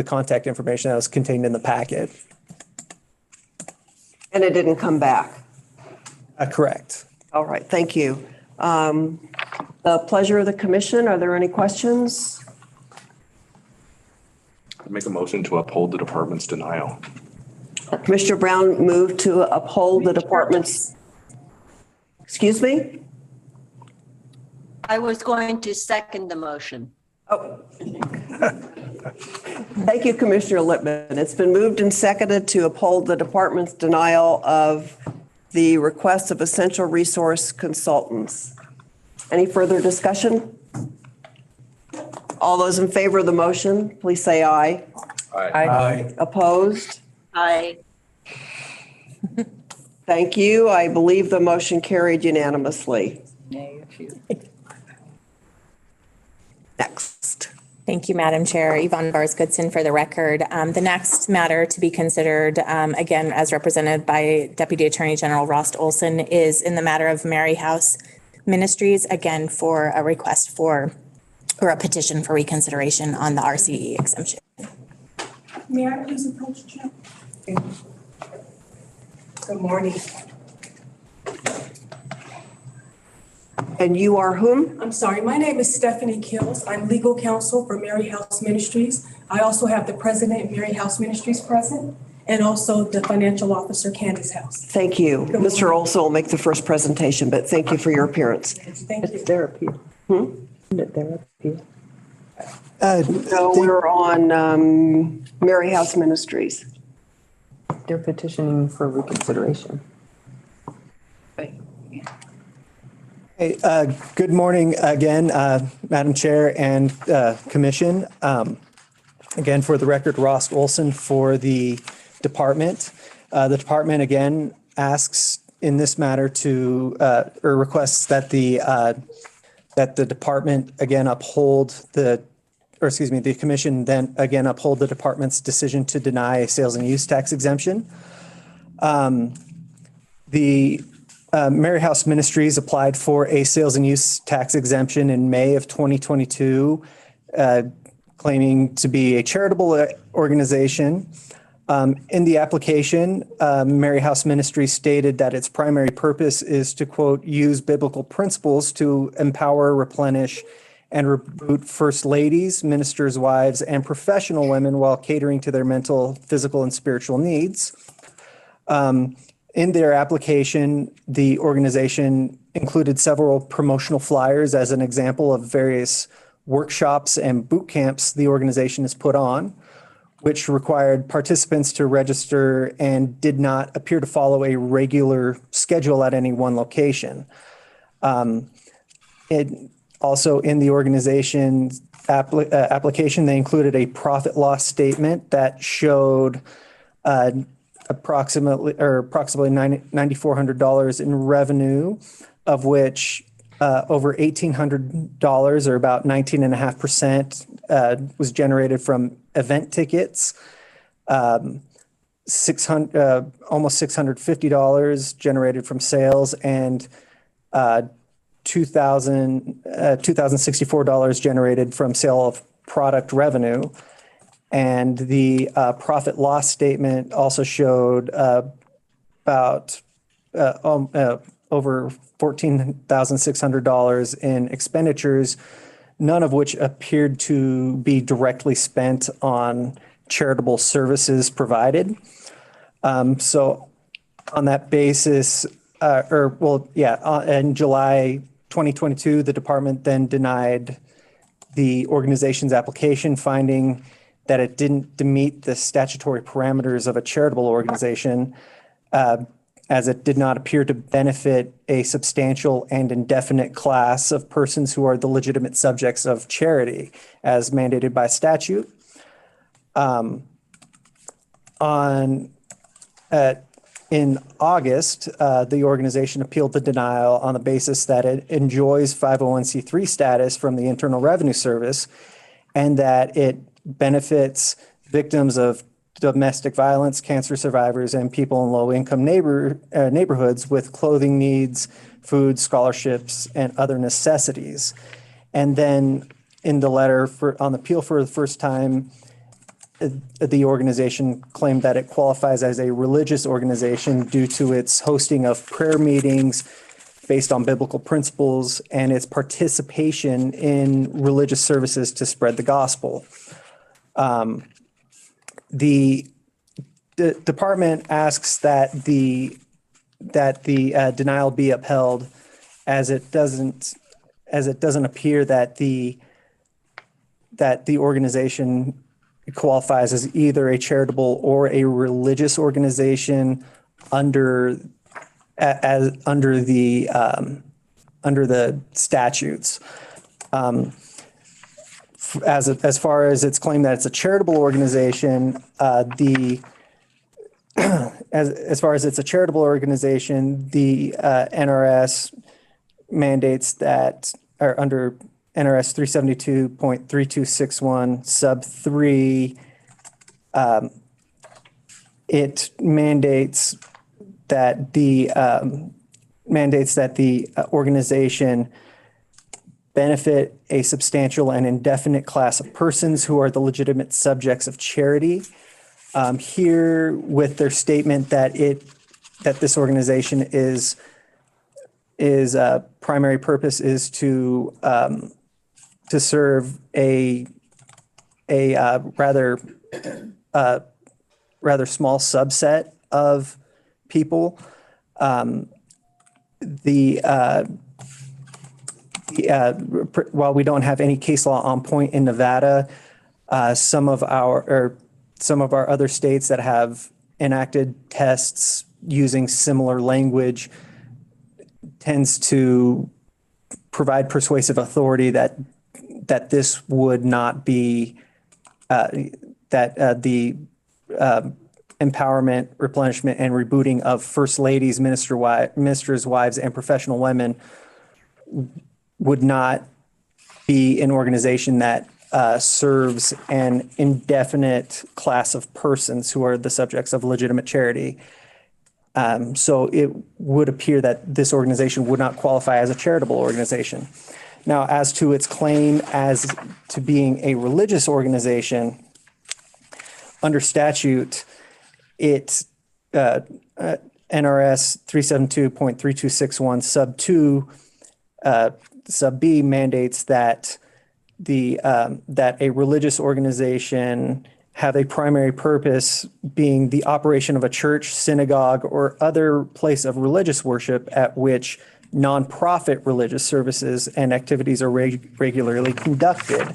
contact information that was contained in the packet. And it didn't come back? Correct. All right, thank you. The pleasure of the commission, are there any questions? I make a motion to uphold the department's denial. Commissioner Brown moved to uphold the department's, excuse me? I was going to second the motion. Oh. Thank you, Commissioner Lippman. It's been moved and seconded to uphold the department's denial of the request of essential resource consultants. Any further discussion? All those in favor of the motion, please say aye. Aye. Opposed? Aye. Thank you. I believe the motion carried unanimously. Next. Thank you, Madam Chair. Yvonne Vars-Goodson for the record. The next matter to be considered, again, as represented by Deputy Attorney General Ross Olson, is in the matter of Mary House Ministries, again, for a request for, or a petition for reconsideration on the RCE exemption. May I please approach the chair? Good morning. And you are whom? I'm sorry, my name is Stephanie Kills. I'm legal counsel for Mary House Ministries. I also have the president of Mary House Ministries present and also the financial officer, Candace House. Thank you. Mr. Olson will make the first presentation, but thank you for your appearance. Thank you. Their appeal. Their appeal. So we're on Mary House Ministries. They're petitioning for reconsideration. Hey, good morning again, Madam Chair and Commission. Again, for the record, Ross Olson for the department. The department again asks in this matter to, or requests that the department again uphold the, or excuse me, the commission then again uphold the department's decision to deny a sales and use tax exemption. Mary House Ministries applied for a sales and use tax exemption in May of 2022, claiming to be a charitable organization. In the application, Mary House Ministries stated that its primary purpose is to, quote, use biblical principles to empower, replenish, and reboot first ladies, ministers' wives, and professional women while catering to their mental, physical, and spiritual needs. In their application, the organization included several promotional flyers as an example of various workshops and boot camps the organization has put on, which required participants to register and did not appear to follow a regular schedule at any one location. Also in the organization's application, they included a profit loss statement that showed approximately $9,400 in revenue, of which over $1,800 or about 19.5% was generated from event tickets, almost $650 generated from sales, and $2,064 generated from sale of product revenue. And the profit loss statement also showed about over $14,600 in expenditures, none of which appeared to be directly spent on charitable services provided. So on that basis, in July 2022, the department then denied the organization's application, finding that it didn't meet the statutory parameters of a charitable organization, as it did not appear to benefit a substantial and indefinite class of persons who are the legitimate subjects of charity, as mandated by statute. In August, the organization appealed the denial on the basis that it enjoys 501c3 status from the Internal Revenue Service, and that it benefits victims of domestic violence, cancer survivors, and people in low-income neighborhoods with clothing needs, food, scholarships, and other necessities. And then in the letter on appeal for the first time, the organization claimed that it qualifies as a religious organization due to its hosting of prayer meetings based on biblical principles and its participation in religious services to spread the gospel. The department asks that the denial be upheld, as it doesn't appear that the organization qualifies as either a charitable or a religious organization under the statutes. As far as its claim that it's a charitable organization, as far as it's a charitable organization, the NRS mandates that, or under NRS 372.3261 sub 3, it mandates that the organization benefit a substantial and indefinite class of persons who are the legitimate subjects of charity. Here, with their statement that this organization is primary purpose is to serve a rather small subset of people. While we don't have any case law on point in Nevada, some of our other states that have enacted tests using similar language tends to provide persuasive authority that this would not be, that the empowerment, replenishment, and rebooting of first ladies, ministers' wives, and professional women would not be an organization that serves an indefinite class of persons who are the subjects of legitimate charity. So it would appear that this organization would not qualify as a charitable organization. Now, as to its claim as to being a religious organization, under statute, it NRS 372.3261 sub 2 sub B mandates that that a religious organization have a primary purpose being the operation of a church, synagogue, or other place of religious worship at which nonprofit religious services and activities are regularly conducted.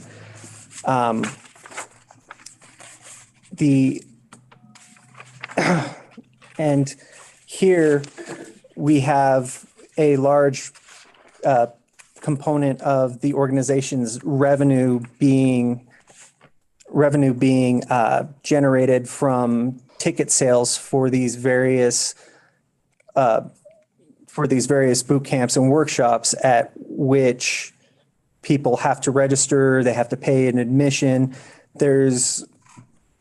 And here we have a large component of the organization's revenue being generated from ticket sales for these various boot camps and workshops at which people have to register, they have to pay an admission. There's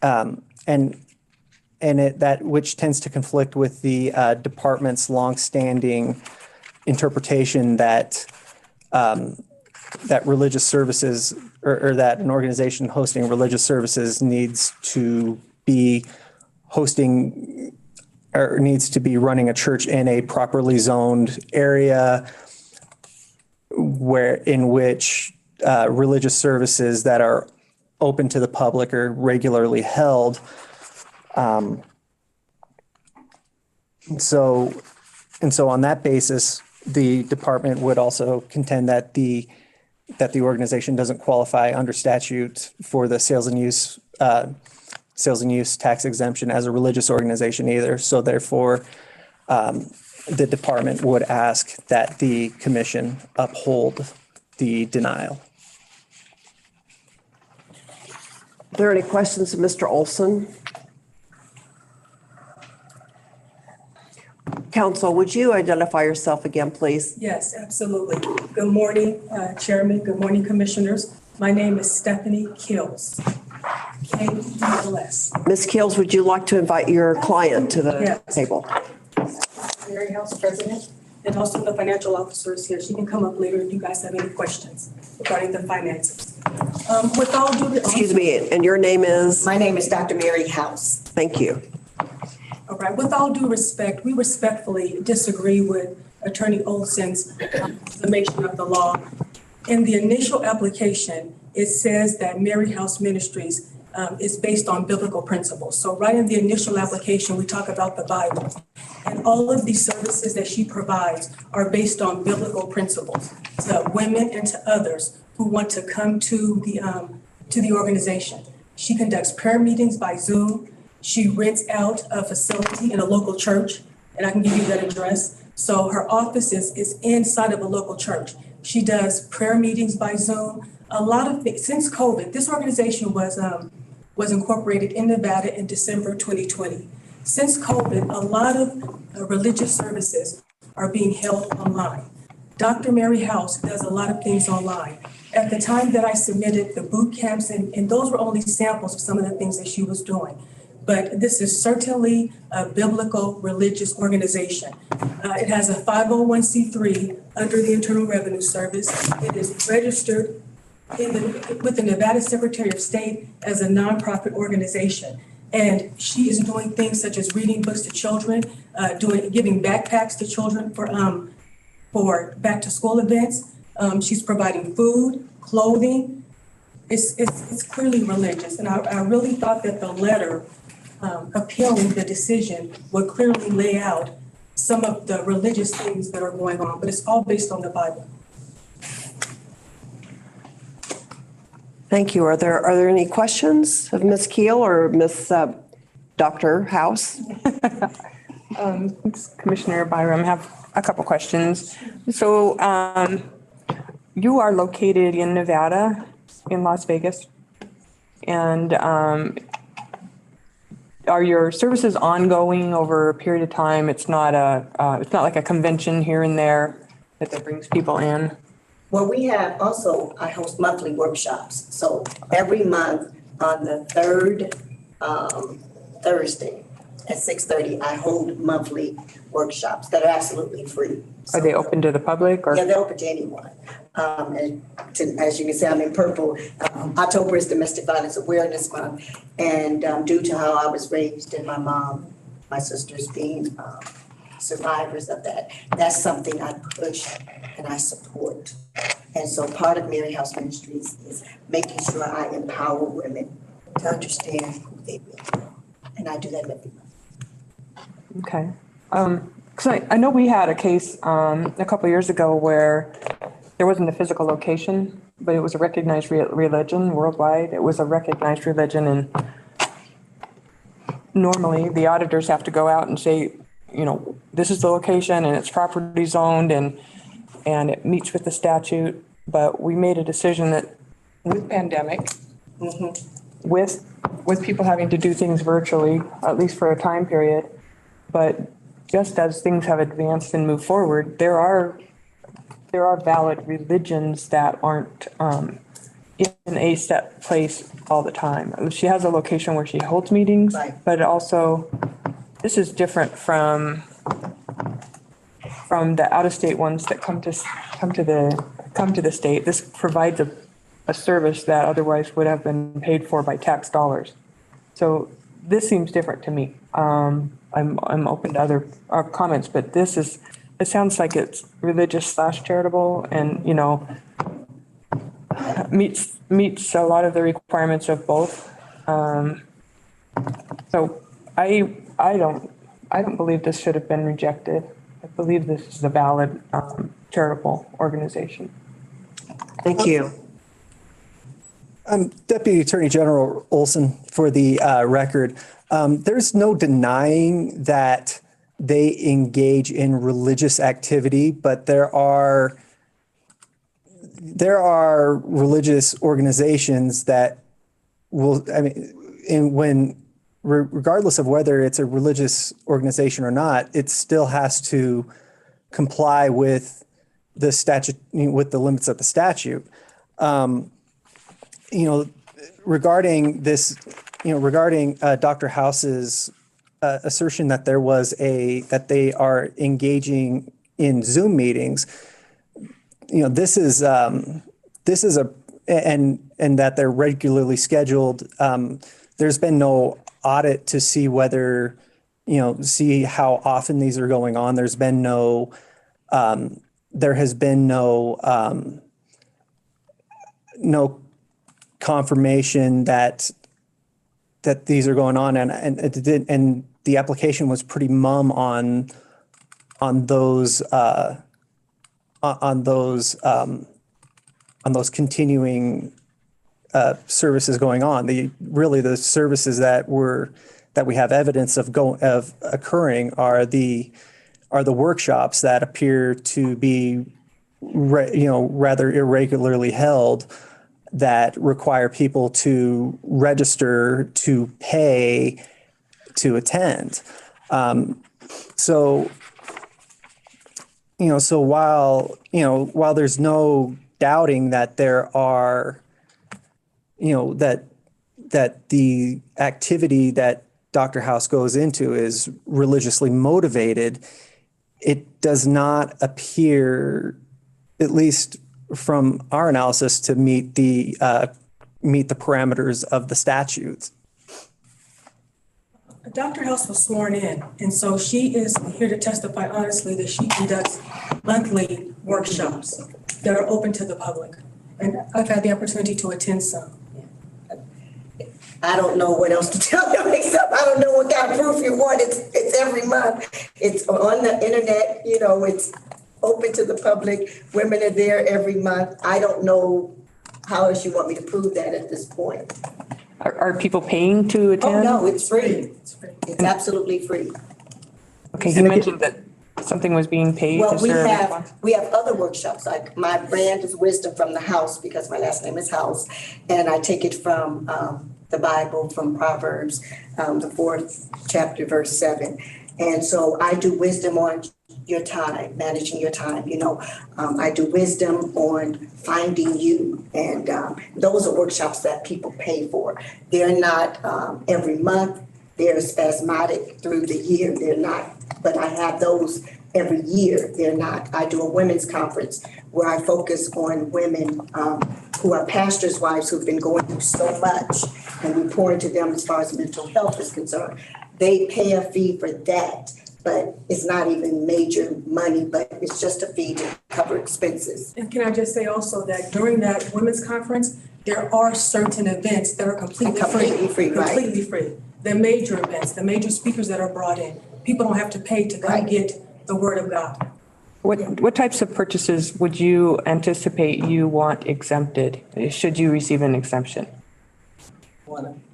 that which tends to conflict with the department's longstanding interpretation that that religious services or that an organization hosting religious services needs to be hosting or needs to be running a church in a properly zoned area in which religious services that are open to the public are regularly held. So on that basis, the department would also contend that the organization doesn't qualify under statute for the sales and use tax exemption as a religious organization either. So therefore, the department would ask that the commission uphold the denial. Are there any questions of Mr. Olson? Counsel, would you identify yourself again, please? Yes, absolutely. Good morning, Chairman. Good morning, Commissioners. My name is Stephanie Kills, K-E-L-S. Ms. Kills, would you like to invite your client to the table? Mary House President, and also the financial officer is here. She can come up later if you guys have any questions regarding the finances. With all due respect. Excuse me, and your name is? My name is Dr. Mary House. Thank you. All right, with all due respect, we respectfully disagree with Attorney Olson's summation of the law. In the initial application, it says that Mary House Ministries is based on biblical principles. So right in the initial application, we talk about the Bible. And all of these services that she provides are based on biblical principles to women and to others who want to come to the organization. She conducts prayer meetings by Zoom. She rents out a facility in a local church, and I can give you that address. So her office is inside of a local church. She does prayer meetings by Zoom. A lot of things since COVID. This organization was incorporated in Nevada in December 2020. Since COVID, a lot of religious services are being held online. Dr. Mary House does a lot of things online. At the time that I submitted the boot camps, and those were only samples of some of the things that she was doing. But this is certainly a biblical religious organization. It has a 501c3 under the Internal Revenue Service. It is registered with the Nevada Secretary of State as a nonprofit organization. And she is doing things such as reading books to children, giving backpacks to children for back to school events. She's providing food, clothing. It's clearly religious. And I really thought that the letter appealing the decision would clearly lay out some of the religious things that are going on, but it's all based on the Bible. Thank you. Are there any questions of Ms. Keel or Ms. Dr. House? Commissioner Byram, I have a couple questions. So you are located in Nevada, in Las Vegas, and are your services ongoing over a period of time? It's not like a convention here and there that brings people in. Well, we have also, I host monthly workshops. So every month on the third Thursday at 6:30, I hold monthly workshops that are absolutely free. Are they open to the public or? Yeah, they're open to anyone. As you can see, I'm in purple. October is Domestic Violence Awareness Month. And due to how I was raised and my sisters being survivors of that, that's something I push and I support. And so part of Mary House Ministries is making sure I empower women to understand who they really are. And I do that every month. Okay. Because I know we had a case a couple of years ago where there wasn't a physical location, but it was a recognized religion worldwide. It was a recognized religion, and normally the auditors have to go out and say, this is the location and it's property zoned and it meets with the statute. But we made a decision that with pandemic, with people having to do things virtually, at least for a time period, but just as things have advanced and moved forward, there are valid religions that aren't in a set place all the time. She has a location where she holds meetings, but also this is different from the out-of-state ones that come to the state. This provides a service that otherwise would have been paid for by tax dollars. So this seems different to me. I'm open to other comments, but it sounds like it's religious/charitable and, meets a lot of the requirements of both. So I don't believe this should have been rejected. I believe this is a valid charitable organization. Thank you. Deputy Attorney General Olson, for the record, there's no denying that they engage in religious activity, but there are religious organizations that will, regardless of whether it's a religious organization or not, it still has to comply with the statute, with the limits of the statute. Regarding this, regarding Dr. House's assertion that that they are engaging in Zoom meetings, this is and that they're regularly scheduled. There's been no audit to see whether, see how often these are going on. There has been no confirmation that that these are going on, and it did, and the application was pretty mum on those continuing services going on. The services that we have evidence of occurring are the workshops that appear to be rather irregularly held, that require people to register, to pay, to attend. So while there's no doubting that there are, that the activity that Dr. House goes into is religiously motivated, it does not appear, at least from our analysis, to meet the parameters of the statutes. Dr. House was sworn in, and so she is here to testify honestly that she conducts monthly workshops that are open to the public. And I've had the opportunity to attend some. I don't know what else to tell you, except I don't know what kind of proof you want. It's every month. It's on the internet, it's open to the public. Women are there every month. I don't know how else you want me to prove that at this point. Are people paying to attend? Oh, no, it's free. It's absolutely free. Okay, you mentioned that something was being paid. Well, we have other workshops. Like my brand is Wisdom from the House, because my last name is House, and I take it from the Bible, from Proverbs, the 4th chapter, verse 7. And so I do wisdom on your time, managing your time. I do wisdom on finding you. And those are workshops that people pay for. They're not every month. They're spasmodic through the year. They're not, but I have those every year. They're not. I do a women's conference where I focus on women who are pastors' wives who've been going through so much, and we pour into them as far as mental health is concerned. They pay a fee for that, but it's not even major money, but it's just a fee to cover expenses. And can I just say also that during that women's conference, there are certain events that are completely free. Completely free. The major events, the major speakers that are brought in, people don't have to pay to come get the word of God. What types of purchases would you anticipate you want exempted, should you receive an exemption?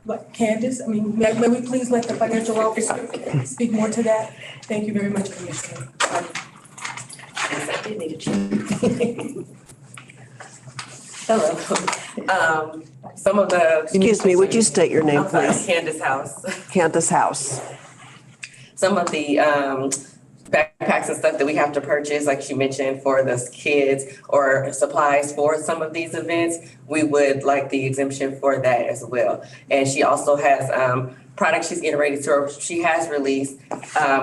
Like Candace, may we please let the financial officer speak more to that? Thank you very much, Commissioner. Hello. Some of the. Excuse me, would you state your name, please? Candace House. Candace House. Some of the backpacks and stuff that we have to purchase, like she mentioned, for the kids or supplies for some of these events, we would like the exemption for that as well. And she also has products she's getting ready to, she has released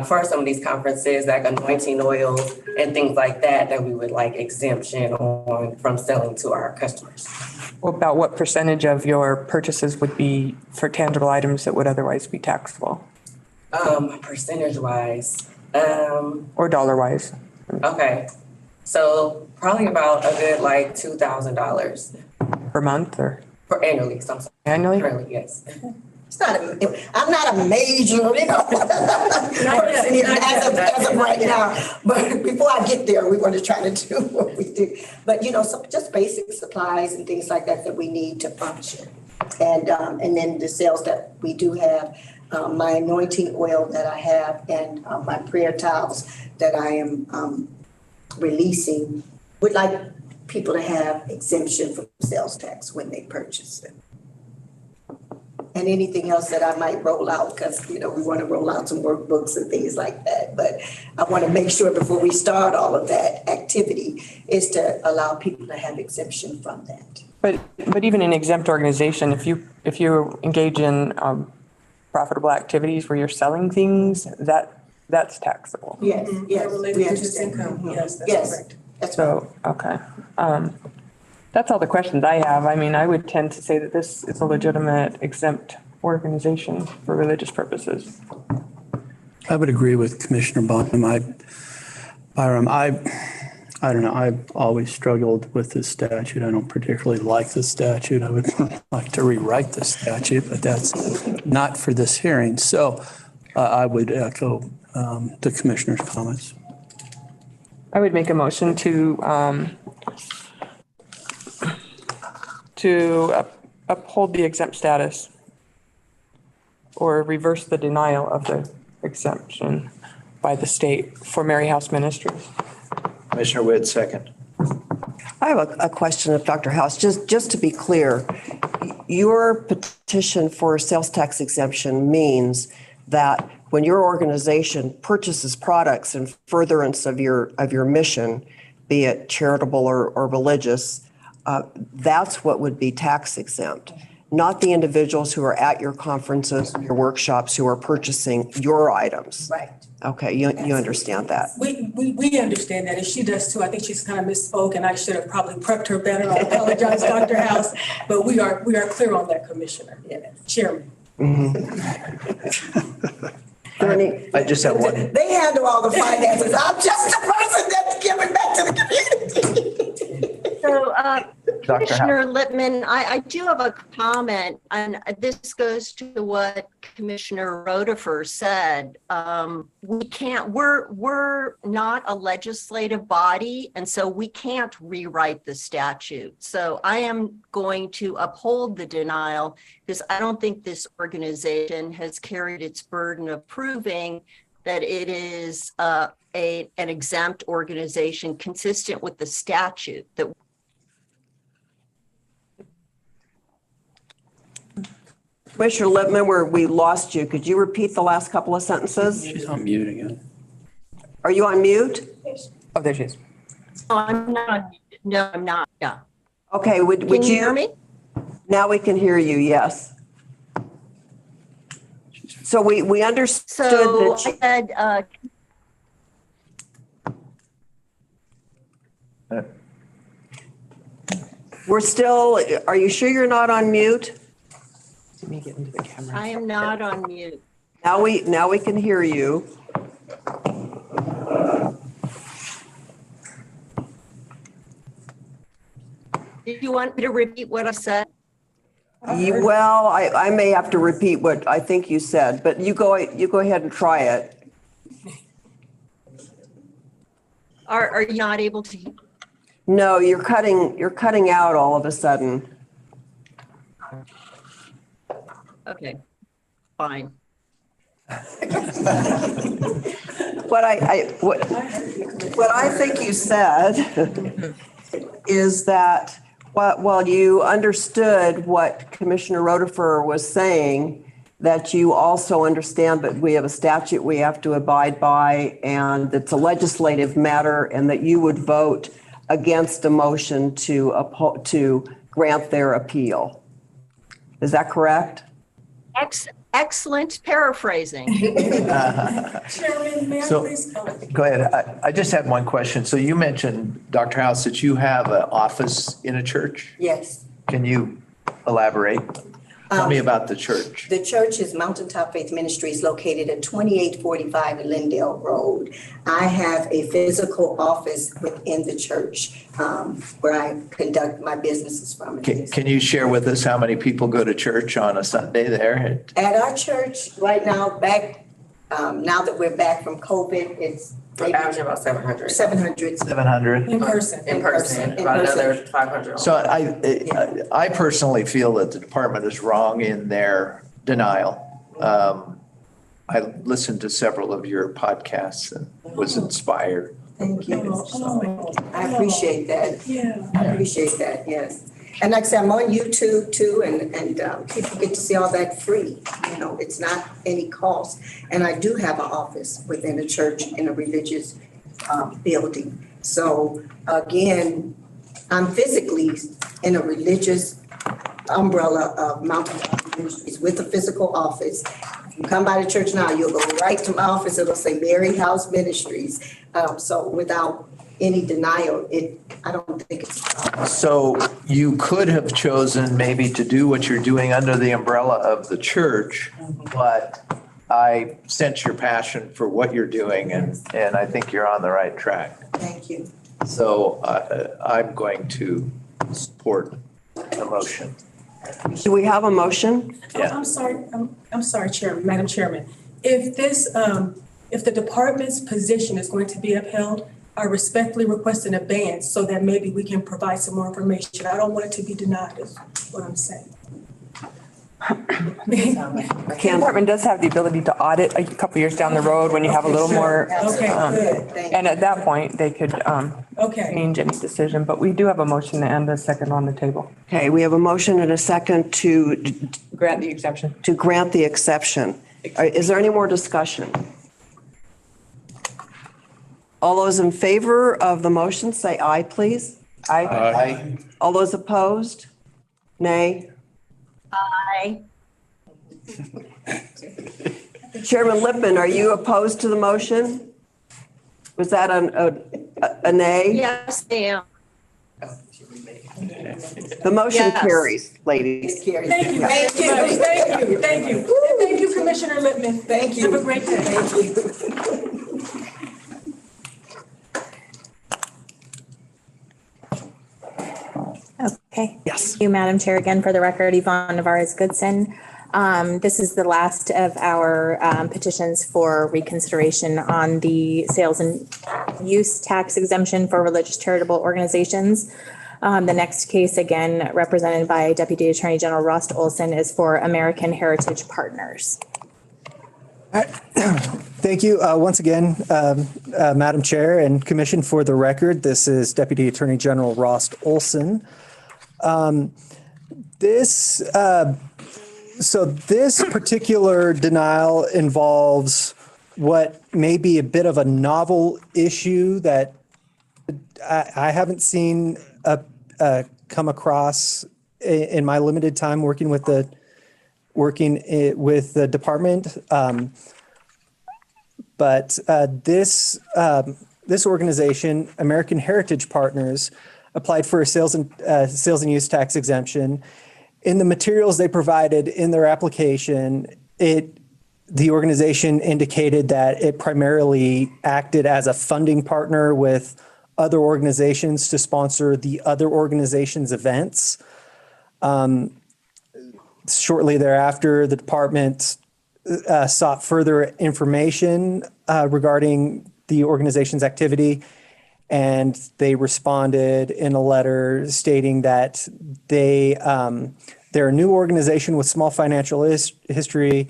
for some of these conferences, like anointing oils and things like that, that we would like exemption on from selling to our customers. About what percentage of your purchases would be for tangible items that would otherwise be taxable? Percentage wise. Or dollar wise? Okay. So probably about a good like $2,000. Per month or? For annually, so I'm sorry. Annually? Annually, yes. I'm not a major, as of right now. But before I get there, we're going to try to do what we do. But so just basic supplies and things like that we need to function, and then the sales that we do have, my anointing oil that I have, and my prayer towels that I am releasing. Would like people to have exemption from sales tax when they purchase them. And anything else that I might roll out, because, we want to roll out some workbooks and things like that. But I want to make sure before we start all of that activity is to allow people to have exemption from that. But even an exempt organization, if you engage in profitable activities where you're selling things, that's taxable. Yes, yes. Related to this income, yes, that's correct. That's so, okay. That's all the questions I have. I would tend to say that this is a legitimate exempt organization for religious purposes. I would agree with Commissioner Bonham. Byram, I don't know. I've always struggled with this statute. I don't particularly like the statute. I would like to rewrite the statute, but that's not for this hearing. So I would echo the commissioner's comments. I would make a motion to uphold the exempt status or reverse the denial of the exemption by the state for Mary House Ministries. Commissioner Witt, second. I have a question of Dr. House, just to be clear. Your petition for sales tax exemption means that when your organization purchases products in furtherance of your mission, be it charitable or religious, that's what would be tax exempt, not the individuals who are at your conferences, your workshops, who are purchasing your items. Right. Okay, you understand that. We understand that, and she does too. I think she's kind of misspoke, and I should have probably prepped her better. I apologize, Dr. House, but we are clear on that, Commissioner. Chairman. I just have one. They handle all the finances. I'm just the person that's giving back to the community. So, Dr. Commissioner Lippman, I do have a comment, and this goes to what Commissioner Rotifer said. We're not a legislative body, and so we can't rewrite the statute. So I am going to uphold the denial because I don't think this organization has carried its burden of proving that it is an exempt organization consistent with the statute that. Commissioner Lippman, where we lost you, could you repeat the last couple of sentences? She's on mute again. Are you on mute? Oh, there she is. Oh, I'm not. No, I'm not. Yeah. Okay, would Can you you hear me? Now we can hear you, yes. So we understood So that. I said, We're still, are you sure you're not on mute? Let me get into the camera. I am not on mute. Now we can hear you. Did you want me to repeat what I said? Well, I may have to repeat what I think you said, but you go ahead and try it. Are you not able to? No, you're cutting out all of a sudden. Okay, fine. What I think you said is that while you understood what Commissioner Rotifer was saying, that you also understand that we have a statute we have to abide by, and it's a legislative matter, and that you would vote against a motion to grant their appeal. Is that correct? Excellent paraphrasing. Chairman, may I So- please comment? Go ahead. I just had one question. So you mentioned, Dr. House, that you have an office in a church. Yes. Can you elaborate? Tell me about the church. The church is Mountaintop Faith Ministries located at 2845 Lindale Road. I have a physical office within the church where I conduct my businesses from. Can you share with us how many people go to church on a Sunday there? At our church right now, now that we're back from COVID, it's We're averaging about 700. 700. 700? In person. In person, about another 500. So I personally feel that the department is wrong in their denial. I listened to several of your podcasts and was inspired. Thank you. I appreciate that. Yeah. I appreciate that, yes. And like I said, I'm on YouTube too, and people get to see all that free. You know, it's not any cost. And I do have an office within a church in a religious building. So again, I'm physically in a religious umbrella of Mountaintop Ministries with a physical office. If you come by the church now, you'll go right to my office. It'll say Mary House Ministries. So without any denial, I don't think it's. So you could have chosen maybe to do what you're doing under the umbrella of the church, but I sense your passion for what you're doing, and I think you're on the right track. Thank you. So I'm going to support the motion. Do we have a motion? Yeah. I'm sorry, Madam Chairman. If this, if the department's position is going to be upheld, I respectfully request an abeyance so that maybe we can provide some more information. I don't want it to be denied, is what I'm saying. The department does have the ability to audit a couple years down the road when you have a little more. Okay, good. And at that point, they could Okay. change any decision, but we do have a motion and a second on the table. Okay, we have a motion and a second to grant the exception. Is there any more discussion? All those in favor of the motion, say aye, please. Aye. All those opposed? Nay? Aye. Chairman Lippman, are you opposed to the motion? Was that a nay? Yes, ma'am. The motion Yes. carries, ladies. Thank you, thank you, thank you, thank you. And thank you, Commissioner Lippman. Thank you. Have a great day. Thank you. Okay. Yes. Thank you, Madam Chair. Again, for the record, Yvonne Navarez-Goodson. This is the last of our petitions for reconsideration on the sales and use tax exemption for religious charitable organizations. The next case, again, represented by Deputy Attorney General Ross Olson, is for American Heritage Partners. Thank you once again, Madam Chair and Commission. For the record, this is Deputy Attorney General Ross Olson. This particular denial involves what may be a bit of a novel issue that I haven't seen come across in my limited time working with the department. But this organization, American Heritage Partners, applied for a sales and use tax exemption. In the materials they provided in their application, the organization indicated that it primarily acted as a funding partner with other organizations to sponsor the other organization's events. Shortly thereafter, the department sought further information regarding the organization's activity, and they responded in a letter stating that they're a new organization with small financial history,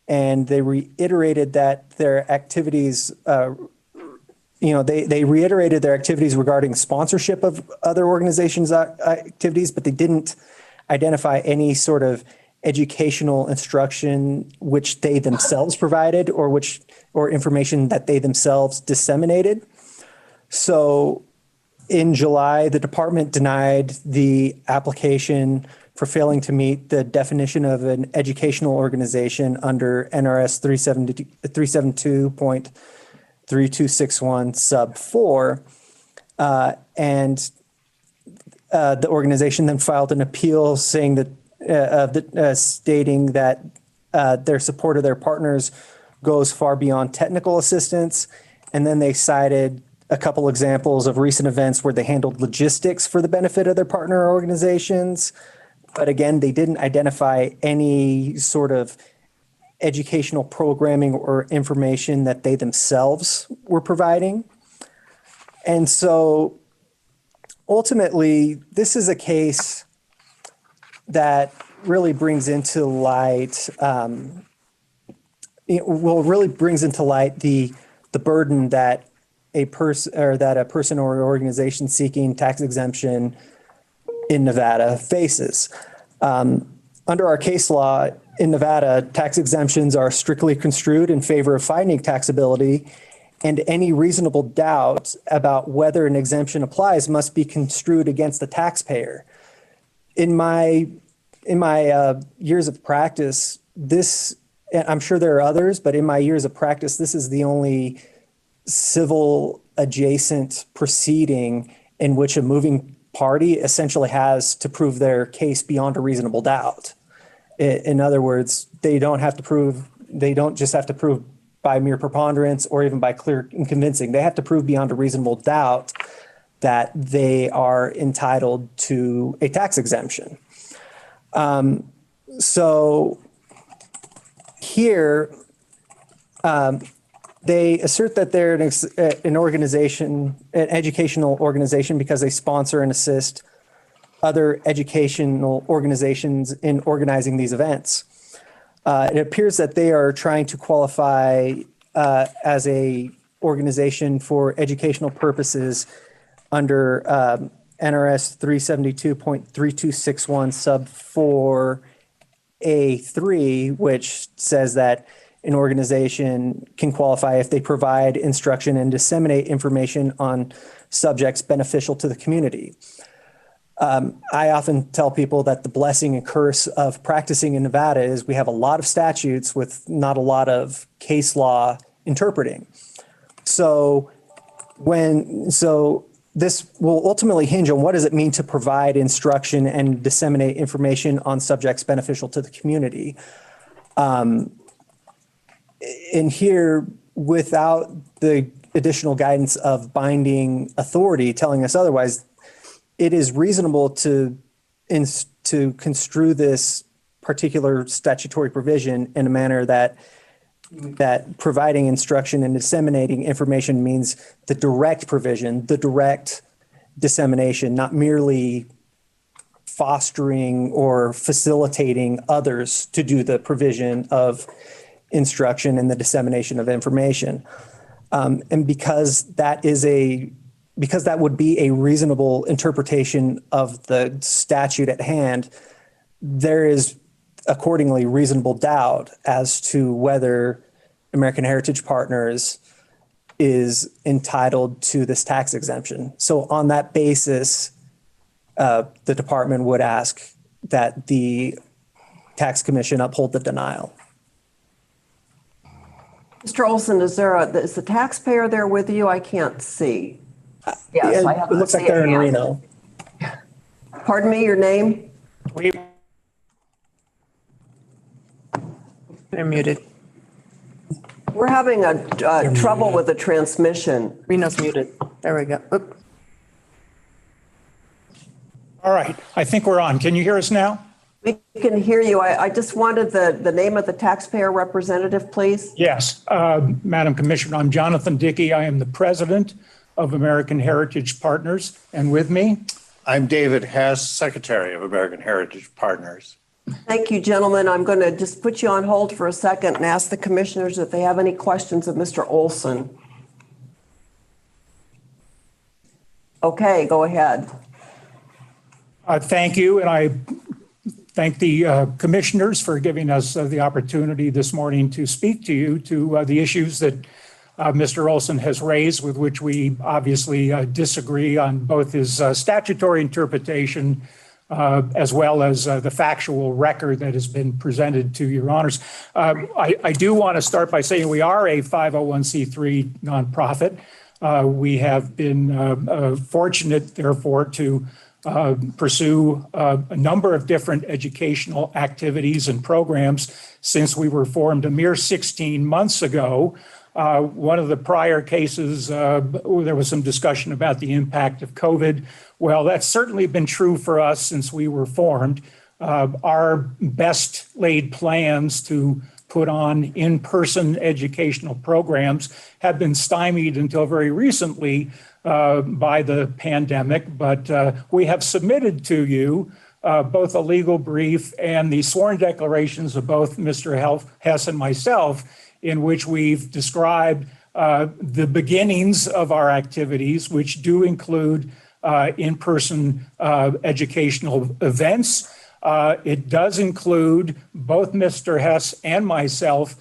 and they reiterated that their activities, they reiterated their activities regarding sponsorship of other organizations' activities, but they didn't identify any sort of educational instruction which they themselves provided or information that they themselves disseminated. So in July, the department denied the application for failing to meet the definition of an educational organization under NRS 372.3261 sub 4. And the organization then filed an appeal saying that stating that their support of their partners goes far beyond technical assistance. And then they cited a couple examples of recent events where they handled logistics for the benefit of their partner organizations. But again, they didn't identify any sort of educational programming or information that they themselves were providing. And so ultimately, this is a case that really brings into light, the burden that a person or organization seeking tax exemption in Nevada faces. Under our case law in Nevada, tax exemptions are strictly construed in favor of finding taxability, and any reasonable doubt about whether an exemption applies must be construed against the taxpayer. In my years of practice, I'm sure there are others, but in my years of practice, this is the only civil adjacent proceeding in which a moving party essentially has to prove their case beyond a reasonable doubt. In other words, they don't just have to prove by mere preponderance or even by clear and convincing. They have to prove beyond a reasonable doubt that they are entitled to a tax exemption. So here, they assert that they're an organization, an educational organization, because they sponsor and assist other educational organizations in organizing these events. It appears that they are trying to qualify as a organization for educational purposes under NRS 372.3261 sub 4A3, which says that an organization can qualify if they provide instruction and disseminate information on subjects beneficial to the community. I often tell people that the blessing and curse of practicing in Nevada is we have a lot of statutes with not a lot of case law interpreting. So this will ultimately hinge on what does it mean to provide instruction and disseminate information on subjects beneficial to the community. In here, without the additional guidance of binding authority telling us otherwise, it is reasonable to construe this particular statutory provision in a manner that providing instruction and disseminating information means the direct provision, the direct dissemination, not merely fostering or facilitating others to do the provision of instruction and the dissemination of information. And because that would be a reasonable interpretation of the statute at hand, there is accordingly reasonable doubt as to whether American Heritage Partners is entitled to this tax exemption. So on that basis, the department would ask that the tax commission uphold the denial. Mr. Olson, is the taxpayer there with you? I can't see. Yes, it looks like they're in Reno. Pardon me, your name? They're muted. We're having trouble with the transmission. Reno's muted. There we go. Oop. All right, I think we're on. Can you hear us now? We can hear you. I just wanted the name of the taxpayer representative, please. Yes, Madam Commissioner, I'm Jonathan Dickey. I am the president of American Heritage Partners. And with me? I'm David Hess, Secretary of American Heritage Partners. Thank you, gentlemen. I'm going to just put you on hold for a second and ask the commissioners if they have any questions of Mr. Olson. Okay, go ahead. Thank you. And I thank the commissioners for giving us the opportunity this morning to speak to you to the issues that Mr. Olson has raised, with which we obviously disagree on both his statutory interpretation as well as the factual record that has been presented to your honors. I do want to start by saying we are a 501c3 nonprofit. We have been fortunate, therefore, to pursue a number of different educational activities and programs since we were formed a mere 16 months ago. One of the prior cases, there was some discussion about the impact of COVID. Well, that's certainly been true for us since we were formed. Our best laid plans to put on in-person educational programs have been stymied until very recently by the pandemic, but we have submitted to you both a legal brief and the sworn declarations of both Mr. Hess and myself, in which we've described the beginnings of our activities, which do include in-person educational events. It does include both Mr. Hess and myself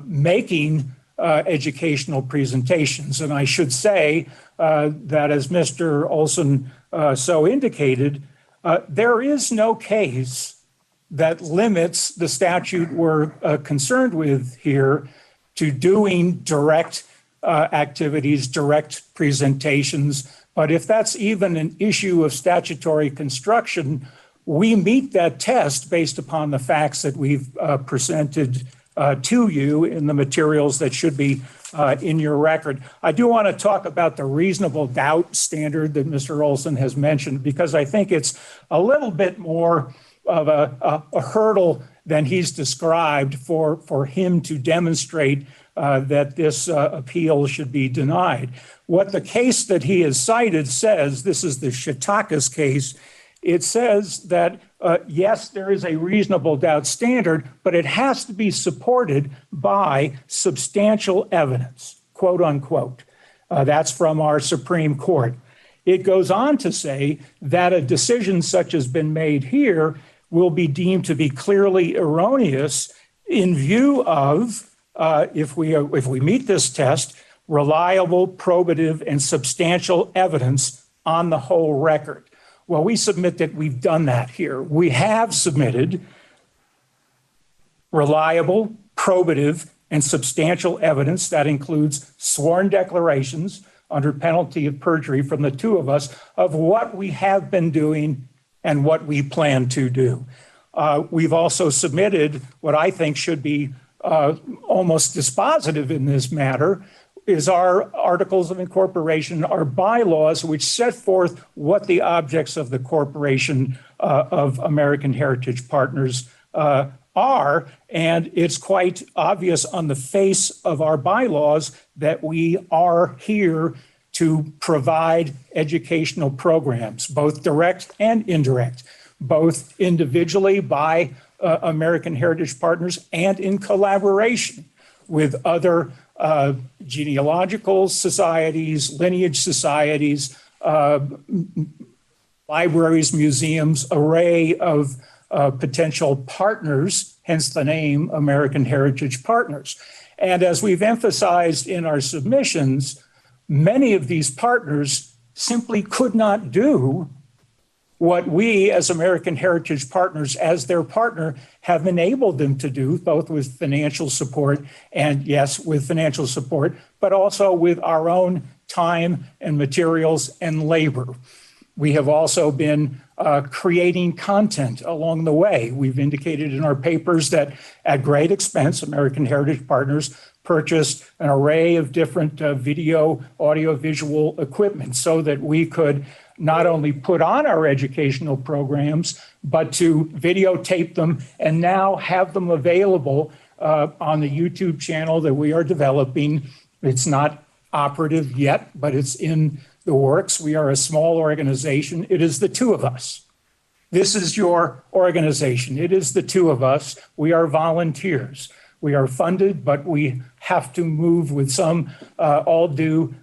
making educational presentations. And I should say that, as Mr. Olson so indicated, there is no case that limits the statute we're concerned with here to doing direct activities, direct presentations. But if that's even an issue of statutory construction, we meet that test based upon the facts that we've presented to you in the materials that should be in your record. I do want to talk about the reasonable doubt standard that Mr. Olson has mentioned, because I think it's a little bit more of a hurdle than he's described for him to demonstrate that this appeal should be denied. What the case that he has cited says, this is the Chautauquas case, it says that, yes, there is a reasonable doubt standard, but it has to be supported by substantial evidence, quote unquote. That's from our Supreme Court. It goes on to say that a decision such as been made here will be deemed to be clearly erroneous in view of, if we meet this test, reliable, probative, and substantial evidence on the whole record. Well, we submit that we've done that here. We have submitted reliable, probative, and substantial evidence that includes sworn declarations under penalty of perjury from the two of us of what we have been doing and what we plan to do. We've also submitted what I think should be almost dispositive in this matter, is our articles of incorporation, our bylaws, which set forth what the objects of the corporation of American Heritage Partners are. And it's quite obvious on the face of our bylaws that we are here to provide educational programs, both direct and indirect, both individually by American Heritage Partners and in collaboration with other genealogical societies, lineage societies, libraries, museums, array of potential partners, hence the name American Heritage Partners. And as we've emphasized in our submissions, many of these partners simply could not do what we as American Heritage Partners, as their partner, have enabled them to do, both with financial support and, yes, with financial support, but also with our own time and materials and labor. We have also been creating content along the way. We've indicated in our papers that at great expense, American Heritage Partners purchased an array of different video, audio, visual equipment so that we could not only put on our educational programs, but to videotape them and now have them available on the YouTube channel that we are developing. It's not operative yet, but it's in the works. We are a small organization. It is the two of us. This is your organization. It is the two of us. We are volunteers. We are funded, but we have to move with some all due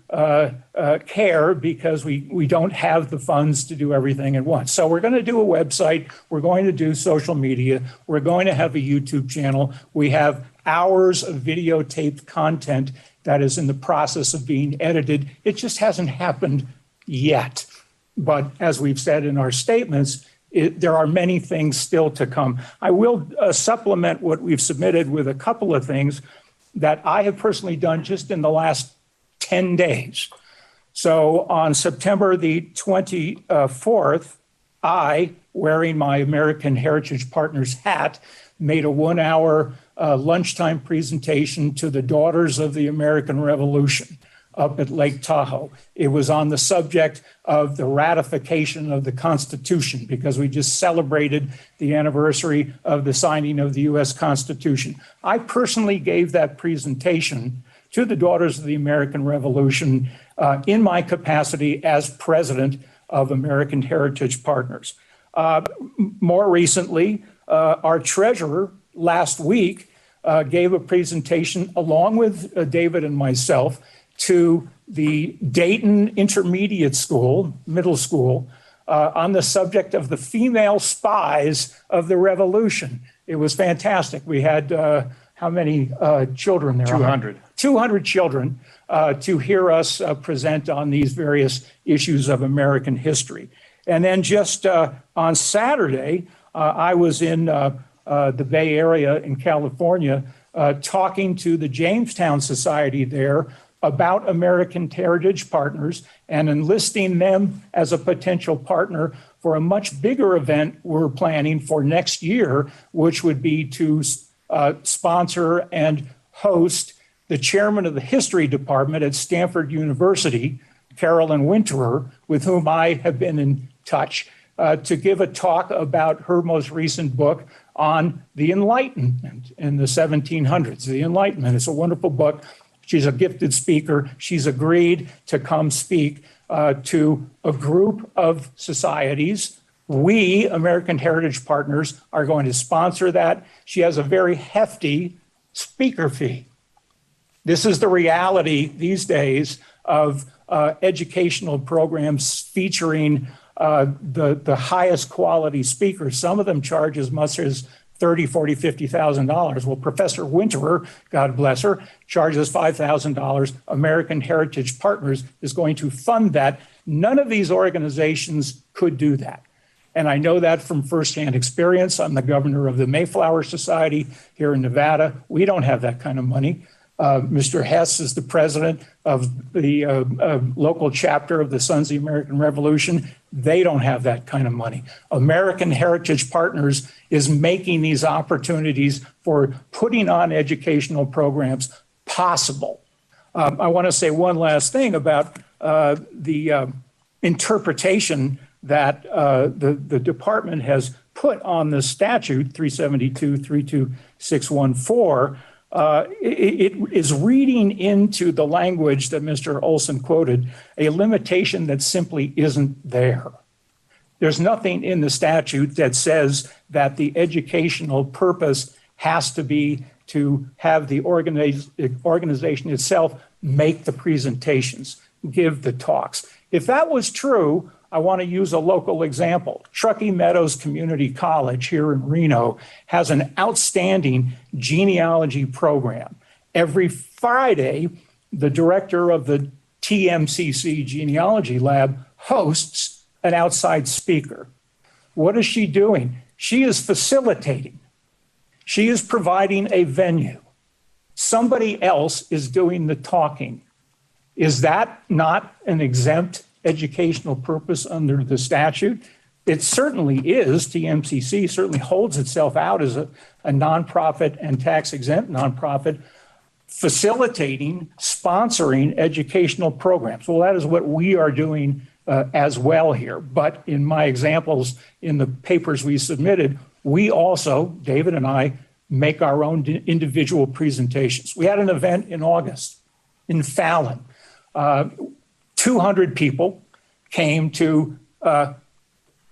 care because we don't have the funds to do everything at once. So we're going to do a website. We're going to do social media. We're going to have a YouTube channel. We have hours of videotaped content that is in the process of being edited. It just hasn't happened yet. But as we've said in our statements, there are many things still to come. I will supplement what we've submitted with a couple of things that I have personally done just in the last 10 days. So on September the 24th, I, wearing my American Heritage Partners hat, made a 1-hour lunchtime presentation to the Daughters of the American Revolution up at Lake Tahoe. It was on the subject of the ratification of the Constitution because we just celebrated the anniversary of the signing of the U.S. Constitution. I personally gave that presentation to the Daughters of the American Revolution in my capacity as president of American Heritage Partners. More recently, our treasurer last week gave a presentation along with David and myself to the Dayton Intermediate School, middle school, on the subject of the female spies of the Revolution. It was fantastic. We had how many children there? 200. 200 children to hear us present on these various issues of American history. And then just on Saturday, I was in the Bay Area in California talking to the Jamestown Society there about American Heritage Partners and enlisting them as a potential partner for a much bigger event we're planning for next year, which would be to sponsor and host the chairman of the history department at Stanford University, Carolyn Winterer, with whom I have been in touch, to give a talk about her most recent book on the Enlightenment in the 1700s. The Enlightenment is a wonderful book. She's a gifted speaker. She's agreed to come speak to a group of societies. We, American Heritage Partners, are going to sponsor that. She has a very hefty speaker fee. This is the reality these days of educational programs featuring the highest quality speakers. Some of them charge as much as $30,000, $40,000, $50,000. Well, Professor Winterer, God bless her, charges $5,000. American Heritage Partners is going to fund that. None of these organizations could do that. And I know that from firsthand experience. I'm the governor of the Mayflower Society here in Nevada. We don't have that kind of money. Mr. Hess is the president of the local chapter of the Sons of the American Revolution. They don't have that kind of money. American Heritage Partners is making these opportunities for putting on educational programs possible. I want to say one last thing about the interpretation that the department has put on the statute 372-32614. It is reading into the language that Mr. Olson quoted a limitation that simply isn't there. There's nothing in the statute that says that the educational purpose has to be to have the organization itself make the presentations, give the talks. If that was true, I want to use a local example. Truckee Meadows Community College here in Reno has an outstanding genealogy program. Every Friday, the director of the TMCC Genealogy Lab hosts an outside speaker. What is she doing? She is facilitating. She is providing a venue. Somebody else is doing the talking. Is that not an exempt educational purpose under the statute? It certainly is. TMCC certainly holds itself out as a nonprofit and tax-exempt nonprofit facilitating, sponsoring educational programs. Well, that is what we are doing as well here. But in my examples in the papers we submitted, we also, David and I, make our own individual presentations. We had an event in August in Fallon. 200 people came to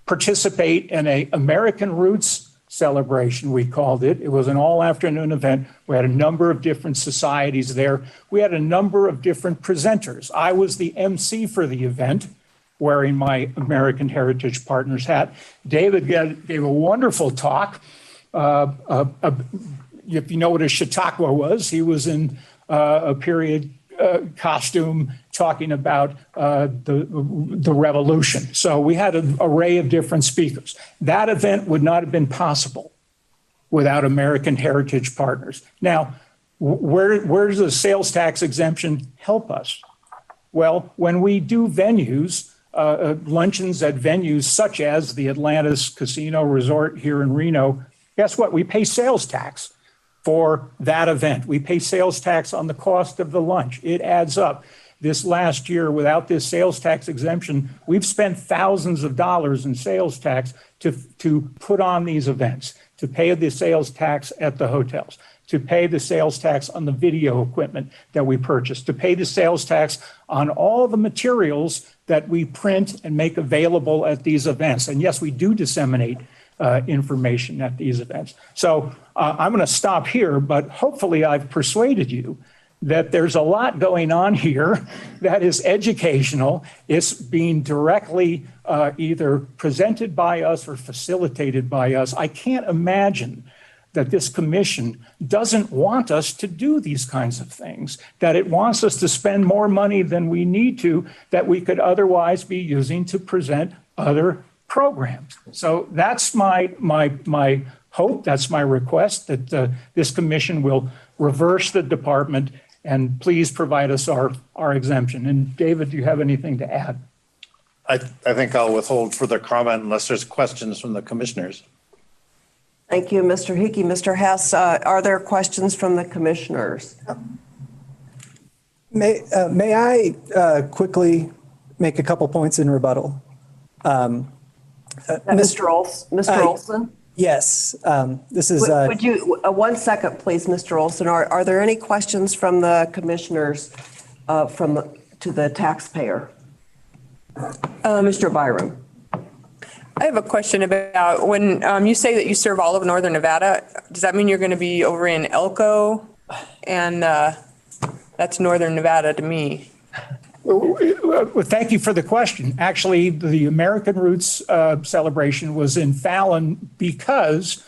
participate in an American Roots celebration, we called it. It was an all-afternoon event. We had a number of different societies there. We had a number of different presenters. I was the MC for the event, wearing my American Heritage Partners hat. David gave a wonderful talk. If you know what a Chautauqua was, he was in a period costume talking about the revolution. So we had an array of different speakers. That event would not have been possible without American Heritage Partners. Now, where does the sales tax exemption help us? Well, when we do venues, luncheons at venues such as the Atlantis Casino Resort here in Reno, guess what? We pay sales tax for that event. We pay sales tax on the cost of the lunch. It adds up. This last year, without this sales tax exemption, we've spent thousands of dollars in sales tax to put on these events, to pay the sales tax at the hotels, to pay the sales tax on the video equipment that we purchase, to pay the sales tax on all the materials that we print and make available at these events. And yes, we do disseminate information at these events. So I'm going to stop here, but hopefully I've persuaded you that there's a lot going on here that is educational. It's being directly either presented by us or facilitated by us. I can't imagine that this commission doesn't want us to do these kinds of things, that it wants us to spend more money than we need to, that we could otherwise be using to present other programs. So that's my hope, that's my request, that this commission will reverse the department and please provide us our exemption. And David, do you have anything to add? I think I'll withhold further comment unless there's questions from the commissioners. Thank you, Mr. Hickey. Mr. Hess, are there questions from the commissioners? May I quickly make a couple points in rebuttal? Mr. Olson? Yes, this is. Would you, 1 second, please, Mr. Olson. Are there any questions from the commissioners to the taxpayer? Mr. Byron. I have a question about when you say that you serve all of Northern Nevada, does that mean you're going to be over in Elko? And that's Northern Nevada to me. Well, thank you for the question. Actually, the American Roots celebration was in Fallon because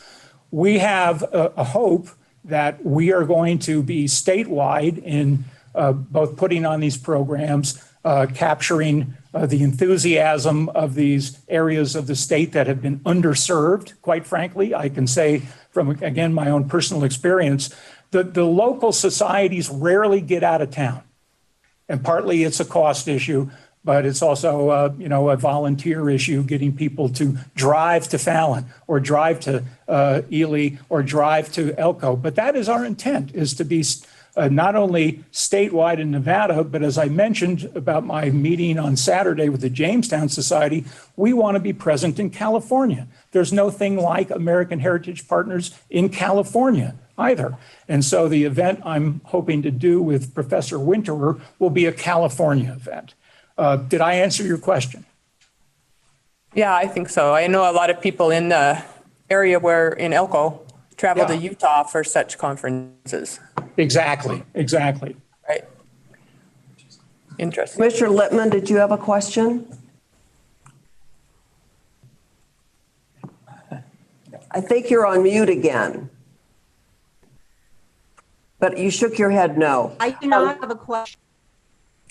we have a hope that we are going to be statewide in both putting on these programs, capturing the enthusiasm of these areas of the state that have been underserved, quite frankly. I can say from, again, my own personal experience, the local societies rarely get out of town. And partly it's a cost issue, but it's also, a volunteer issue, getting people to drive to Fallon or drive to Ely or drive to Elko. But that is our intent, is to be not only statewide in Nevada, but as I mentioned about my meeting on Saturday with the Jamestown Society, we want to be present in California. There's no thing like American Heritage Partners in California either. And so the event I'm hoping to do with Professor Winterer will be a California event. Did I answer your question? Yeah, I think so. I know a lot of people in the area where in Elko travel to Utah for such conferences. Exactly. Right. Interesting. Commissioner Lippman, did you have a question? I think you're on mute again. But you shook your head no. I do not have a question.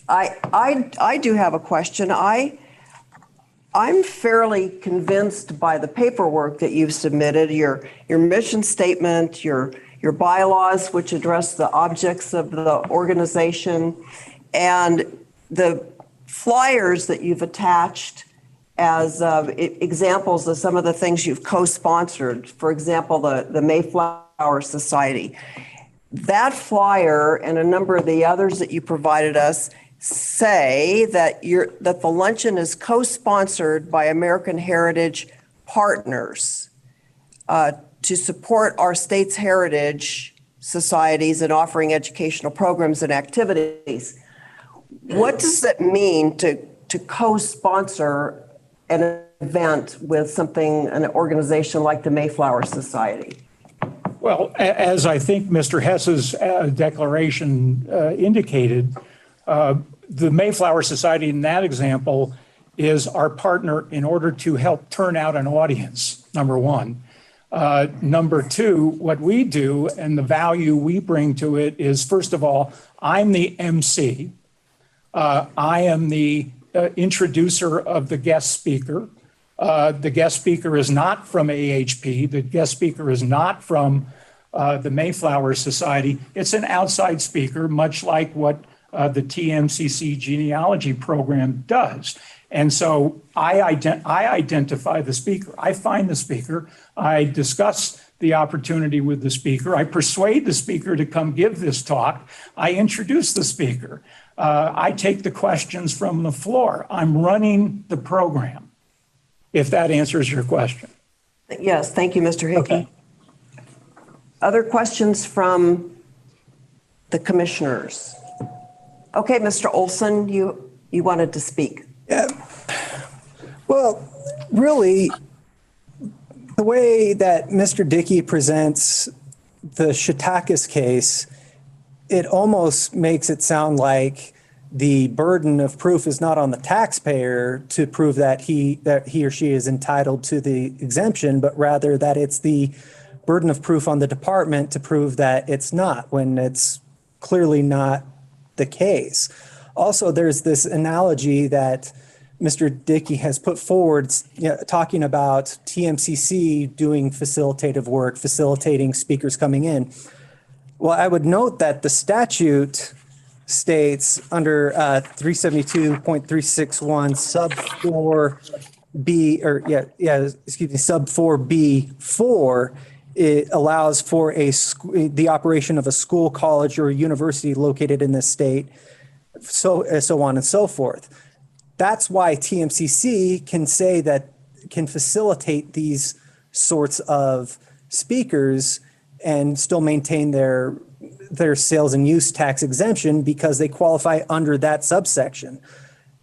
I do have a question. I'm fairly convinced by the paperwork that you've submitted, your mission statement, your bylaws, which address the objects of the organization, and the flyers that you've attached as examples of some of the things you've co-sponsored. For example, the Mayflower Society. That flyer and a number of the others that you provided us say that the luncheon is co-sponsored by American Heritage Partners to support our state's heritage societies and offering educational programs and activities. What does that mean to co-sponsor an event with an organization like the Mayflower Society? Well, as I think Mr. Hess's declaration indicated, the Mayflower Society in that example is our partner in order to help turn out an audience, number one. Number two, what we do and the value we bring to it is, first of all, I'm the MC. I am the introducer of the guest speaker. The guest speaker is not from AHP. The guest speaker is not from the Mayflower Society. It's an outside speaker, much like what the TMCC genealogy program does. And so I identify the speaker. I find the speaker. I discuss the opportunity with the speaker. I persuade the speaker to come give this talk. I introduce the speaker. I take the questions from the floor. I'm running the program, if that answers your question. Yes, thank you, Mr. Hickey. Okay. Other questions from the commissioners? Okay, Mr. Olson, you wanted to speak. Yeah. Well, really, the way that Mr. Dickey presents the Chautauquas case, it almost makes it sound like the burden of proof is not on the taxpayer to prove that he or she is entitled to the exemption, but rather that it's the burden of proof on the department to prove that it's not, when it's clearly not the case. Also, there's this analogy that Mr. Dickey has put forward, talking about TMCC doing facilitative work, facilitating speakers coming in. Well, I would note that the statute states under 372.361 sub 4B, sub 4B4, it allows for the operation of a school, college, or university located in this state so on and so forth. That's why TMCC can say that, can facilitate these sorts of speakers and still maintain their sales and use tax exemption because they qualify under that subsection.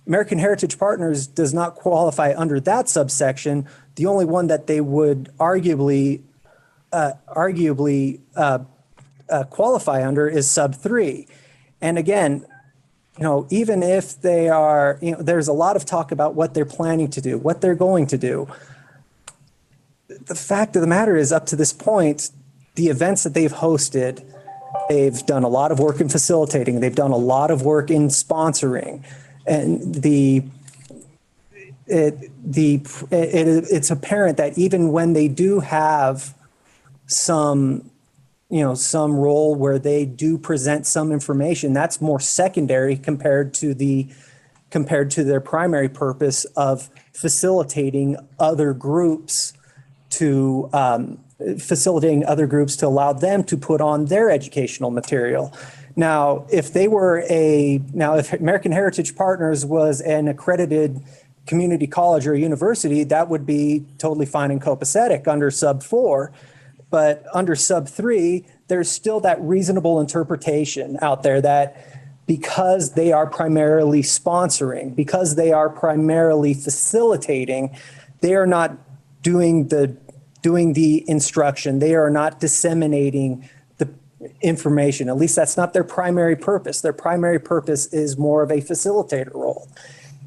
American Heritage Partners does not qualify under that subsection. The only one that they would arguably qualify under is sub 3. And again, even if they are, there's a lot of talk about what they're planning to do, what they're going to do. The fact of the matter is, up to this point, the events that they've hosted, they've done a lot of work in facilitating. They've done a lot of work in sponsoring. And it's apparent that even when they do have some role where they do present some information, that's more secondary compared to their primary purpose of facilitating other groups to allow them to put on their educational material. Now, if American Heritage Partners was an accredited community college or university, that would be totally fine and copacetic under sub 4. But under sub 3, there's still that reasonable interpretation out there that because they are primarily sponsoring, because they are primarily facilitating, they are not doing the instruction, they are not disseminating the information. At least that's not their primary purpose. Their primary purpose is more of a facilitator role.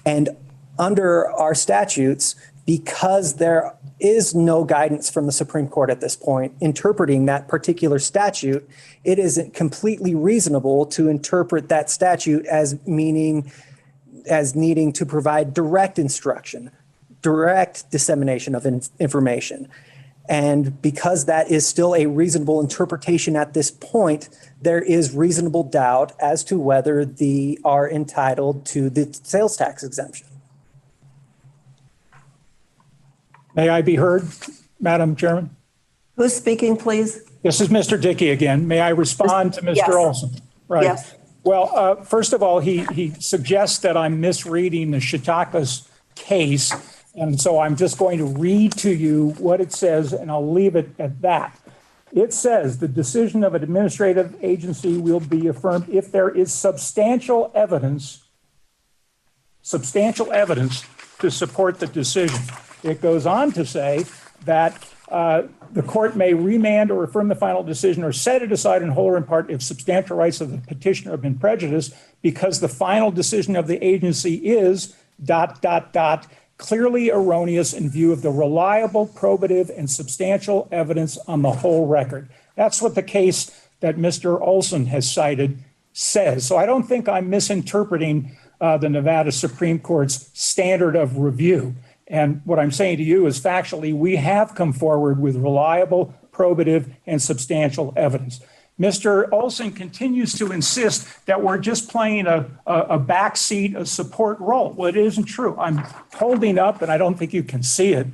And under our statutes, because there is no guidance from the Supreme Court at this point interpreting that particular statute, it isn't completely reasonable to interpret that statute as needing to provide direct instruction, direct dissemination of information. And because that is still a reasonable interpretation at this point, there is reasonable doubt as to whether they are entitled to the sales tax exemption. May I be heard, Madam Chairman? Who's speaking, please? This is Mr. Dickey again. May I respond to Mr. Yes. Olson? Right. Yes. Well, first of all, he suggests that I'm misreading the Chautauqua's case. And so I'm just going to read to you what it says, and I'll leave it at that. It says the decision of an administrative agency will be affirmed if there is substantial evidence to support the decision. It goes on to say that the court may remand or affirm the final decision or set it aside in whole or in part if substantial rights of the petitioner have been prejudiced because the final decision of the agency is ... clearly erroneous in view of the reliable, probative, and substantial evidence on the whole record. That's what the case that Mr. Olson has cited says. So I don't think I'm misinterpreting the Nevada Supreme Court's standard of review. And what I'm saying to you is factually, we have come forward with reliable, probative, and substantial evidence. Mr. Olson continues to insist that we're just playing a backseat, a support role. Well, it isn't true. I'm holding up, and I don't think you can see it.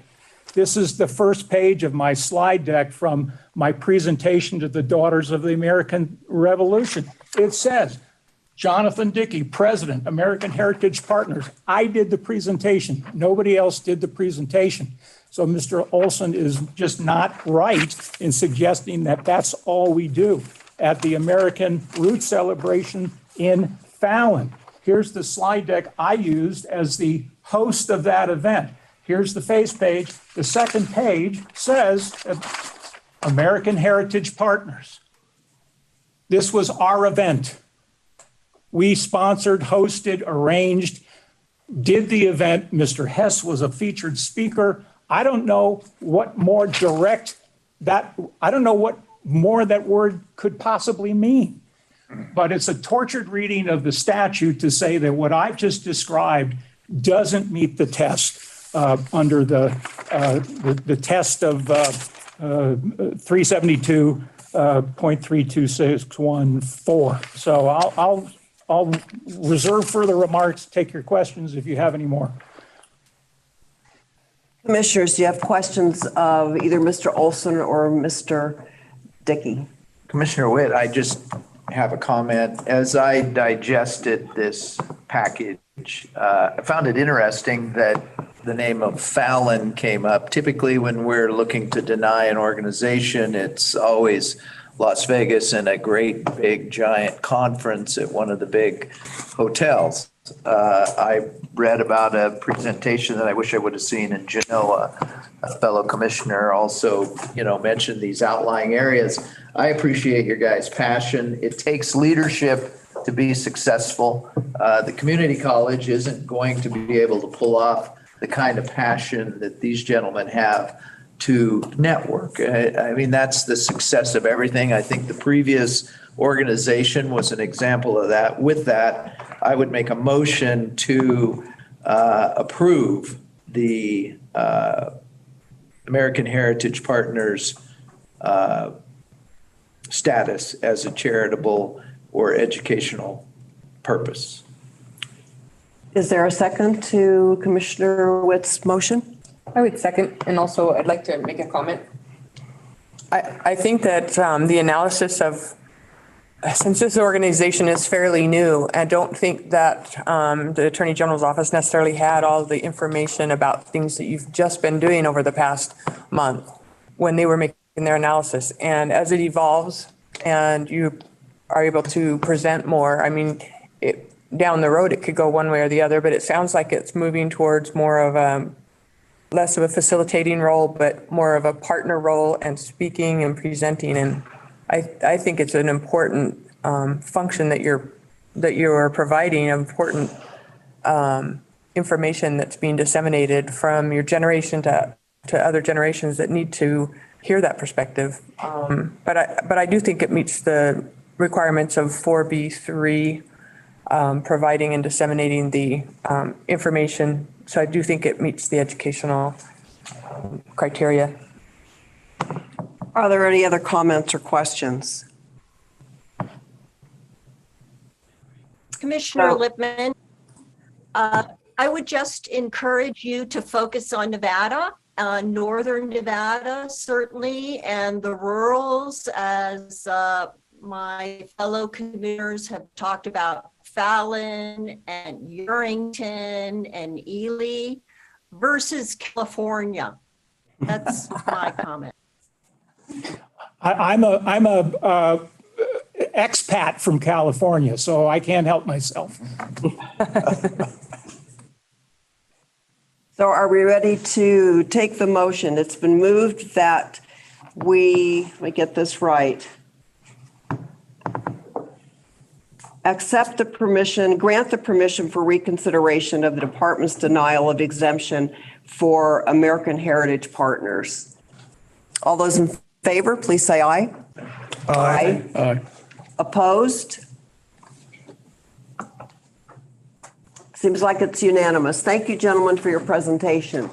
This is the first page of my slide deck from my presentation to the Daughters of the American Revolution. It says, Jonathan Dickey, President, American Heritage Partners. I did the presentation. Nobody else did the presentation. So Mr. Olson is just not right in suggesting that that's all we do at the American Root Celebration in Fallon. Here's the slide deck I used as the host of that event. Here's the face page. The second page says American Heritage Partners. This was our event. We sponsored, hosted, arranged, did the event. Mr. Hess was a featured speaker. I don't know what more direct that word could possibly mean. But it's a tortured reading of the statute to say that what I've just described doesn't meet the test under the test of 372.32614. So I'll reserve further remarks, take your questions if you have any more. Commissioners, do you have questions of either Mr. Olson or Mr. Dickey? Commissioner Witt, have a comment. As I digested this package, I found it interesting that the name of Fallon came up. Typically, when we're looking to deny an organization, it's always Las Vegas and a great big giant conference at one of the big hotels. I read about a presentation that I wish I would have seen in Genoa. A fellow commissioner also, mentioned these outlying areas. I appreciate your guys' passion. It takes leadership to be successful. The community college isn't going to be able to pull off the kind of passion that these gentlemen have to network. I mean, that's the success of everything. I think the previous organization was an example of that. With that, I would make a motion to approve the American Heritage Partners status as a charitable or educational purpose. Is there a second to Commissioner Witt's motion? I would second, and also I'd like to make a comment. I think that the analysis of, since this organization is fairly new, I don't think that the Attorney General's office necessarily had all the information about things that you've just been doing over the past month when they were making their analysis. And as it evolves and you are able to present more, I mean, down the road, it could go one way or the other, but it sounds like it's moving towards more of a less of a facilitating role, but more of a partner role and speaking and presenting. And I think it's an important function that you're providing, important information that's being disseminated from your generation to other generations that need to hear that perspective. But I do think it meets the requirements of 4B3, providing and disseminating the information. So I do think it meets the educational criteria. Are there any other comments or questions? Commissioner Lippman, I would just encourage you to focus on Nevada, northern Nevada, certainly, and the rurals, as my fellow commissioners have talked about Fallon and Urington and Ely versus California. That's my comment. I'm a expat from California, so I can't help myself. So are we ready to take the motion? It's been moved that let me get this right. Grant the permission for reconsideration of the department's denial of exemption for American Heritage Partners. All those in favor, please say aye. Aye. Aye. Opposed? Seems like it's unanimous. Thank you, gentlemen, for your presentation.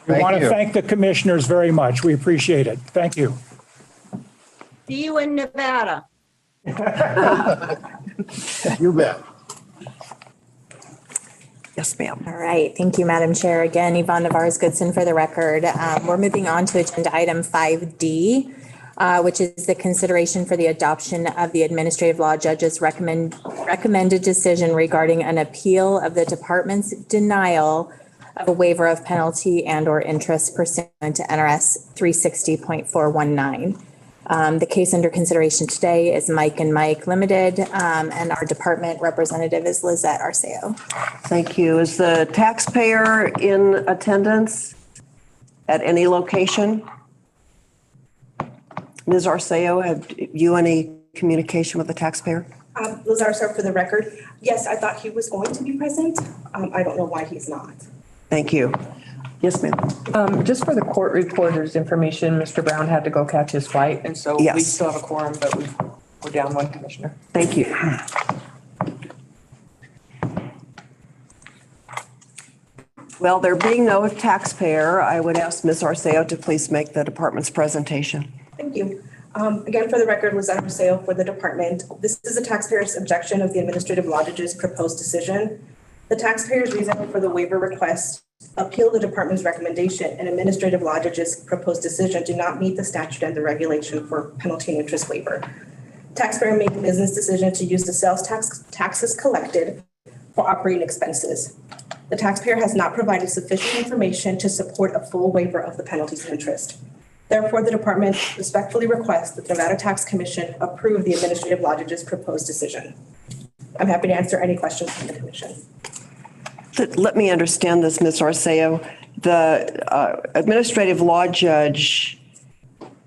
We want to thank the commissioners very much. We appreciate it. Thank you. See you in Nevada. You bet. Yes, ma'am. All right. Thank you, Madam Chair. Again, Yvonne Navarez-Goodson for the record. We're moving on to agenda item 5D, which is the consideration for the adoption of the administrative law judge's recommended decision regarding an appeal of the department's denial of a waiver of penalty and or interest pursuant to NRS 360.419. The case under consideration today is Mike and Mike Limited, and our department representative is Lizette Arceo. Thank you. Is the taxpayer in attendance at any location? Ms. Arceo, have you any communication with the taxpayer? Liz Arceo, for the record, yes, I thought he was going to be present. I don't know why he's not. Thank you. Yes, ma'am. Just for the court reporter's information, Mr. Brown had to go catch his flight, and so we Yes. still have a quorum, but we're down one commissioner. Thank you. Well, there being no taxpayer, I would ask Ms. Arceo to please make the department's presentation. Thank you. Again, for the record, Liz Arceo for the department. This is the taxpayer's objection of the administrative law judge's proposed decision. The taxpayer's reason for the waiver request appeal the department's recommendation and administrative law judge's proposed decision do not meet the statute and the regulation for penalty and interest waiver. Taxpayer made the business decision to use the sales taxes collected for operating expenses. The taxpayer has not provided sufficient information to support a full waiver of the penalties and interest. Therefore, the department respectfully requests that the Nevada Tax Commission approve the administrative law judge's proposed decision. I'm happy to answer any questions from the commission. Let me understand this, Ms. Arceo. The administrative law judge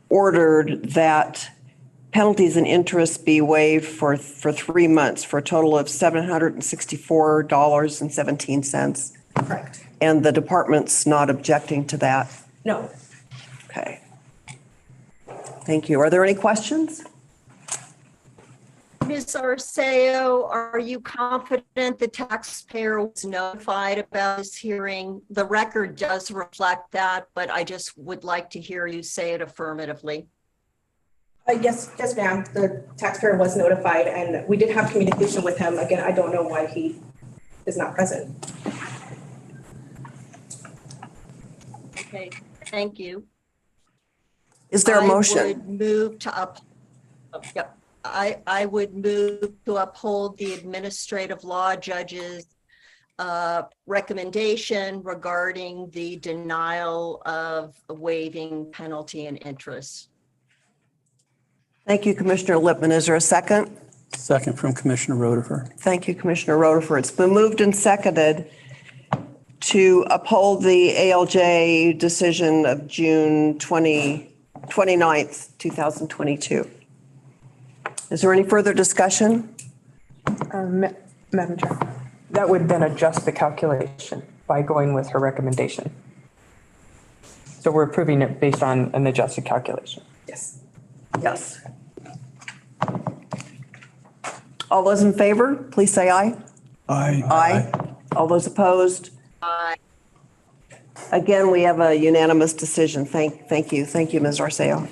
ordered that penalties and interest be waived for 3 months for a total of $764.17. Correct. And the department's not objecting to that? No. Okay. Thank you. Are there any questions? Ms. Arceo, are you confident the taxpayer was notified about this hearing? The record does reflect that, but I just would like to hear you say it affirmatively. Yes, ma'am. The taxpayer was notified and we did have communication with him. Again, I don't know why he is not present. Okay, thank you. Is there a motion? I would move to I would move to uphold the administrative law judge's recommendation regarding the denial of waiving penalty and interest. Thank you, Commissioner Lippman. Is there a second? Second from Commissioner Roediger. Thank you, Commissioner Roediger. It's been moved and seconded to uphold the ALJ decision of June 29th, 2022. Is there any further discussion? Madam Chair, that would then adjust the calculation by going with her recommendation. So we're approving it based on an adjusted calculation. Yes. Yes. All those in favor, please say aye. Aye. Aye. All those opposed? Aye. Again, we have a unanimous decision. Thank you. Thank you, Ms. Arceo.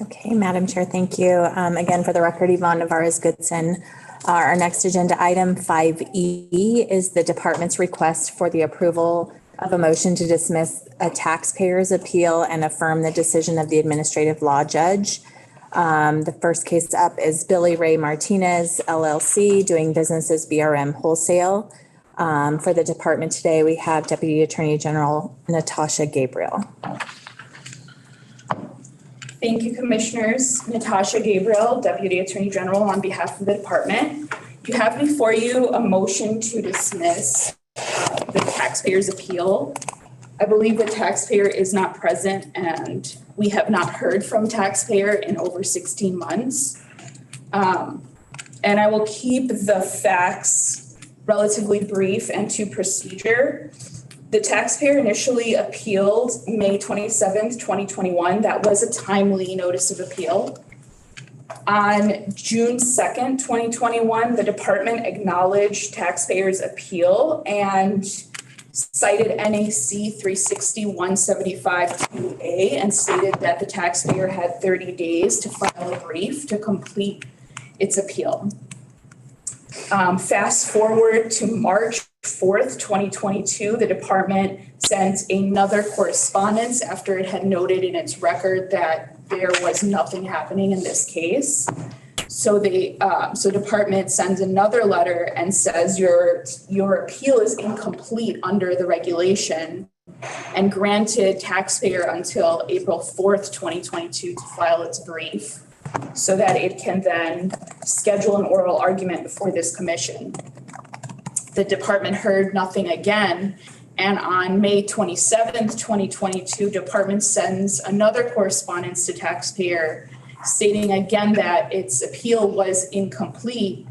Okay, Madam Chair, thank you. Again, for the record, Yvonne Navarez-Goodson. Our next agenda item 5E is the department's request for the approval of a motion to dismiss a taxpayer's appeal and affirm the decision of the administrative law judge. The first case up is Billy Ray Martinez, LLC, doing business as BRM Wholesale. For the department today, we have Deputy Attorney General Natasha Gabriel. Thank you, Commissioners. Natasha Gabriel, Deputy Attorney General on behalf of the department. You have before you a motion to dismiss the taxpayer's appeal. I believe the taxpayer is not present and we have not heard from taxpayer in over 16 months. And I will keep the facts relatively brief and to procedure. The taxpayer initially appealed May 27th, 2021. That was a timely notice of appeal. On June 2nd, 2021, the department acknowledged taxpayer's appeal and cited NAC 360-175-2A and stated that the taxpayer had 30 days to file a brief to complete its appeal. Fast forward to March 4th, 2022, the department sent another correspondence after it had noted in its record that there was nothing happening in this case. So department sends another letter and says your appeal is incomplete under the regulation and granted taxpayer until April 4th, 2022 to file its brief so that it can then schedule an oral argument before this commission. The department heard nothing again. And on May 27th, 2022, department sends another correspondence to taxpayer stating again that its appeal was incomplete.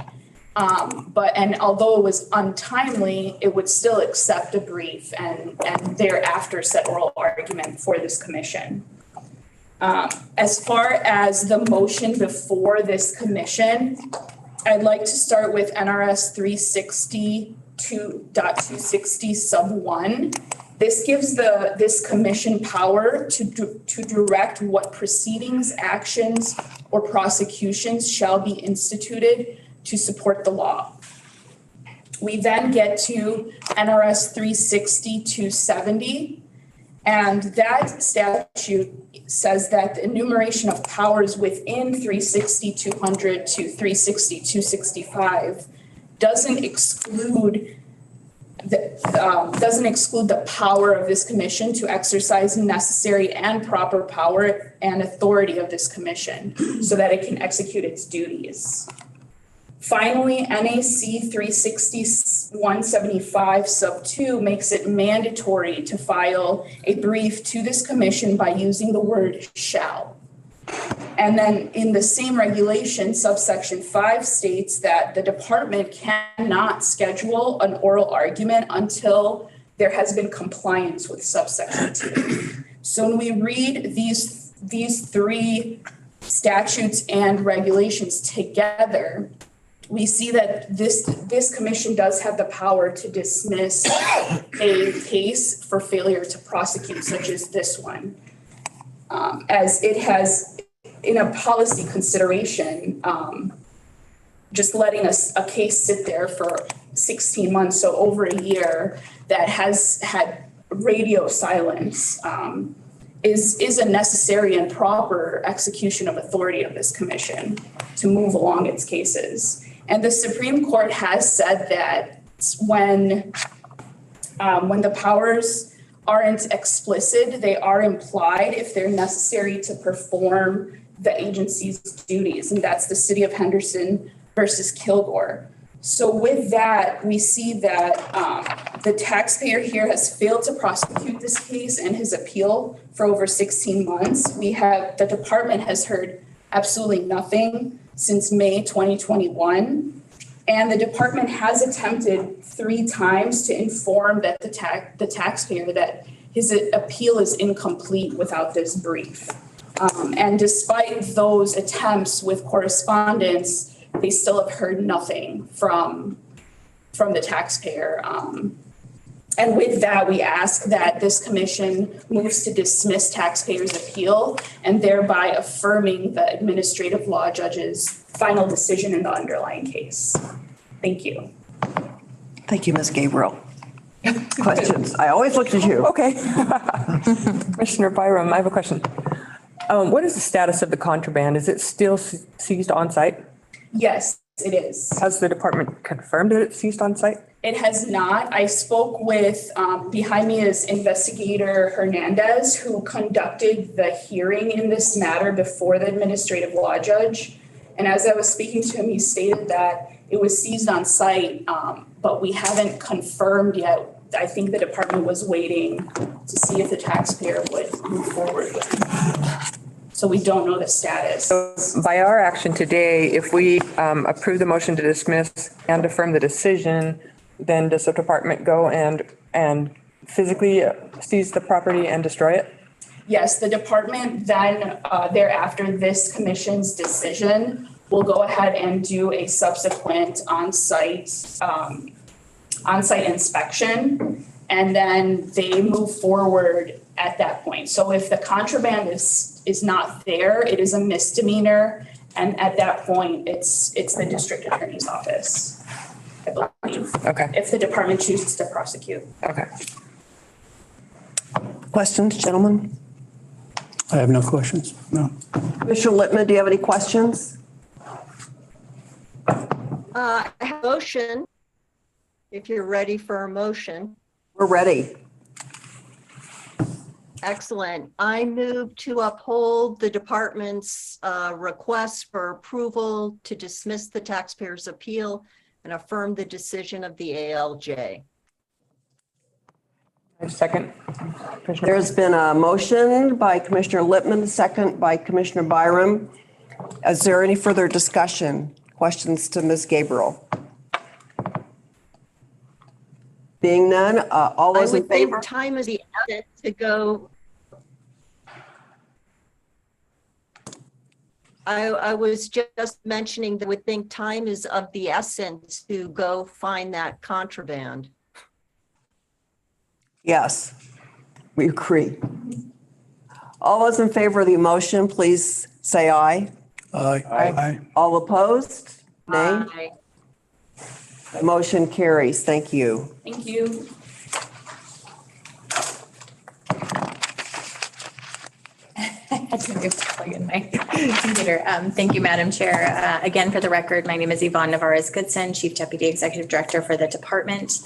And although it was untimely, it would still accept a brief and thereafter set oral argument for this commission. As far as the motion before this commission, I'd like to start with NRS 360.260 sub 1. This gives this commission power to direct what proceedings, actions, or prosecutions shall be instituted to support the law. We then get to NRS 360.270. And that statute says that the enumeration of powers within 360-200 to 360-265 doesn't exclude the power of this commission to exercise necessary and proper power and authority of this commission so that it can execute its duties. Finally, NAC 360-175 sub 2 makes it mandatory to file a brief to this commission by using the word shall. And then in the same regulation, subsection 5 states that the department cannot schedule an oral argument until there has been compliance with subsection 2. So when we read these three statutes and regulations together, we see that this commission does have the power to dismiss a case for failure to prosecute, such as this one. As it has, in a policy consideration, just letting a case sit there for 16 months, so over a year, that has had radio silence, is a necessary and proper execution of authority of this commission to move along its cases. And the Supreme Court has said that when the powers aren't explicit, they are implied if they're necessary to perform the agency's duties. And that's the City of Henderson versus Kilgore. So with that, we see that the taxpayer here has failed to prosecute this case and his appeal for over 16 months. The department has heard absolutely nothing since May 2021. And the department has attempted 3 times to inform that the taxpayer that his appeal is incomplete without this brief. And despite those attempts with correspondence, they still have heard nothing from the taxpayer. And with that, we ask that this commission moves to dismiss taxpayer's appeal and thereby affirming the administrative law judge's final decision in the underlying case. Thank you. Thank you, Ms. Gabriel. Questions? I always looked at you. Okay. Commissioner Byram, I have a question. What is the status of the contraband? Is it still seized on site? Yes, it is. Has the department confirmed that it's seized on site? It has not. I spoke with, behind me is Investigator Hernandez, who conducted the hearing in this matter before the administrative law judge. And as I was speaking to him, he stated that it was seized on site, but we haven't confirmed yet. I think the department was waiting to see if the taxpayer would move forward with it. So we don't know the status. So by our action today, if we approve the motion to dismiss and affirm the decision, then does the department go and physically seize the property and destroy it? Yes, the department then thereafter this commission's decision will go ahead and do a subsequent on-site inspection, and then they move forward at that point. So if the contraband is not there, it is a misdemeanor, and at that point, it's the district attorney's office, I believe. Okay. If the department chooses to prosecute. Okay. Questions, gentlemen? I have no questions. No. Commissioner Littman, do you have any questions? I have a motion, if you're ready for a motion. We're ready. Excellent. I move to uphold the department's request for approval to dismiss the taxpayer's appeal and affirm the decision of the ALJ. Second. There's been a motion by Commissioner Littman, a second by Commissioner Byram. Is there any further discussion? Questions to Ms. Gabriel? Being none, all those in favor? I would think time is the essence to go. I was just mentioning that I would think time is of the essence to go find that contraband. Yes, we agree. All those in favor of the motion, please say aye. Aye. Aye. All opposed? Nay. Aye. The motion carries. Thank you. Thank you. had to plug in my computer. Thank you, Madam Chair. Again, for the record, my name is Yvonne Navarez-Goodson, Chief Deputy Executive Director for the department.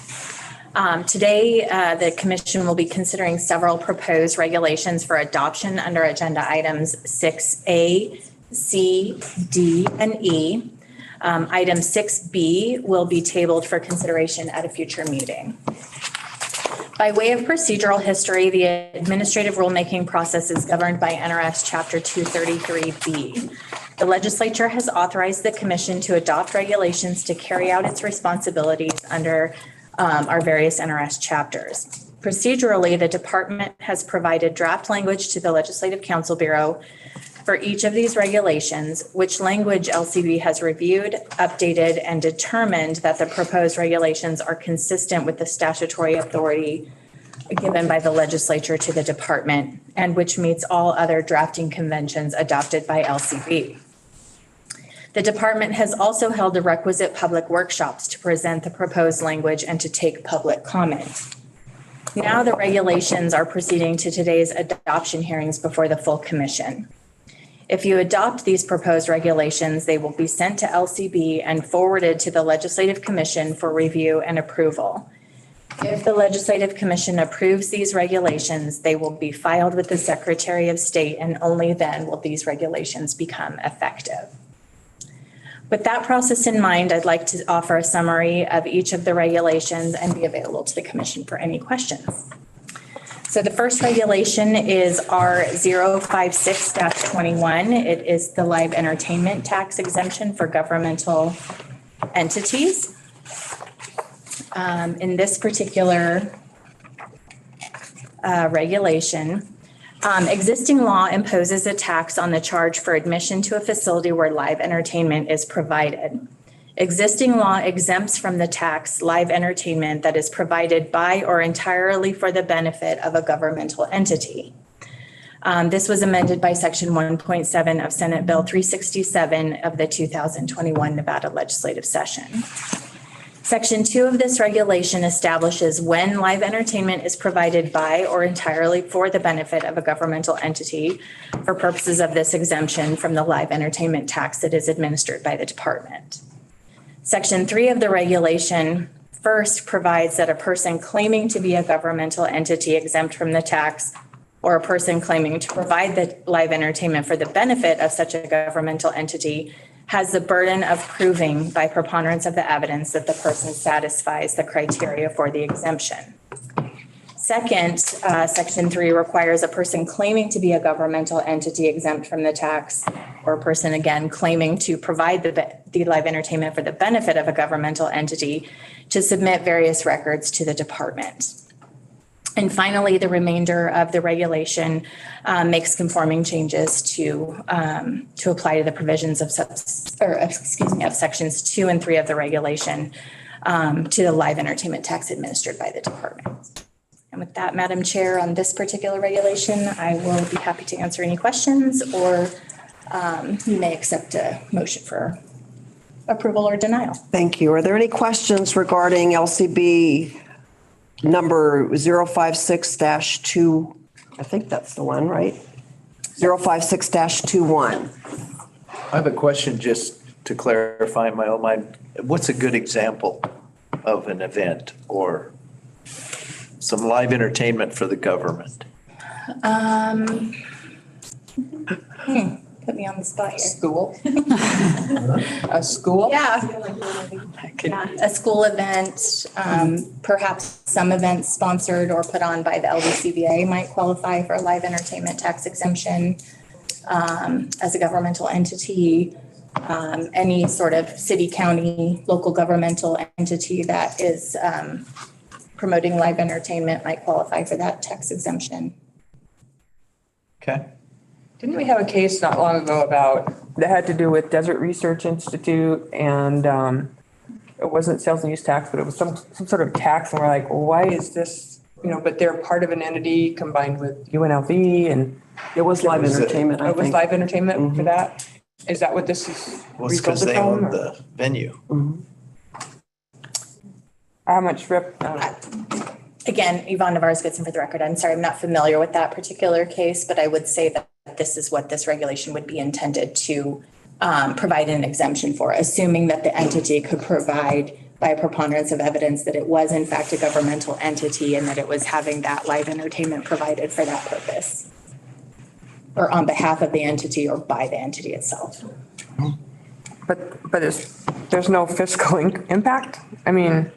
Today, the Commission will be considering several proposed regulations for adoption under agenda items 6A, C, D, and E. Item 6B will be tabled for consideration at a future meeting. By way of procedural history, the administrative rulemaking process is governed by NRS Chapter 233B. The legislature has authorized the Commission to adopt regulations to carry out its responsibilities under our various NRS chapters. Procedurally, the department has provided draft language to the Legislative Counsel Bureau for each of these regulations, which language LCB has reviewed, updated, and determined that the proposed regulations are consistent with the statutory authority given by the legislature to the department, and which meets all other drafting conventions adopted by LCB. The department has also held the requisite public workshops to present the proposed language and to take public comment. Now the regulations are proceeding to today's adoption hearings before the full Commission. If you adopt these proposed regulations, they will be sent to LCB and forwarded to the Legislative Commission for review and approval. If the Legislative Commission approves these regulations, they will be filed with the Secretary of State, and only then will these regulations become effective. With that process in mind, I'd like to offer a summary of each of the regulations and be available to the Commission for any questions. So the first regulation is R056-21. It is the live entertainment tax exemption for governmental entities. In this particular regulation, existing law imposes a tax on the charge for admission to a facility where live entertainment is provided. Existing law exempts from the tax live entertainment that is provided by or entirely for the benefit of a governmental entity. This was amended by Section 1.7 of Senate Bill 367 of the 2021 Nevada legislative session. Section 2 of this regulation establishes when live entertainment is provided by or entirely for the benefit of a governmental entity for purposes of this exemption from the live entertainment tax that is administered by the department. Section 3 of the regulation first provides that a person claiming to be a governmental entity exempt from the tax, or a person claiming to provide the live entertainment for the benefit of such a governmental entity, has the burden of proving by preponderance of the evidence that the person satisfies the criteria for the exemption. Second, Section 3 requires a person claiming to be a governmental entity exempt from the tax, or a person, again, claiming to provide the live entertainment for the benefit of a governmental entity, to submit various records to the department. And finally, the remainder of the regulation makes conforming changes to apply to the provisions of sections 2 and 3 of the regulation to the live entertainment tax administered by the department. And with that, Madam Chair, on this particular regulation, I will be happy to answer any questions, or you may accept a motion for approval or denial. Thank you. Are there any questions regarding LCB number 056-2? I think that's the one, right? 056-21. I have a question just to clarify in my own mind. What's a good example of an event or some live entertainment for the government? Put me on the spot here. School? A school? Yeah. A school event, perhaps some events sponsored or put on by the LDCVA might qualify for a live entertainment tax exemption. As a governmental entity, any sort of city, county, local governmental entity that is promoting live entertainment might qualify for that tax exemption. Okay. Didn't we have a case not long ago that had to do with Desert Research Institute, and it wasn't sales and use tax, but it was some sort of tax, and we're like, well, why is this, but they're part of an entity combined with UNLV, and it was live entertainment. It was live entertainment for that. Is that what this is? Well, it's because they own the venue. How much Again, Yvonne Navarez-Goodson for the record. I'm sorry, I'm not familiar with that particular case, but I would say that that this is what this regulation would be intended to provide an exemption for, assuming that the entity could provide by a preponderance of evidence that it was in fact a governmental entity and that it was having that live entertainment provided for that purpose, or on behalf of the entity or by the entity itself. But there's no fiscal impact? I mean,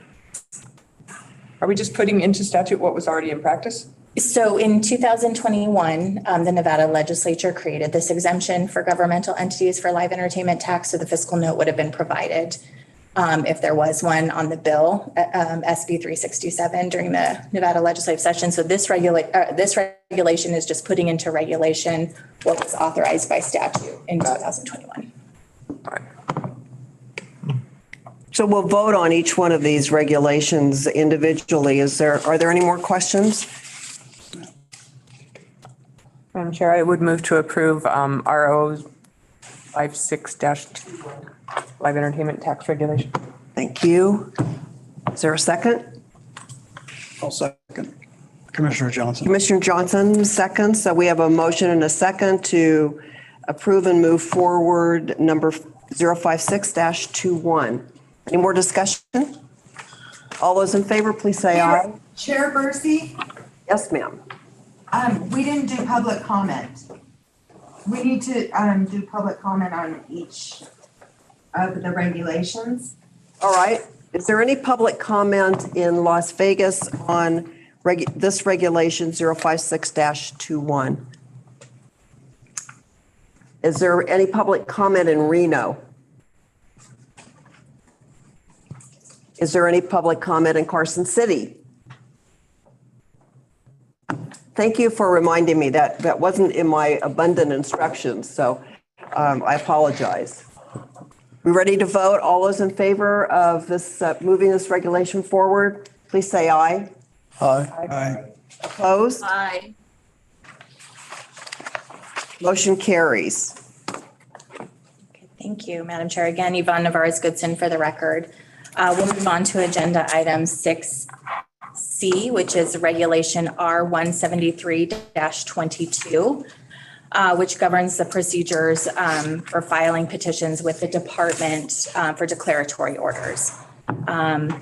are we just putting into statute what was already in practice? So in 2021, the Nevada legislature created this exemption for governmental entities for live entertainment tax. So the fiscal note would have been provided if there was one on the bill, SB 367 during the Nevada legislative session. So this regulation is just putting into regulation what was authorized by statute in 2021. So we'll vote on each one of these regulations individually. Are there any more questions? Madam Chair, I would move to approve RO 56-2 live entertainment tax regulation. Thank you. Is there a second? I'll second. Commissioner Johnson. Commissioner Johnson, second. So we have a motion and a second to approve and move forward number 056-21. Any more discussion? All those in favor, please say aye. Chair Bursey? Yes, ma'am. We didn't do public comment. We need to do public comment on each of the regulations. All right. Is there any public comment in Las Vegas on this regulation 056-21? Is there any public comment in Reno? Is there any public comment in Carson City? Thank you for reminding me that wasn't in my abundant instructions, so I apologize. We ready to vote? All those in favor of this moving this regulation forward, please say aye. Aye. Aye. Opposed? Aye. Motion carries. Thank you, Madam Chair. Again, Yvonne Navarez-Goodson for the record. We'll move on to agenda item 6C, which is Regulation R173-22, which governs the procedures for filing petitions with the department for declaratory orders. Under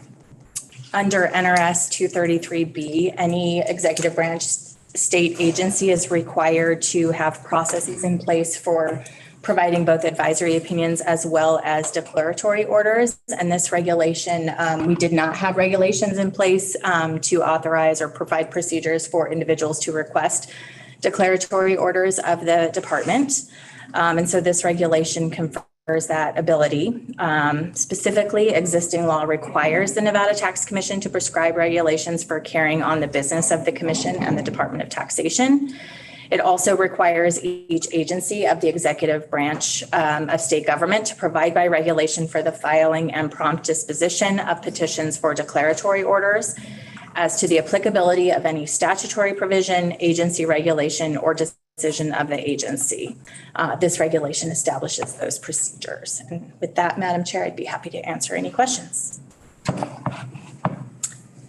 NRS 233B, any executive branch state agency is required to have processes in place for providing both advisory opinions as well as declaratory orders. And this regulation, we did not have regulations in place to authorize or provide procedures for individuals to request declaratory orders of the department. And so this regulation confers that ability. Specifically, existing law requires the Nevada Tax Commission to prescribe regulations for carrying on the business of the commission and the Department of Taxation. It also requires each agency of the executive branch of state government to provide by regulation for the filing and prompt disposition of petitions for declaratory orders as to the applicability of any statutory provision, agency regulation, or decision of the agency. This regulation establishes those procedures. And with that, Madam Chair, I'd be happy to answer any questions.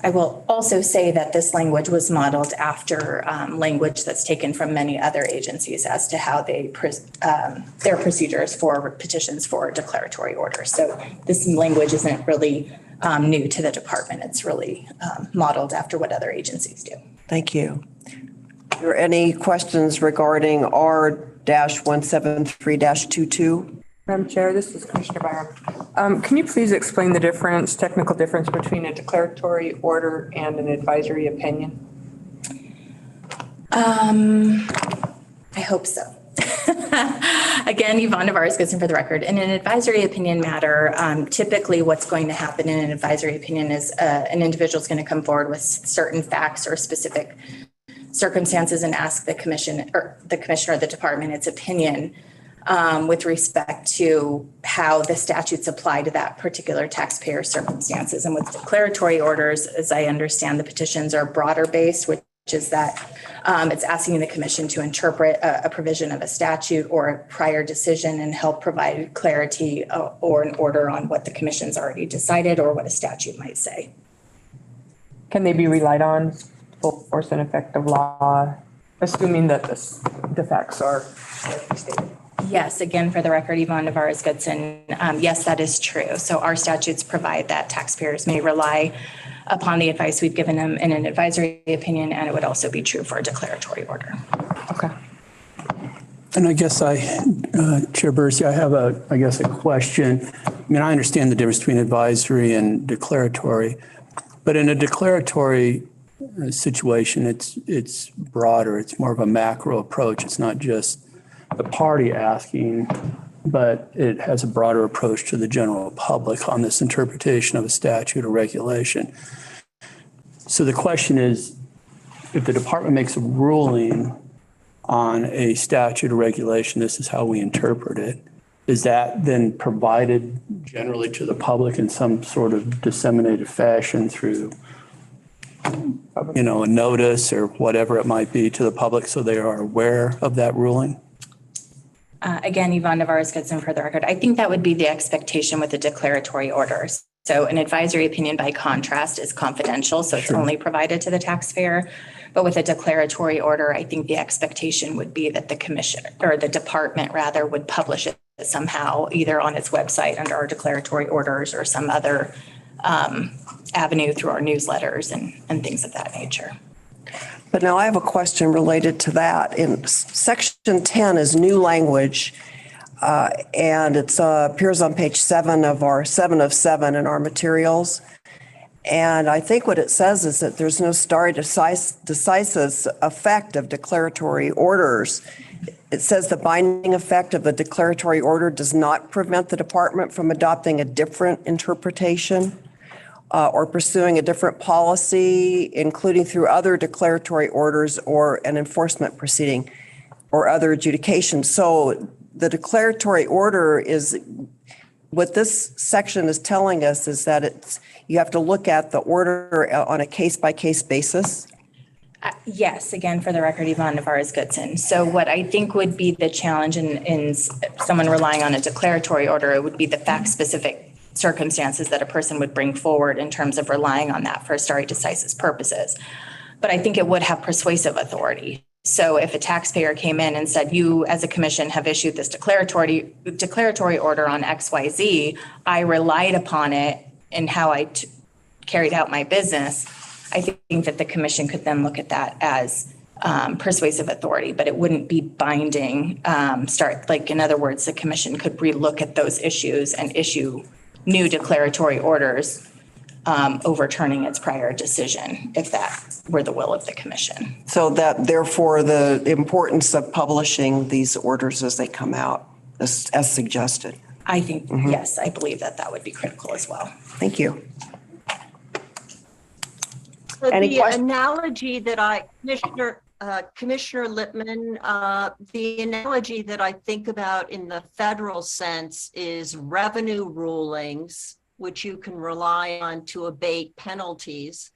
I will also say that this language was modeled after language that's taken from many other agencies as to how they their procedures for petitions for declaratory orders. So this language isn't really new to the department. It's really modeled after what other agencies do. Thank you. Are there any questions regarding R-173-22? Madam Chair, this is Commissioner Byram. Can you please explain the technical difference between a declaratory order and an advisory opinion? I hope so. Again, Yvonne Navarez-Goodson for the record. In an advisory opinion matter, typically what's going to happen in an advisory opinion is an individual is going to come forward with certain facts or specific circumstances and ask the commission or the commissioner of the department its opinion with respect to how the statutes apply to that particular taxpayer circumstances. And with declaratory orders, as I understand, the petitions are broader based, which is that it's asking the commission to interpret a provision of a statute or a prior decision and help provide clarity or an order on what the commission's already decided or what a statute might say. Can they be relied on, full force and effect of law, assuming that the facts are. Yes, again, for the record, Yvonne Navarez-Goodson, yes, that is true. So our statutes provide that taxpayers may rely upon the advice we've given them in an advisory opinion, and it would also be true for a declaratory order. Okay. And I guess Chair Bursey, I have a question. I mean, I understand the difference between advisory and declaratory, but in a declaratory situation, it's broader. It's more of a macro approach. It's not just the party asking, but it has a broader approach to the general public on this interpretation of a statute or regulation. So the question is, if the department makes a ruling on a statute or regulation, this is how we interpret it, is that then provided generally to the public in some sort of disseminated fashion through, a notice or whatever it might be to the public so they are aware of that ruling? Again, Yvonne Navarez-Goodson, for the record, I think that would be the expectation with the declaratory orders. So an advisory opinion, by contrast, is confidential, so it's only provided to the taxpayer. But with a declaratory order, I think the expectation would be that the commission, or the department rather, would publish it somehow, either on its website under our declaratory orders or some other avenue through our newsletters and things of that nature. But now I have a question related to that. In section 10 is new language, and it appears on page 7 of our 7 of 7 in our materials. And I think what it says is that there's no stare decisis effect of declaratory orders. It says the binding effect of the declaratory order does not prevent the department from adopting a different interpretation or pursuing a different policy, including through other declaratory orders or an enforcement proceeding or other adjudication. So the declaratory order is, what this section is telling us is that you have to look at the order on a case-by-case basis. Yes, again, for the record, Yvonne Navarez-Goodson. So what I think would be the challenge in someone relying on a declaratory order, it would be the fact-specific circumstances that a person would bring forward in terms of relying on that for stare decisis purposes. But I think it would have persuasive authority. So if a taxpayer came in and said, you as a commission have issued this declaratory order on XYZ, I relied upon it in how I carried out my business, I think that the commission could then look at that as persuasive authority, but it wouldn't be binding. In other words, the commission could relook at those issues and issue new declaratory orders, overturning its prior decision, if that were the will of the commission. So that therefore the importance of publishing these orders as they come out, as suggested. I think, yes, I believe that would be critical as well. Thank you. So the analogy that Commissioner Lippman, the analogy that I think about in the federal sense is revenue rulings, which you can rely on to abate penalties,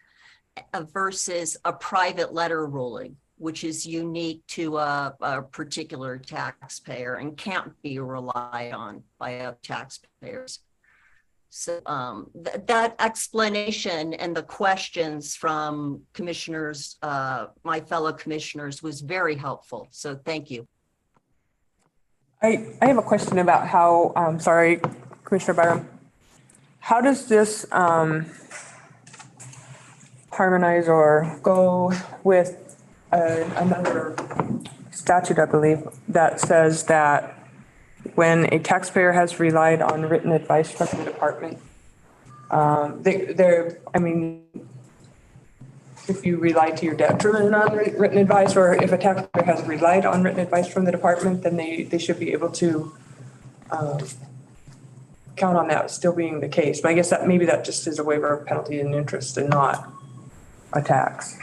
versus a private letter ruling, which is unique to a particular taxpayer and can't be relied on by other taxpayers. So that explanation and the questions from commissioners, my fellow commissioners, was very helpful. So thank you. I have a question about how, sorry, Commissioner Byram, how does this harmonize or go with another statute, I believe, that says that when a taxpayer has relied on written advice from the department, if you rely to your detriment on written advice, or if a taxpayer has relied on written advice from the department, then they should be able to count on that still being the case. But I guess maybe that just is a waiver of penalty and interest and not a tax.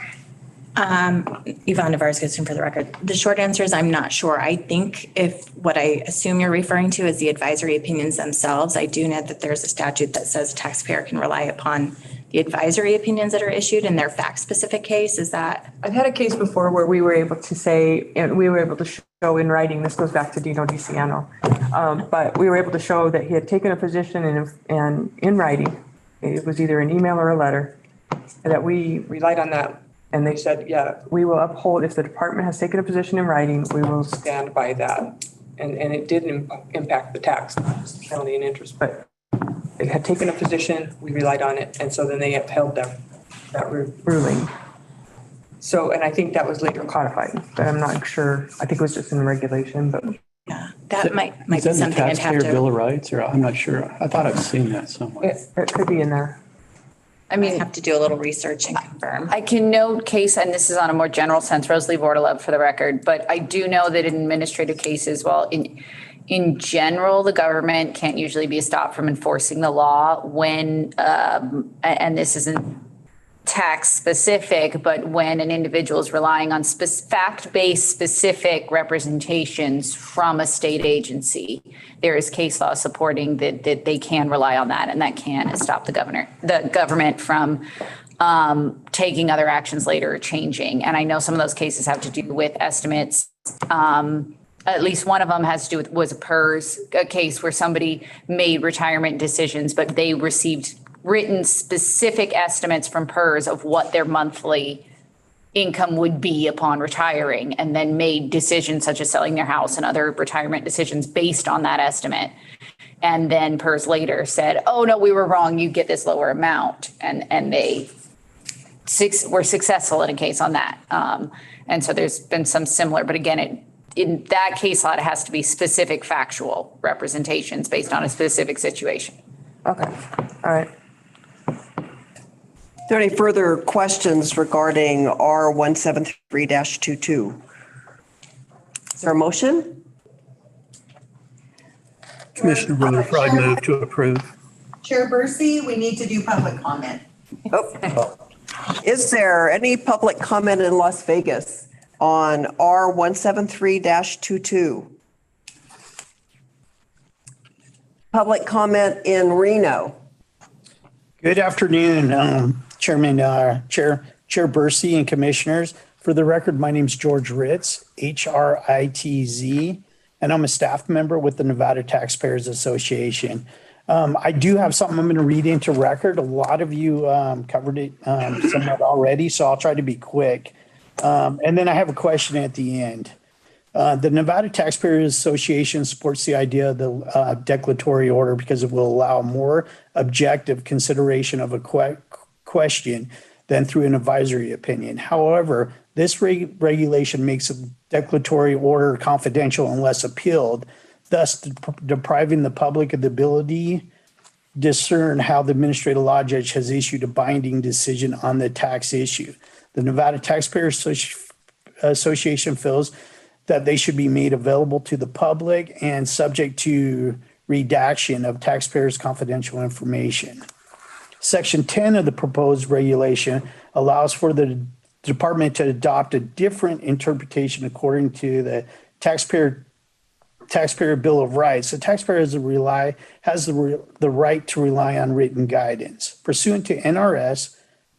Yvonne Navarez-Goodson, for the record. The short answer is I'm not sure. I think if what I assume you're referring to is the advisory opinions themselves, I do know that there's a statute that says a taxpayer can rely upon the advisory opinions that are issued in their fact-specific case. Is that? I've had a case before where we were able to say, and we were able to show in writing, this goes back to Dino DiCiano, but we were able to show that he had taken a position and in writing, it was either an email or a letter, and that we relied on that. And they said, yeah, we will uphold, if the department has taken a position in writing, we will stand by that. And it did impact the tax, penalty and interest, but they had taken a position, we relied on it, and so then they upheld that ruling. So, and I think that was later codified, but I'm not sure. I think it was just in regulation, but. Yeah, that might be Is that in the something I'd have Taxpayer to. Bill of Rights, or I'm not sure. I thought I've seen that somewhere. It could be in there. I mean, have to do a little research and confirm. I can note case, and this is on a more general sense, Rosalie Bordelove for the record, but I do know that in administrative cases, well, in general, the government can't usually be stopped from enforcing the law when, and this isn't tax specific, but when an individual is relying on fact-based specific representations from a state agency, there is case law supporting that they can rely on that, and that can stop the government from taking other actions later or changing. And I know some of those cases have to do with estimates. At least one of them has to do with, was a PERS, a case where somebody made retirement decisions, but they received written specific estimates from PERS of what their monthly income would be upon retiring, and then made decisions such as selling their house and other retirement decisions based on that estimate. And then PERS later said, oh, no, we were wrong. You get this lower amount. And they were successful in a case on that. And so there's been some similar, but again, in that case law, it has to be specific factual representations based on a specific situation. Okay, all right. Are there any further questions regarding R173-22? Is there a motion? Commissioner Rutherford, I move to approve. Chair Bursey, we need to do public comment. Oh. Is there any public comment in Las Vegas on R173-22? Public comment in Reno? Good afternoon, Chairman, Chair Bursey and Commissioners. For the record, my name is George Ritz, HRITZ, and I'm a staff member with the Nevada Taxpayers Association. I do have something I'm going to read into record. A lot of you covered it somewhat already, so I'll try to be quick. And then I have a question at the end. The Nevada Taxpayers Association supports the idea of the declaratory order because it will allow more objective consideration of a question than through an advisory opinion. However, this regulation makes a declaratory order confidential unless appealed, thus depriving the public of the ability to discern how the administrative law judge has issued a binding decision on the tax issue. The Nevada Taxpayers Association feels that they should be made available to the public and subject to redaction of taxpayers' confidential information. Section 10 of the proposed regulation allows for the department to adopt a different interpretation according to the Taxpayer Bill of Rights. The taxpayer has the right to rely on written guidance. Pursuant to NRS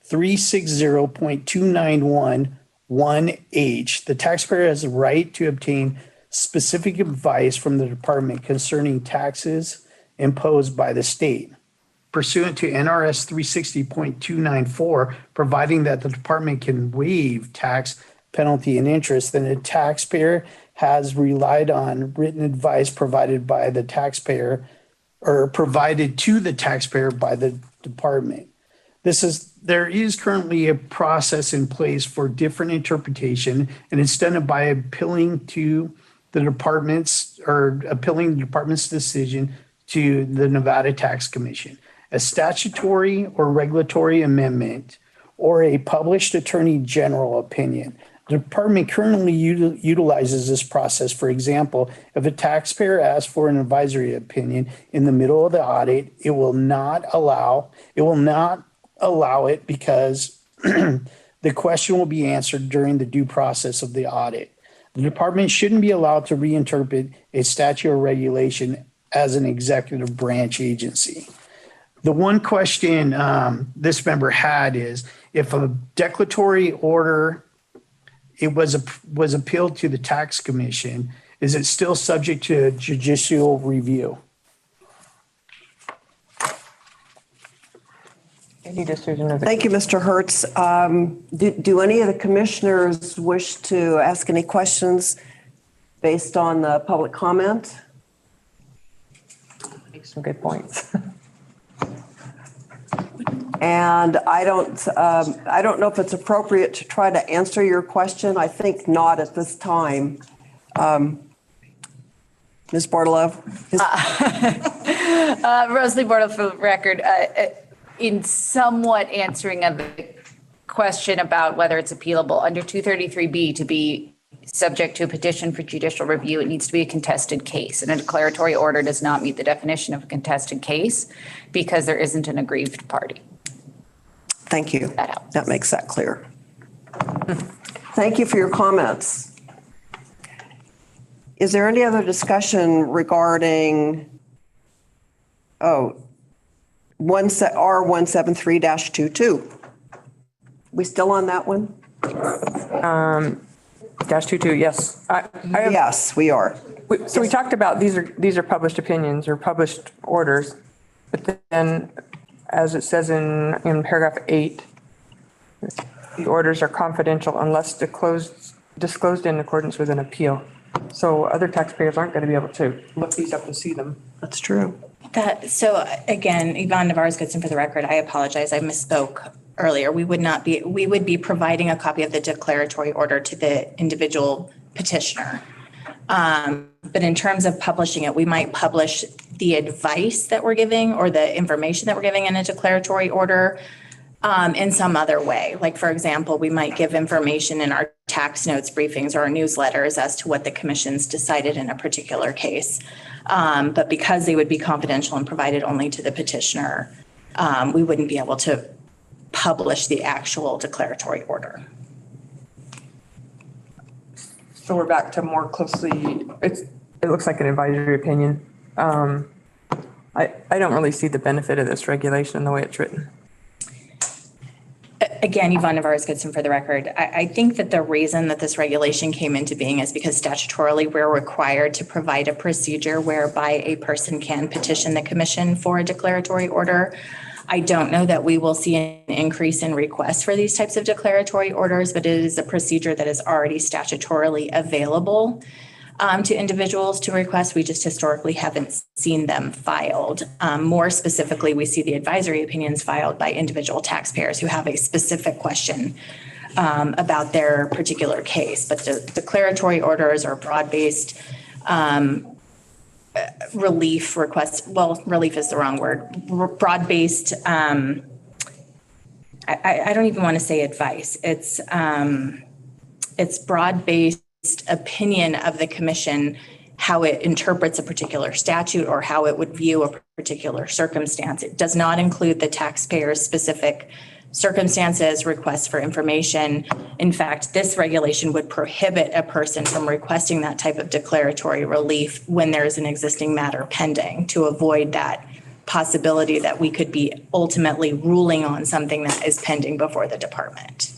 360.291(1)H, the taxpayer has the right to obtain specific advice from the department concerning taxes imposed by the state. Pursuant to NRS 360.294, providing that the department can waive tax, penalty, and interest, then the taxpayer has relied on written advice provided by the taxpayer or provided to the taxpayer by the department. There is currently a process in place for different interpretation, and it's done by appealing to the department's decision to the Nevada Tax Commission. A statutory or regulatory amendment or a published attorney general opinion. The department currently utilizes this process. For example, if a taxpayer asks for an advisory opinion in the middle of the audit, it will not allow it because the question will be answered during the due process of the audit. The department shouldn't be allowed to reinterpret a statute or regulation as an executive branch agency. The one question this member had is if a declaratory order was appealed to the tax commission, is it still subject to judicial review? Any decision of the. Thank you, Mr. Hertz. Do any of the commissioners wish to ask any questions based on the public comment? Make some good points. And I don't know if it's appropriate to try to answer your question. I think not at this time. Ms. Bartlove? Rosalie Bartle for the record. In somewhat answering of the question about whether it's appealable, under 233B to be subject to a petition for judicial review, it needs to be a contested case. And a declaratory order does not meet the definition of a contested case because there isn't an aggrieved party. Thank you. That makes that clear. Thank you for your comments. Is there any other discussion regarding, R173-22? We still on that one? -22, yes. Yes, we are. So we talked about these are published opinions or published orders, but then as it says in paragraph 8, the orders are confidential unless disclosed in accordance with an appeal. So other taxpayers aren't going to be able to look these up and see them. That's true. So again, Yvonne Navarez-Goodson for the record, I apologize. I misspoke earlier. We would be providing a copy of the declaratory order to the individual petitioner. But in terms of publishing it, we might publish the advice that we're giving or the information that we're giving in a declaratory order in some other way. Like, for example, we might give information in our tax notes briefings or our newsletters as to what the commission's decided in a particular case. But because they would be confidential and provided only to the petitioner, we wouldn't be able to publish the actual declaratory order. So we're back to more closely, it looks like an advisory opinion. I don't really see the benefit of this regulation the way it's written. Again, Yvonne Navarez-Goodson for the record. I think that the reason that this regulation came into being is because statutorily we're required to provide a procedure whereby a person can petition the commission for a declaratory order. I don't know that we will see an increase in requests for these types of declaratory orders, but it is a procedure that is already statutorily available to individuals to request. We just historically haven't seen them filed. More specifically, we see the advisory opinions filed by individual taxpayers who have a specific question about their particular case. But the declaratory orders are broad-based relief requests. Well, relief is the wrong word. Broad-based, I don't even want to say advice. It's broad-based opinion of the commission, how it interprets a particular statute or how it would view a particular circumstance. It does not include the taxpayer's specific circumstances, requests for information. In fact, this regulation would prohibit a person from requesting that type of declaratory relief when there is an existing matter pending, to avoid that possibility that we could be ultimately ruling on something that is pending before the department.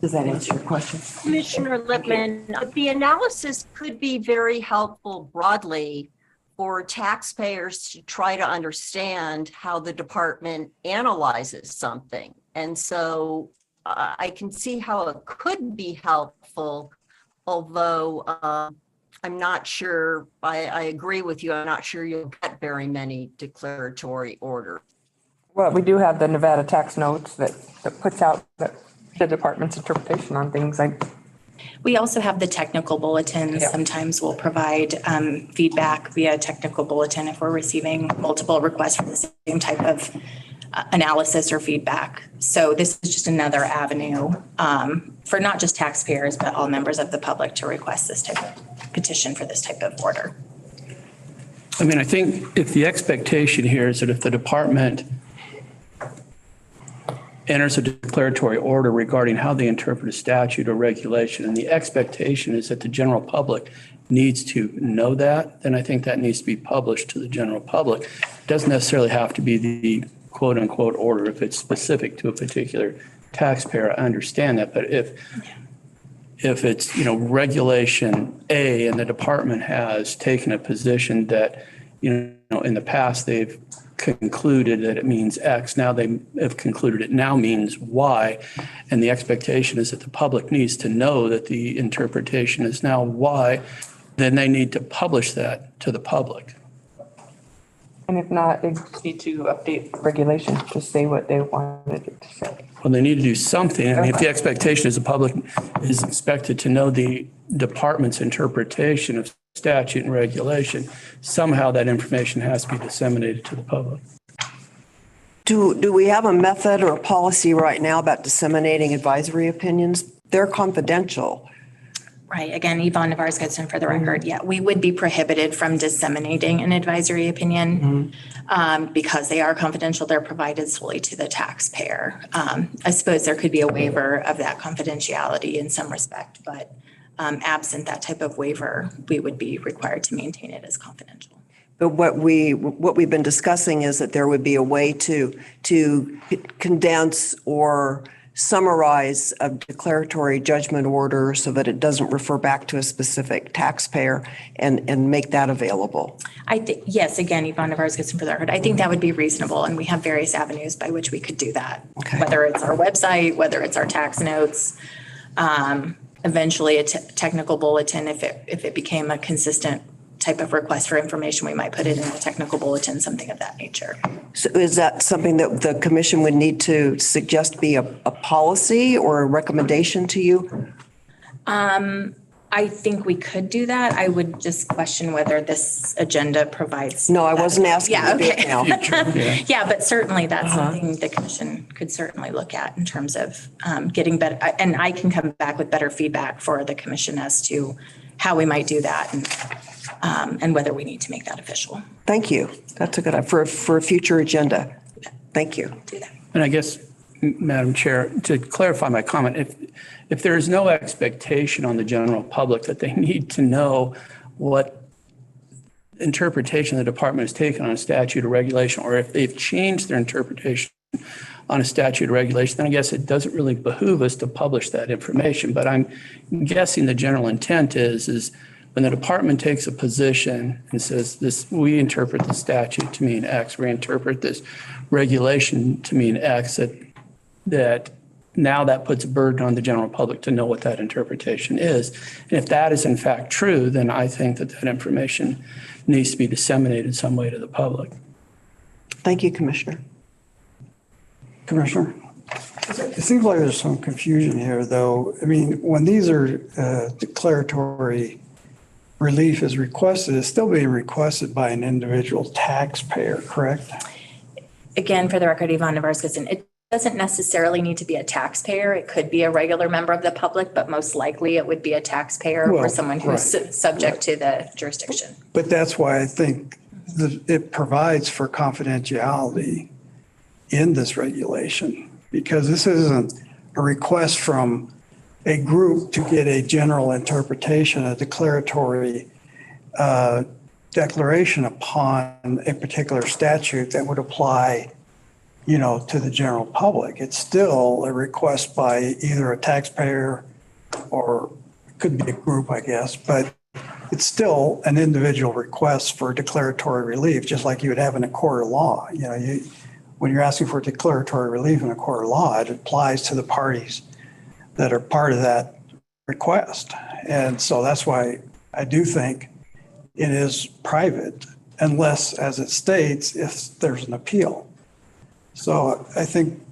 Does that answer your question? Commissioner Lippman, the analysis could be very helpful broadly for taxpayers to try to understand how the department analyzes something. And so I can see how it could be helpful, although I'm not sure, I agree with you, I'm not sure you'll get very many declaratory orders. Well, we do have the Nevada tax notes that puts out the department's interpretation on things. We also have the technical bulletins. Yeah. Sometimes we'll provide feedback via technical bulletin if we're receiving multiple requests for the same type of analysis or feedback. So this is just another avenue for not just taxpayers, but all members of the public to request this type of petition for this type of order. I mean, I think if the expectation here is that if the department enters a declaratory order regarding how they interpret a statute or regulation, and the expectation is that the general public needs to know that, then I think that needs to be published to the general public. It doesn't necessarily have to be the quote unquote order if it's specific to a particular taxpayer. I understand that, but if it's, regulation A and the department has taken a position that, in the past they've concluded that it means X. Now they have concluded it now means Y. And the expectation is that the public needs to know that the interpretation is now Y. Then they need to publish that to the public. And if not, they just need to update regulations to say what they wanted it to say. Well, they need to do something. I mean, if the expectation is the public is expected to know the department's interpretation of statute and regulation, somehow that information has to be disseminated to the public. Do we have a method or a policy right now about disseminating advisory opinions? They're confidential. Right. Again, Yvonne Navarez-Goodson for the record. Yeah, we would be prohibited from disseminating an advisory opinion because they are confidential. They're provided solely to the taxpayer. I suppose there could be a waiver of that confidentiality in some respect, but absent that type of waiver, we would be required to maintain it as confidential. But what we've been discussing is that there would be a way to condense or summarize a declaratory judgment order so that it doesn't refer back to a specific taxpayer and make that available. I think, yes, again, Yvonne Navarez-Goodson for the record. I think that would be reasonable, and we have various avenues by which we could do that. Okay. Whether it's our website, whether it's our tax notes, eventually a technical bulletin, if it became a consistent type of request for information, we might put it in a technical bulletin, something of that nature. So is that something that the commission would need to suggest be a policy or a recommendation to you? I think we could do that. I would just question whether this agenda provides. No, I wasn't asking. Yeah, okay. Now. Yeah, but certainly that's something the commission could certainly look at in terms of getting better. And I can come back with better feedback for the commission as to how we might do that and whether we need to make that official. Thank you. That's a good, for a future agenda. Thank you. Do that. And I guess, Madam Chair, to clarify my comment, if there is no expectation on the general public that they need to know what interpretation the department has taken on a statute or regulation, or if they've changed their interpretation on a statute or regulation, then I guess it doesn't really behoove us to publish that information. But I'm guessing the general intent is when the department takes a position and says this, we interpret the statute to mean X, we interpret this regulation to mean X, that now that puts a burden on the general public to know what that interpretation is. And if that is in fact true, then I think that information needs to be disseminated some way to the public. Thank you, Commissioner. Commissioner, it seems like there's some confusion here, though. I mean, when these are declaratory relief is requested, it's still being requested by an individual taxpayer, correct? Again, for the record, Yvonne Navarez-Goodson, it doesn't necessarily need to be a taxpayer. It could be a regular member of the public, but most likely it would be a taxpayer or someone who's subject to the jurisdiction. But that's why I think it provides for confidentiality in this regulation, because this isn't a request from a group to get a general interpretation, a declaratory declaration upon a particular statute that would apply, to the general public. It's still a request by either a taxpayer or it could be a group, I guess, but it's still an individual request for declaratory relief, just like you would have in a court of law. When you're asking for declaratory relief in a court of law, it applies to the parties that are part of that request. And so that's why I do think it is private, unless, as it states, if there's an appeal. So I think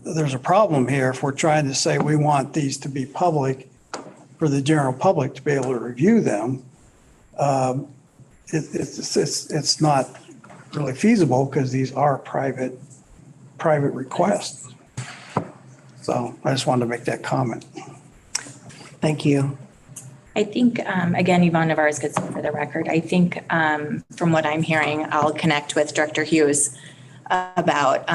there's a problem here if we're trying to say we want these to be public for the general public to be able to review them. It's not really feasible because these are private requests. So I just wanted to make that comment. Thank you. I think, again, Yvonne Navarez-Goodson for the record, I think from what I'm hearing, I'll connect with Director Hughes about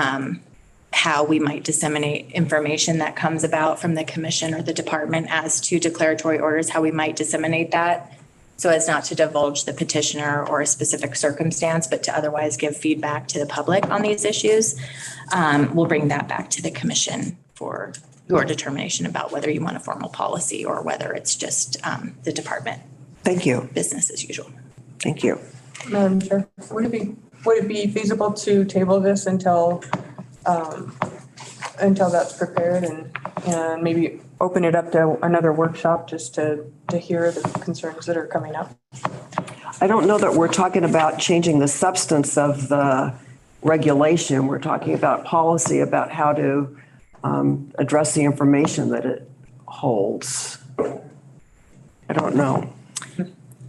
how we might disseminate information that comes about from the commission or the department as to declaratory orders, how we might disseminate that so as not to divulge the petitioner or a specific circumstance, but to otherwise give feedback to the public on these issues. We'll bring that back to the commission for your determination about whether you want a formal policy or whether it's just the department. Thank you. Business as usual. Thank you. Madam Chair, would it be feasible to table this until that's prepared and maybe open it up to another workshop just to hear the concerns that are coming up? I don't know that we're talking about changing the substance of the regulation. We're talking about policy, about how to address the information that it holds. I don't know.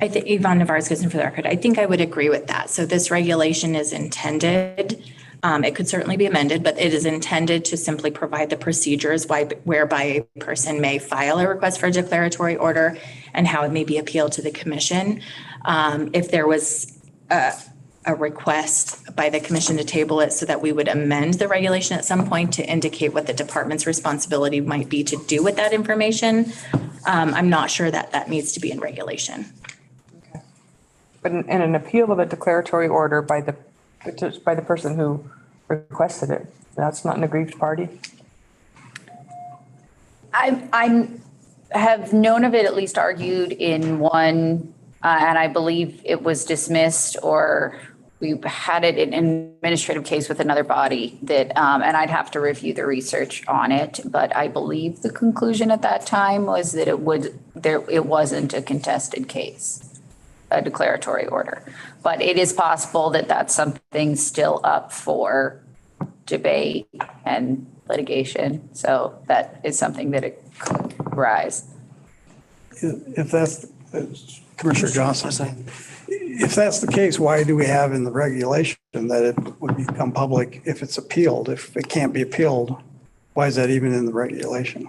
I think Yvonne Navarez-Gibson for the record, I think I would agree with that. So this regulation is intended, it could certainly be amended, but it is intended to simply provide the procedures whereby a person may file a request for a declaratory order and how it may be appealed to the commission. If there was a request by the commission to table it so that we would amend the regulation at some point to indicate what the department's responsibility might be to do with that information, I'm not sure that that needs to be in regulation. Okay. But an appeal of a declaratory order by the person who requested it, that's not an aggrieved party? I have known of it at least argued in one, and I believe it was dismissed, or we had it in an administrative case with another body that, and I'd have to review the research on it, but I believe the conclusion at that time was that it wasn't a contested case, a declaratory order. But it is possible that that's something still up for debate and litigation. So that is something that it could rise. If that's, Commissioner Johnson, if that's the case, why do we have in the regulation that it would become public if it's appealed? If it can't be appealed, why is that even in the regulation?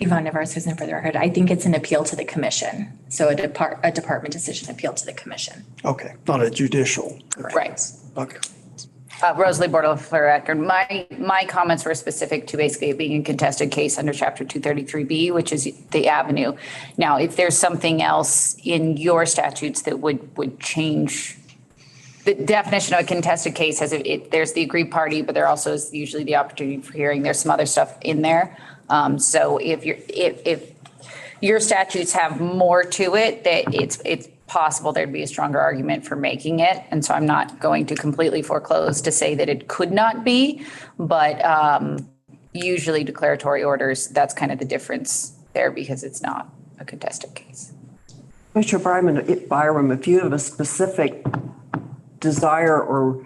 Yvonne Navarez-Gibson for the record, I think it's an appeal to the commission. So a department decision appeal to the commission. Okay, not a judicial. Right. Okay. Rosalie Bordelon for the record. My comments were specific to basically it being a contested case under Chapter 233B, which is the avenue. Now, if there's something else in your statutes that would change the definition of a contested case, there's the aggrieved party, but there also is usually the opportunity for hearing. There's some other stuff in there. So if your statutes have more to it, that it's possible there'd be a stronger argument for making it. And so I'm not going to completely foreclose to say that it could not be, but usually declaratory orders, that's kind of the difference there because it's not a contested case. Mr. Byram, if you have a specific desire or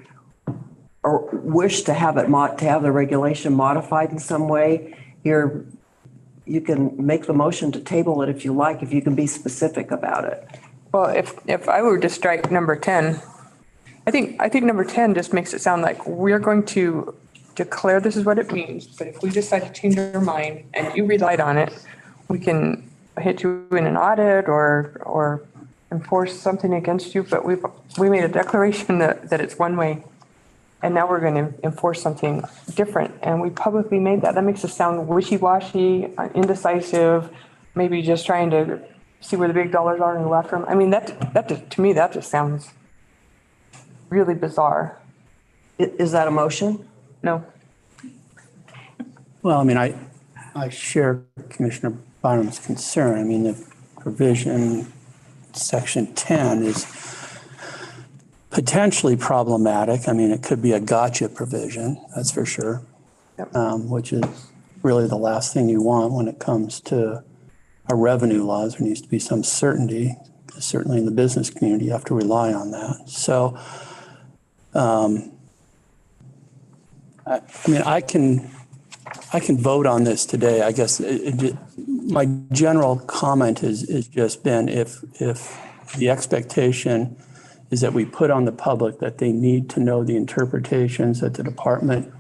wish to have the regulation modified in some way, you can make the motion to table it if you like, if you can be specific about it. Well, if I were to strike number 10, I think number 10 just makes it sound like we're going to declare this is what it means. But if we decide to change our mind and you relied on it, we can hit you in an audit or enforce something against you. But we made a declaration that it's one way. And now we're going to enforce something different. And we publicly made that. That makes us sound wishy-washy, indecisive, maybe just trying to see where the big dollars are and go after them. I mean, to me, that just sounds really bizarre. Is that a motion? No. Well, I mean, I share Commissioner Byram's concern. I mean, the provision, Section 10 is potentially problematic. I mean, it could be a gotcha provision, that's for sure, which is really the last thing you want when it comes to our revenue laws. There needs to be some certainty. Certainly in the business community, you have to rely on that. So, I mean, I can vote on this today. I guess my general comment has just been if the expectation is that we put on the public that they need to know the interpretations that the department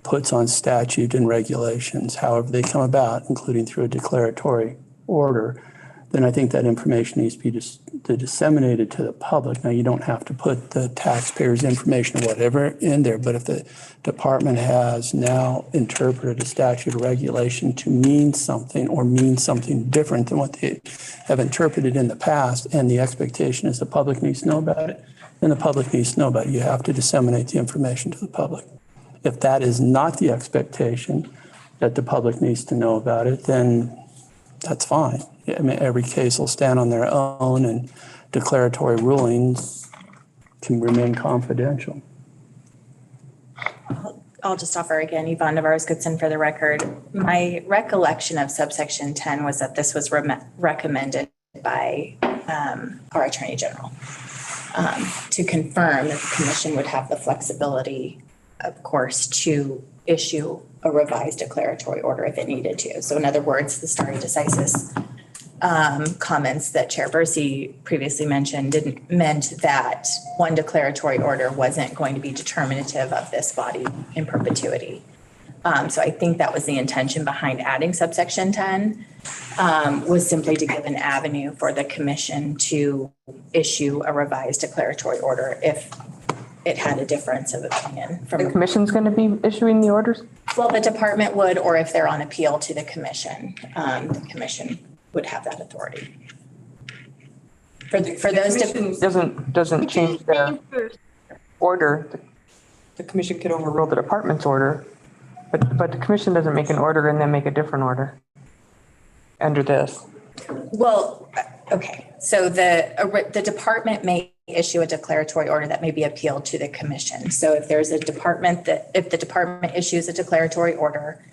puts on statute and regulations, however they come about, including through a declaratory order, then I think that information needs to be disseminated to the public. Now, you don't have to put the taxpayers' information or whatever in there, but if the department has now interpreted a statute or regulation to mean something or mean something different than what they have interpreted in the past, and the expectation is the public needs to know about it, then the public needs to know about it. You have to disseminate the information to the public. If that is not the expectation, that the public needs to know about it, then that's fine. I mean, every case will stand on their own, and declaratory rulings can remain confidential. I'll just offer again, Yvonne Navarez-Goodson for the record. My recollection of subsection 10 was that this was recommended by our Attorney General to confirm that the commission would have the flexibility, of course, to issue a revised declaratory order if it needed to. So in other words, the stare decisis comments that Chair Bursey previously mentioned meant that one declaratory order wasn't going to be determinative of this body in perpetuity. So I think that was the intention behind adding subsection 10, was simply to give an avenue for the commission to issue a revised declaratory order if it had a difference of opinion. From The commission's going to be issuing the orders? Well, the department would, or if they're on appeal to the commission would have that authority. For those doesn't change their order. The commission could overrule the department's order, but the commission doesn't make an order and then make a different order under this. Well, okay. So the department may issue a declaratory order that may be appealed to the commission. So if there's a department if the department issues a declaratory order,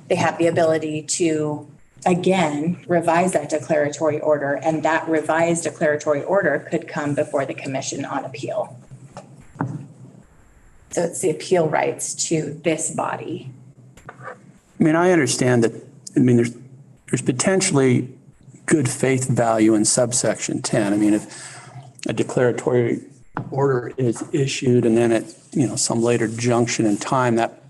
they have the ability to again revise that declaratory order, and that revised declaratory order could come before the commission on appeal. So it's the appeal rights to this body. I mean, I understand that, there's potentially good faith value in subsection 10. I mean, if a declaratory order is issued and then at, some later junction in time, that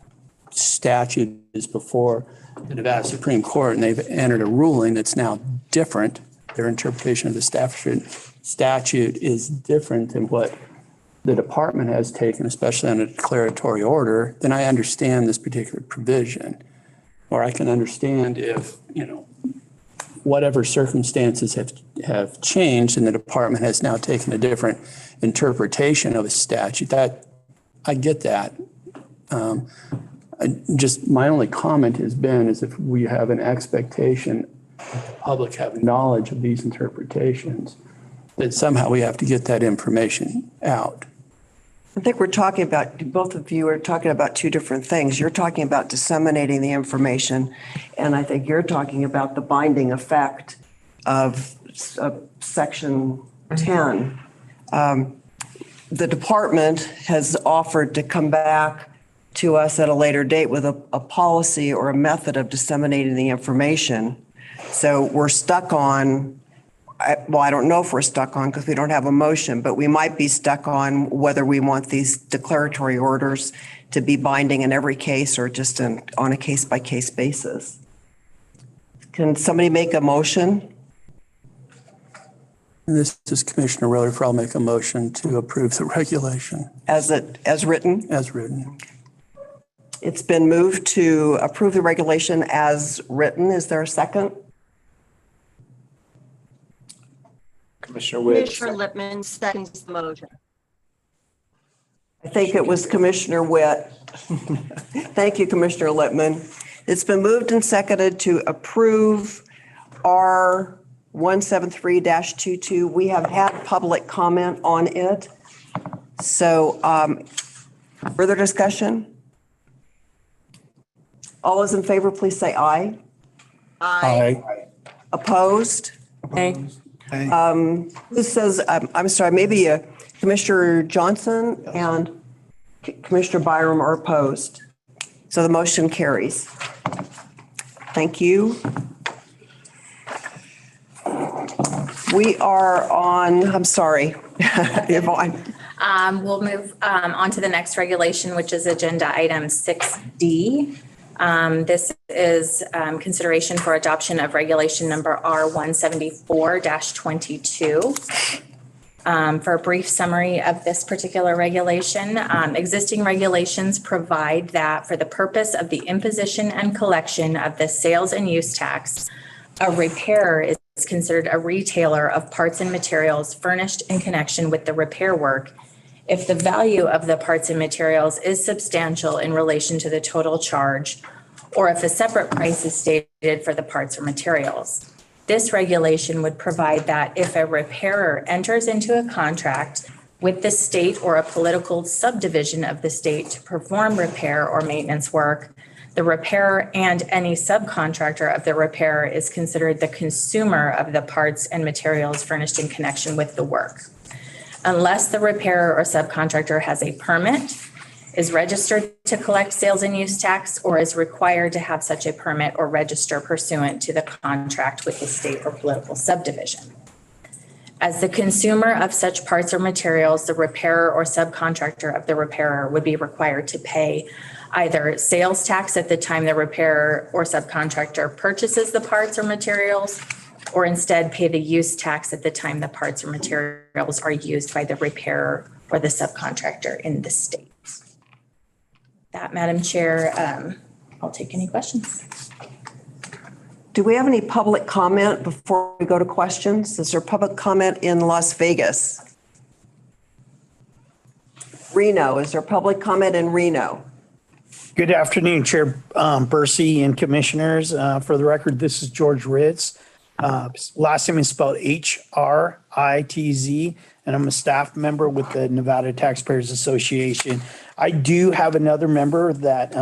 statute is before the Nevada Supreme Court and they've entered a ruling that's now different. Their interpretation of the statute is different than what the department has taken, especially on a declaratory order, then I understand this particular provision. Or I can understand if, whatever circumstances have changed and the department has now taken a different interpretation of a statute. That I get that. My only comment has been is if we have an expectation, the public have knowledge of these interpretations, that somehow we have to get that information out. I think we're talking about, both of you are talking about two different things. You're talking about disseminating the information, and I think you're talking about the binding effect of Section 10. The department has offered to come back to us at a later date with a policy or a method of disseminating the information. So we're stuck on, I don't know if we're stuck on because we don't have a motion, but we might be stuck on whether we want these declaratory orders to be binding in every case or just on a case-by-case basis. Can somebody make a motion? This is Commissioner Rutherford. I'll make a motion to approve the regulation. As written? As written. It's been moved to approve the regulation as written. Is there a second? Commissioner Witt. Commissioner Lippman seconds the motion. I think it was Commissioner Witt. Thank you, Commissioner Lippman. It's been moved and seconded to approve R 173-22. We have had public comment on it. So further discussion? All those in favor, please say aye. Aye. Opposed? Aye. Who says, I'm sorry, maybe Commissioner Johnson and Commissioner Byram are opposed. So the motion carries. Thank you. We are on, I'm sorry, Yvonne. We'll move on to the next regulation, which is agenda item 6D. This is consideration for adoption of regulation number R 174-22. For a brief summary of this particular regulation, existing regulations provide that for the purpose of the imposition and collection of the sales and use tax, a repairer is considered a retailer of parts and materials furnished in connection with the repair work if the value of the parts and materials is substantial in relation to the total charge, or if a separate price is stated for the parts or materials. This regulation would provide that if a repairer enters into a contract with the state or a political subdivision of the state to perform repair or maintenance work, the repairer and any subcontractor of the repairer is considered the consumer of the parts and materials furnished in connection with the work. Unless the repairer or subcontractor has a permit, is registered to collect sales and use tax, or is required to have such a permit or register pursuant to the contract with the state or political subdivision. As the consumer of such parts or materials, the repairer or subcontractor of the repairer would be required to pay either sales tax at the time the repairer or subcontractor purchases the parts or materials, or instead pay the use tax at the time the parts or materials are used by the repairer or the subcontractor in the state. That, Madam Chair, I'll take any questions. Do we have any public comment before we go to questions? Is there public comment in Las Vegas? Reno, is there public comment in Reno? Good afternoon, Chair Bursey and Commissioners. For the record, this is George Ritz. Last name is spelled H-R-I-T-Z, and I'm a staff member with the Nevada Taxpayers Association. I do have another member that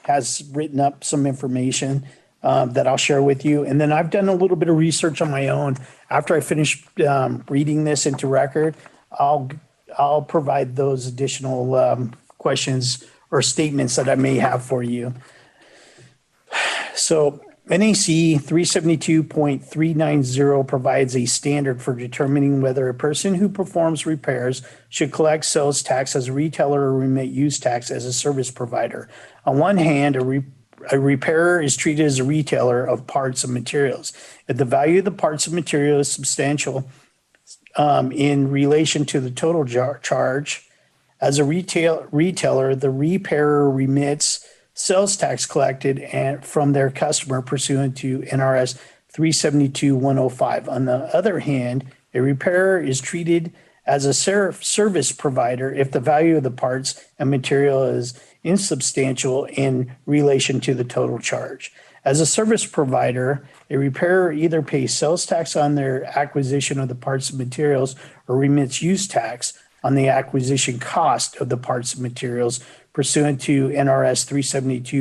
has written up some information that I'll share with you. And then I've done a little bit of research on my own. After I finish reading this into record, I'll provide those additional questions or statements that I may have for you. So NAC 372.390 provides a standard for determining whether a person who performs repairs should collect sales tax as a retailer or remit use tax as a service provider. On one hand, a repairer is treated as a retailer of parts and materials. If the value of the parts and materials is substantial in relation to the total charge, as a retailer, the repairer remits sales tax collected from their customer pursuant to NRS 372-105. On the other hand, a repairer is treated as a service provider if the value of the parts and material is insubstantial in relation to the total charge. As a service provider, a repairer either pays sales tax on their acquisition of the parts and materials or remits use tax on the acquisition cost of the parts and materials pursuant to NRS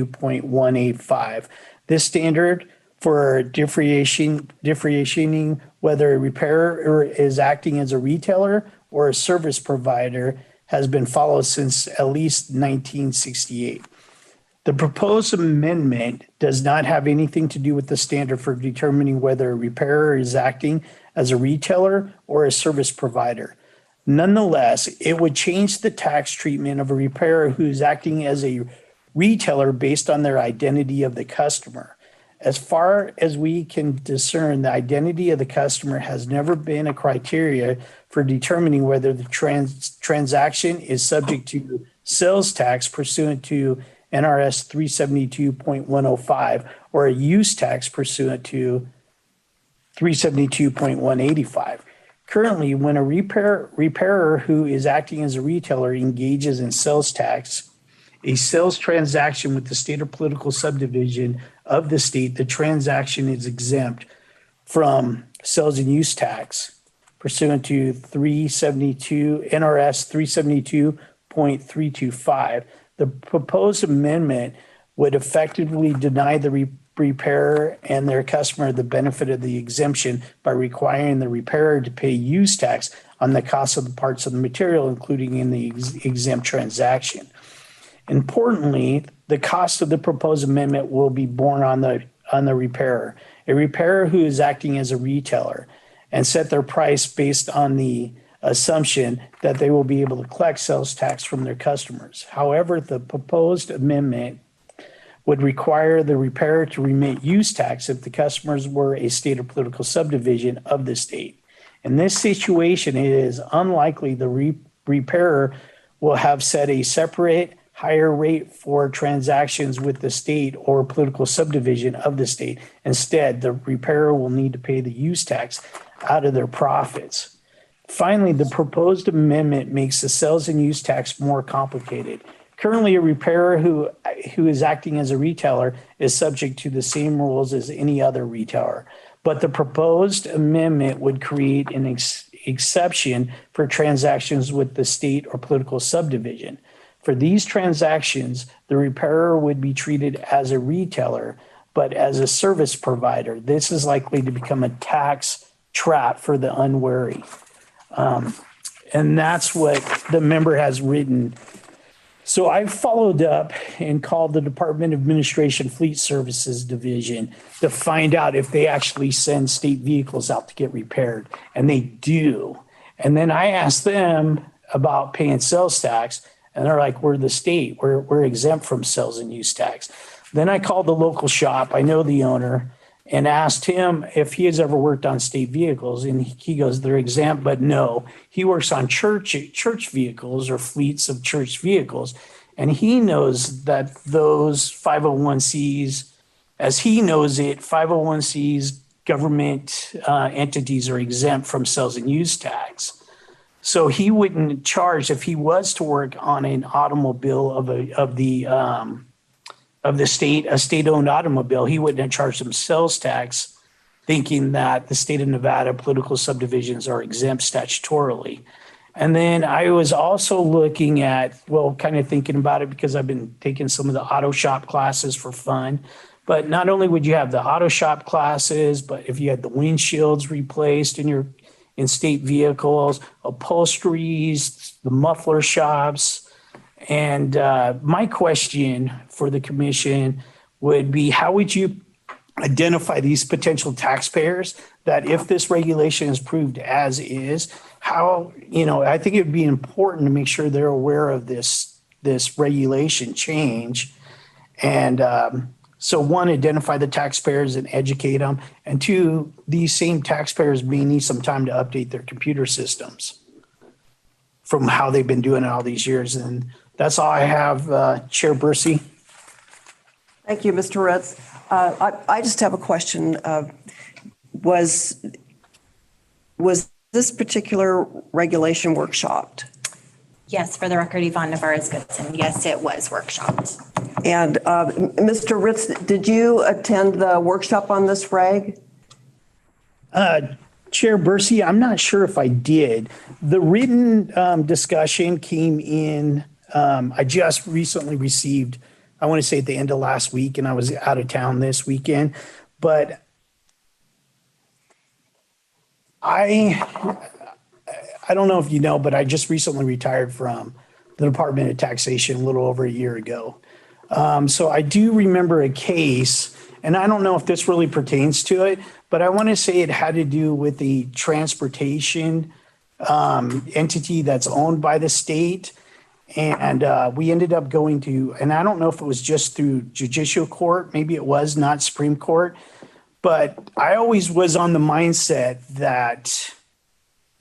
372.185. This standard for differentiating whether a repairer is acting as a retailer or a service provider has been followed since at least 1968. The proposed amendment does not have anything to do with the standard for determining whether a repairer is acting as a retailer or a service provider. Nonetheless, it would change the tax treatment of a repairer who is acting as a retailer based on their identity of the customer. As far as we can discern, the identity of the customer has never been a criteria for determining whether the transaction is subject to sales tax pursuant to NRS 372.105 or a use tax pursuant to 372.185. Currently, when a repairer who is acting as a retailer engages in sales tax, a sales transaction with the state or political subdivision of the state, the transaction is exempt from sales and use tax pursuant to NRS 372.325. The proposed amendment would effectively deny the repairer and their customer the benefit of the exemption by requiring the repairer to pay use tax on the cost of the parts of the material, including in the exempt transaction. Importantly, the cost of the proposed amendment will be borne on the repairer. A repairer who is acting as a retailer and set their price based on the assumption that they will be able to collect sales tax from their customers. However, the proposed amendment would require the repairer to remit use tax if the customers were a state or political subdivision of the state. In this situation, it is unlikely the repairer will have set a separate higher rate for transactions with the state or political subdivision of the state. Instead, the repairer will need to pay the use tax out of their profits. Finally, the proposed amendment makes the sales and use tax more complicated. Currently, a repairer who is acting as a retailer is subject to the same rules as any other retailer. but the proposed amendment would create an exception for transactions with the state or political subdivision. For these transactions, the repairer would be treated as a retailer, but as a service provider. This is likely to become a tax trap for the unwary. And that's what the member has written. So I followed up and called the Department of Administration Fleet Services Division to find out if they actually send state vehicles out to get repaired, and they do. And then I asked them about paying sales tax, and they're like, we're the state, we're exempt from sales and use tax. Then I called the local shop, I know the owner, and asked him if he has ever worked on state vehicles. And he goes, they're exempt, but no, he works on church vehicles or fleets of church vehicles. And he knows that those 501Cs, as he knows it, 501Cs, government entities are exempt from sales and use tax. So he wouldn't charge if he was to work on an automobile of the state, a state-owned automobile, he wouldn't have charged them sales tax, thinking that the state of Nevada political subdivisions are exempt statutorily. And then I was also looking at, well, kind of thinking about it because I've been taking some of the auto shop classes for fun. But not only would you have the auto shop classes, but if you had the windshields replaced in state vehicles, upholsteries, the muffler shops. And my question for the commission would be, how would you identify these potential taxpayers that if this regulation is proved as is, how, I think it would be important to make sure they're aware of this regulation change. And so one, identify the taxpayers and educate them. And two, these same taxpayers may need some time to update their computer systems from how they've been doing it all these years. And that's all I have, Chair Bursey. Thank you, Mr. Ritz. I just have a question. Was this particular regulation workshopped? Yes, for the record, Yvonne Navarez-Goodson. Yes, it was workshopped. And Mr. Ritz, did you attend the workshop on this reg? Chair Bursey, I'm not sure if I did. The written discussion came in, I just recently received, I want to say at the end of last week, and I was out of town this weekend, but I don't know if you know, but I just recently retired from the Department of Taxation a little over a year ago. So I do remember a case, and I don't know if this really pertains to it, but I want to say it had to do with the transportation entity that's owned by the state. And we ended up going to, and I don't know if it was just through judicial court, maybe it was not Supreme Court, but I always was on the mindset that,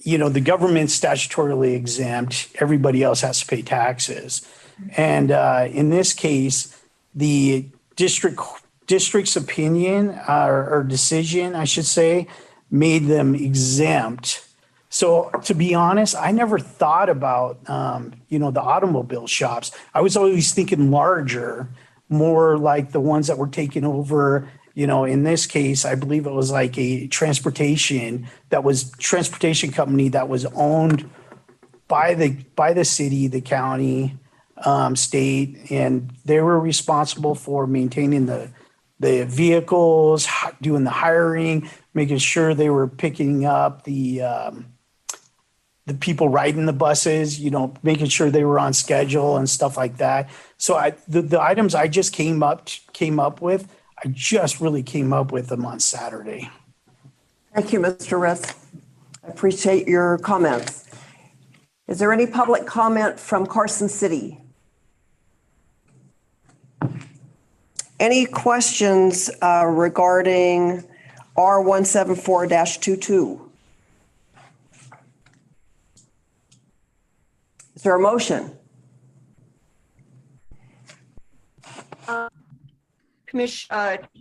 the government's statutorily exempt, everybody else has to pay taxes. And in this case, the district's opinion or decision, I should say, made them exempt. So to be honest, I never thought about, the automobile shops. I was always thinking larger, more like the ones that were taken over. In this case, I believe it was like a transportation company that was owned by the city, the county, state, and they were responsible for maintaining the vehicles, doing the hiring, making sure they were picking up the people riding the buses, making sure they were on schedule and stuff like that. So the items I just came up with, I just really came up with them on Saturday. Thank you, Mr. Ritz. I appreciate your comments. Is there any public comment from Carson City? Any questions regarding R174-22? Is there a motion?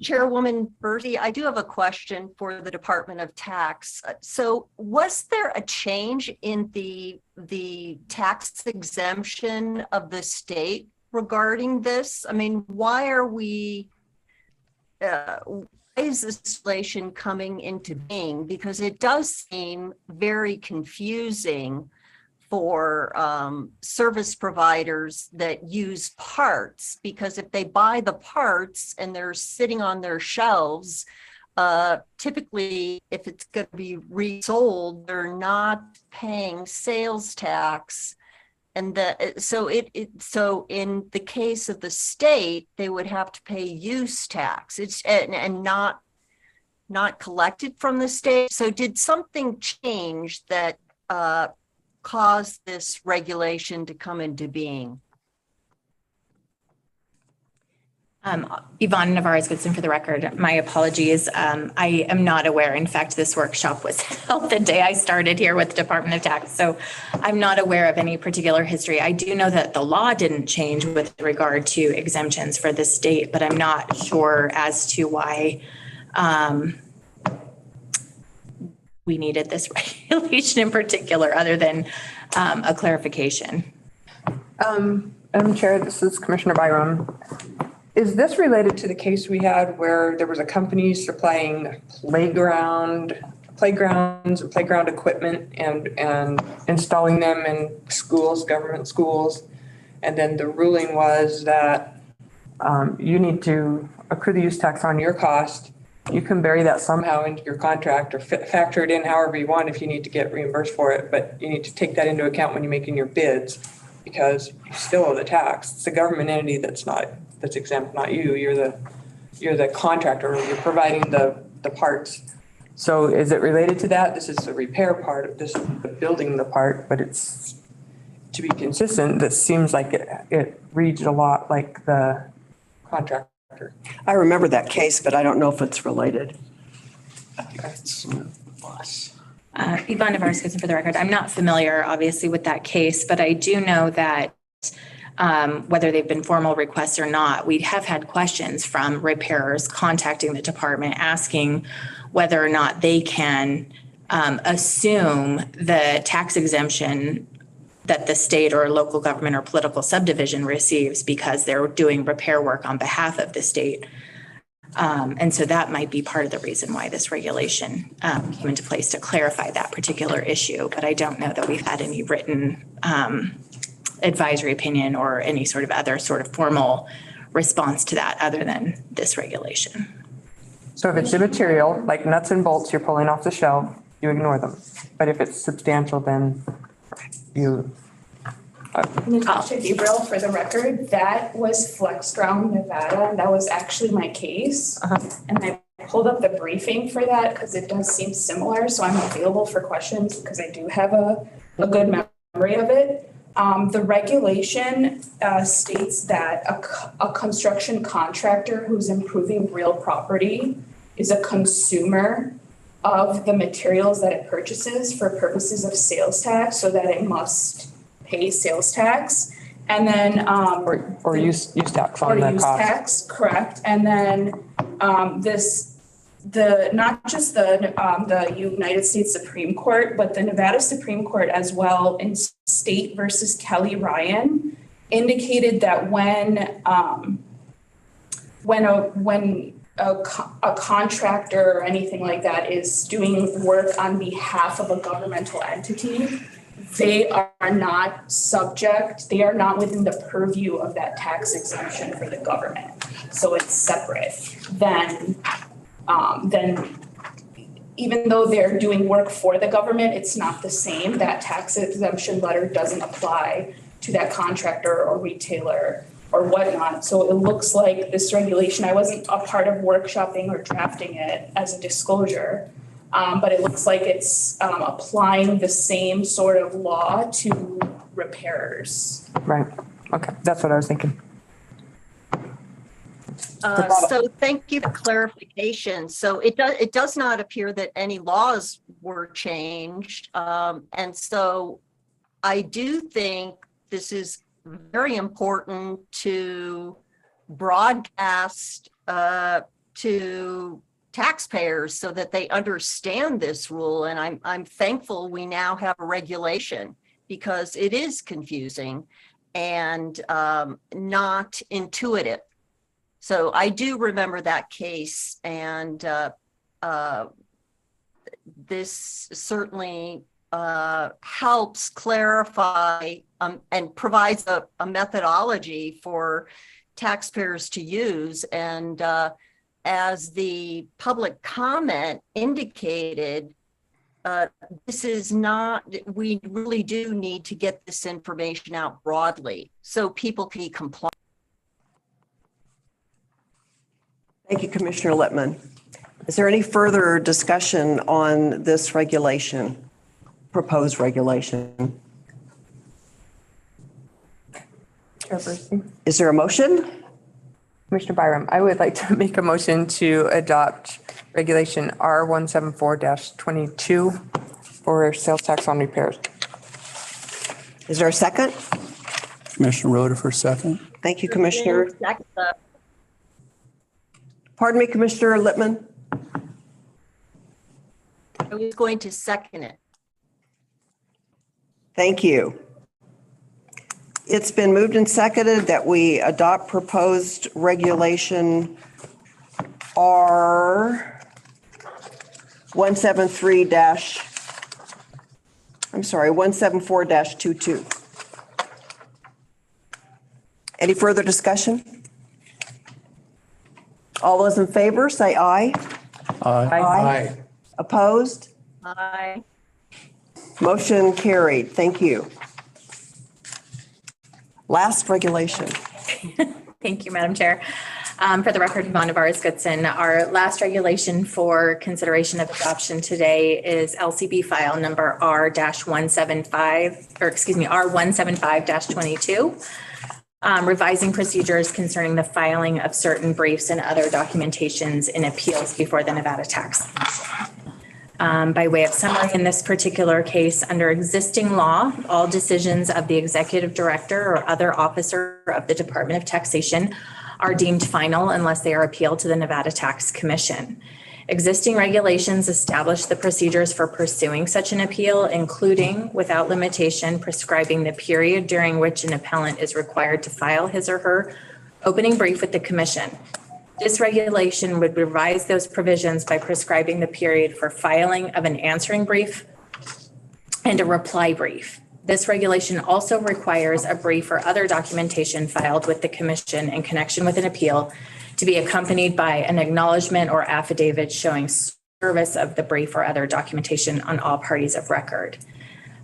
Chairwoman Bursey, I do have a question for the Department of Tax. So was there a change in the tax exemption of the state regarding this? I mean, why are we, is this legislation coming into being? Because it does seem very confusing for service providers that use parts, because if they buy the parts and they're sitting on their shelves, typically if it's going to be resold, they're not paying sales tax. And so in the case of the state, they would have to pay use tax. It's and not collected from the state. So did something change that caused this regulation to come into being? Yvonne Navarez-Goodson for the record. My apologies. I am not aware. In fact, this workshop was held the day I started here with the Department of Tax. So I'm not aware of any particular history. I do know that the law didn't change with regard to exemptions for the state, but I'm not sure as to why we needed this regulation in particular, other than a clarification. Madam Chair, this is Commissioner Byram. Is this related to the case we had where there was a company supplying playgrounds and playground equipment and installing them in schools, government schools? And then the ruling was that you need to accrue the use tax on your cost. You can bury that somehow into your contract or factor it in however you want if you need to get reimbursed for it, but you need to take that into account when you're making your bids, because you still owe the tax. It's a government entity that's exempt, not you. You're the contractor. You're providing the parts. So is it related to that? This is the repair part of this, the building the part, but it's to be consistent. That seems like it reads a lot like the contractor. I remember that case, but I don't know if it's related. Yvonne Navarez-Goodson for the record. I'm not familiar, obviously, with that case, but I do know that whether they've been formal requests or not, we have had questions from repairers contacting the department asking whether or not they can assume the tax exemption that the state or local government or political subdivision receives because they're doing repair work on behalf of the state. And so that might be part of the reason why this regulation came into place, to clarify that particular issue. But I don't know that we've had any written advisory opinion or any sort of other sort of formal response to that other than this regulation. So if it's immaterial, like nuts and bolts you're pulling off the shelf, you ignore them. But if it's substantial, then you... Natasha Gabriel for the record, that was Flex Ground, Nevada. That was actually my case. And I pulled up the briefing for that because it does seem similar. So I'm available for questions because I do have a good memory of it. The regulation states that a construction contractor who's improving real property is a consumer of the materials that it purchases for purposes of sales tax, so that it must pay sales tax. And then or use tax on or that use cost. tax, correct. And then not just the United States Supreme Court, but the Nevada Supreme Court as well in State versus Kelly Ryan indicated that when a contractor or anything like that is doing work on behalf of a governmental entity, they are not subject, they are not within the purview of that tax exemption for the government. So it's separate. Then even though they're doing work for the government, it's not the same. That tax exemption letter doesn't apply to that contractor or retailer or whatnot. So it looks like this regulation, I wasn't a part of workshopping or drafting it as a disclosure, but it looks like it's applying the same sort of law to repairers. Right. Okay. That's what I was thinking. So thank you for clarification. So it does not appear that any laws were changed. And so I do think this is very important to broadcast to taxpayers so that they understand this rule. And I'm thankful we now have a regulation, because it is confusing and not intuitive. So I do remember that case, and this certainly helps clarify and provides a methodology for taxpayers to use. And as the public comment indicated, this is not, we really do need to get this information out broadly so people can be compliant. Thank you, Commissioner Lippman. Is there any further discussion on this regulation, proposed regulation? Chairperson. Is there a motion? Commissioner Byram, I would like to make a motion to adopt Regulation R174-22 for sales tax on repairs. Is there a second? Commissioner Roder for second. Thank you, Commissioner. Pardon me, Commissioner Lippman? I was going to second it. Thank you. It's been moved and seconded that we adopt proposed regulation R174-22. Any further discussion? All those in favor, say aye. Aye. Opposed? Aye. Motion carried. Thank you. Last regulation. Thank you, Madam Chair. For the record, Yvonne Navarez-Goodson, our last regulation for consideration of adoption today is LCB file number R-175-22, revising procedures concerning the filing of certain briefs and other documentations in appeals before the Nevada Tax Commission. By way of summary, in this particular case, under existing law, all decisions of the executive director or other officer of the Department of Taxation are deemed final unless they are appealed to the Nevada Tax Commission. Existing regulations establish the procedures for pursuing such an appeal, including, without limitation, prescribing the period during which an appellant is required to file his or her opening brief with the Commission. This regulation would revise those provisions by prescribing the period for filing of an answering brief and a reply brief. This regulation also requires a brief or other documentation filed with the Commission in connection with an appeal to be accompanied by an acknowledgement or affidavit showing service of the brief or other documentation on all parties of record.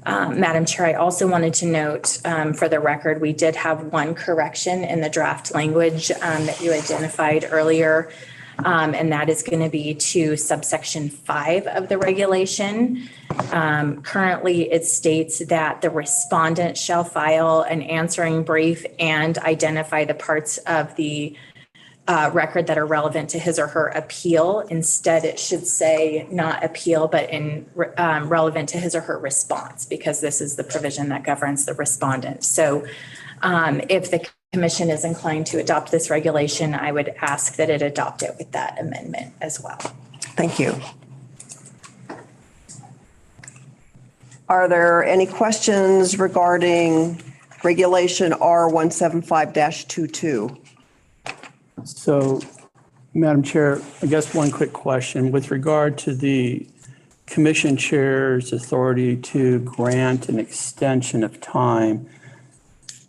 Madam Chair, I also wanted to note for the record, we did have one correction in the draft language that you identified earlier, and that is going to be to subsection 5 of the regulation. Currently, it states that the respondent shall file an answering brief and identify the parts of the record that are relevant to his or her appeal. Instead, it should say not appeal, but relevant to his or her response, because this is the provision that governs the respondent. So if the Commission is inclined to adopt this regulation, I would ask that it adopt it with that amendment as well. Thank you. Are there any questions regarding regulation R175-22? So, Madam Chair, I guess one quick question with regard to the Commission Chair's authority to grant an extension of time.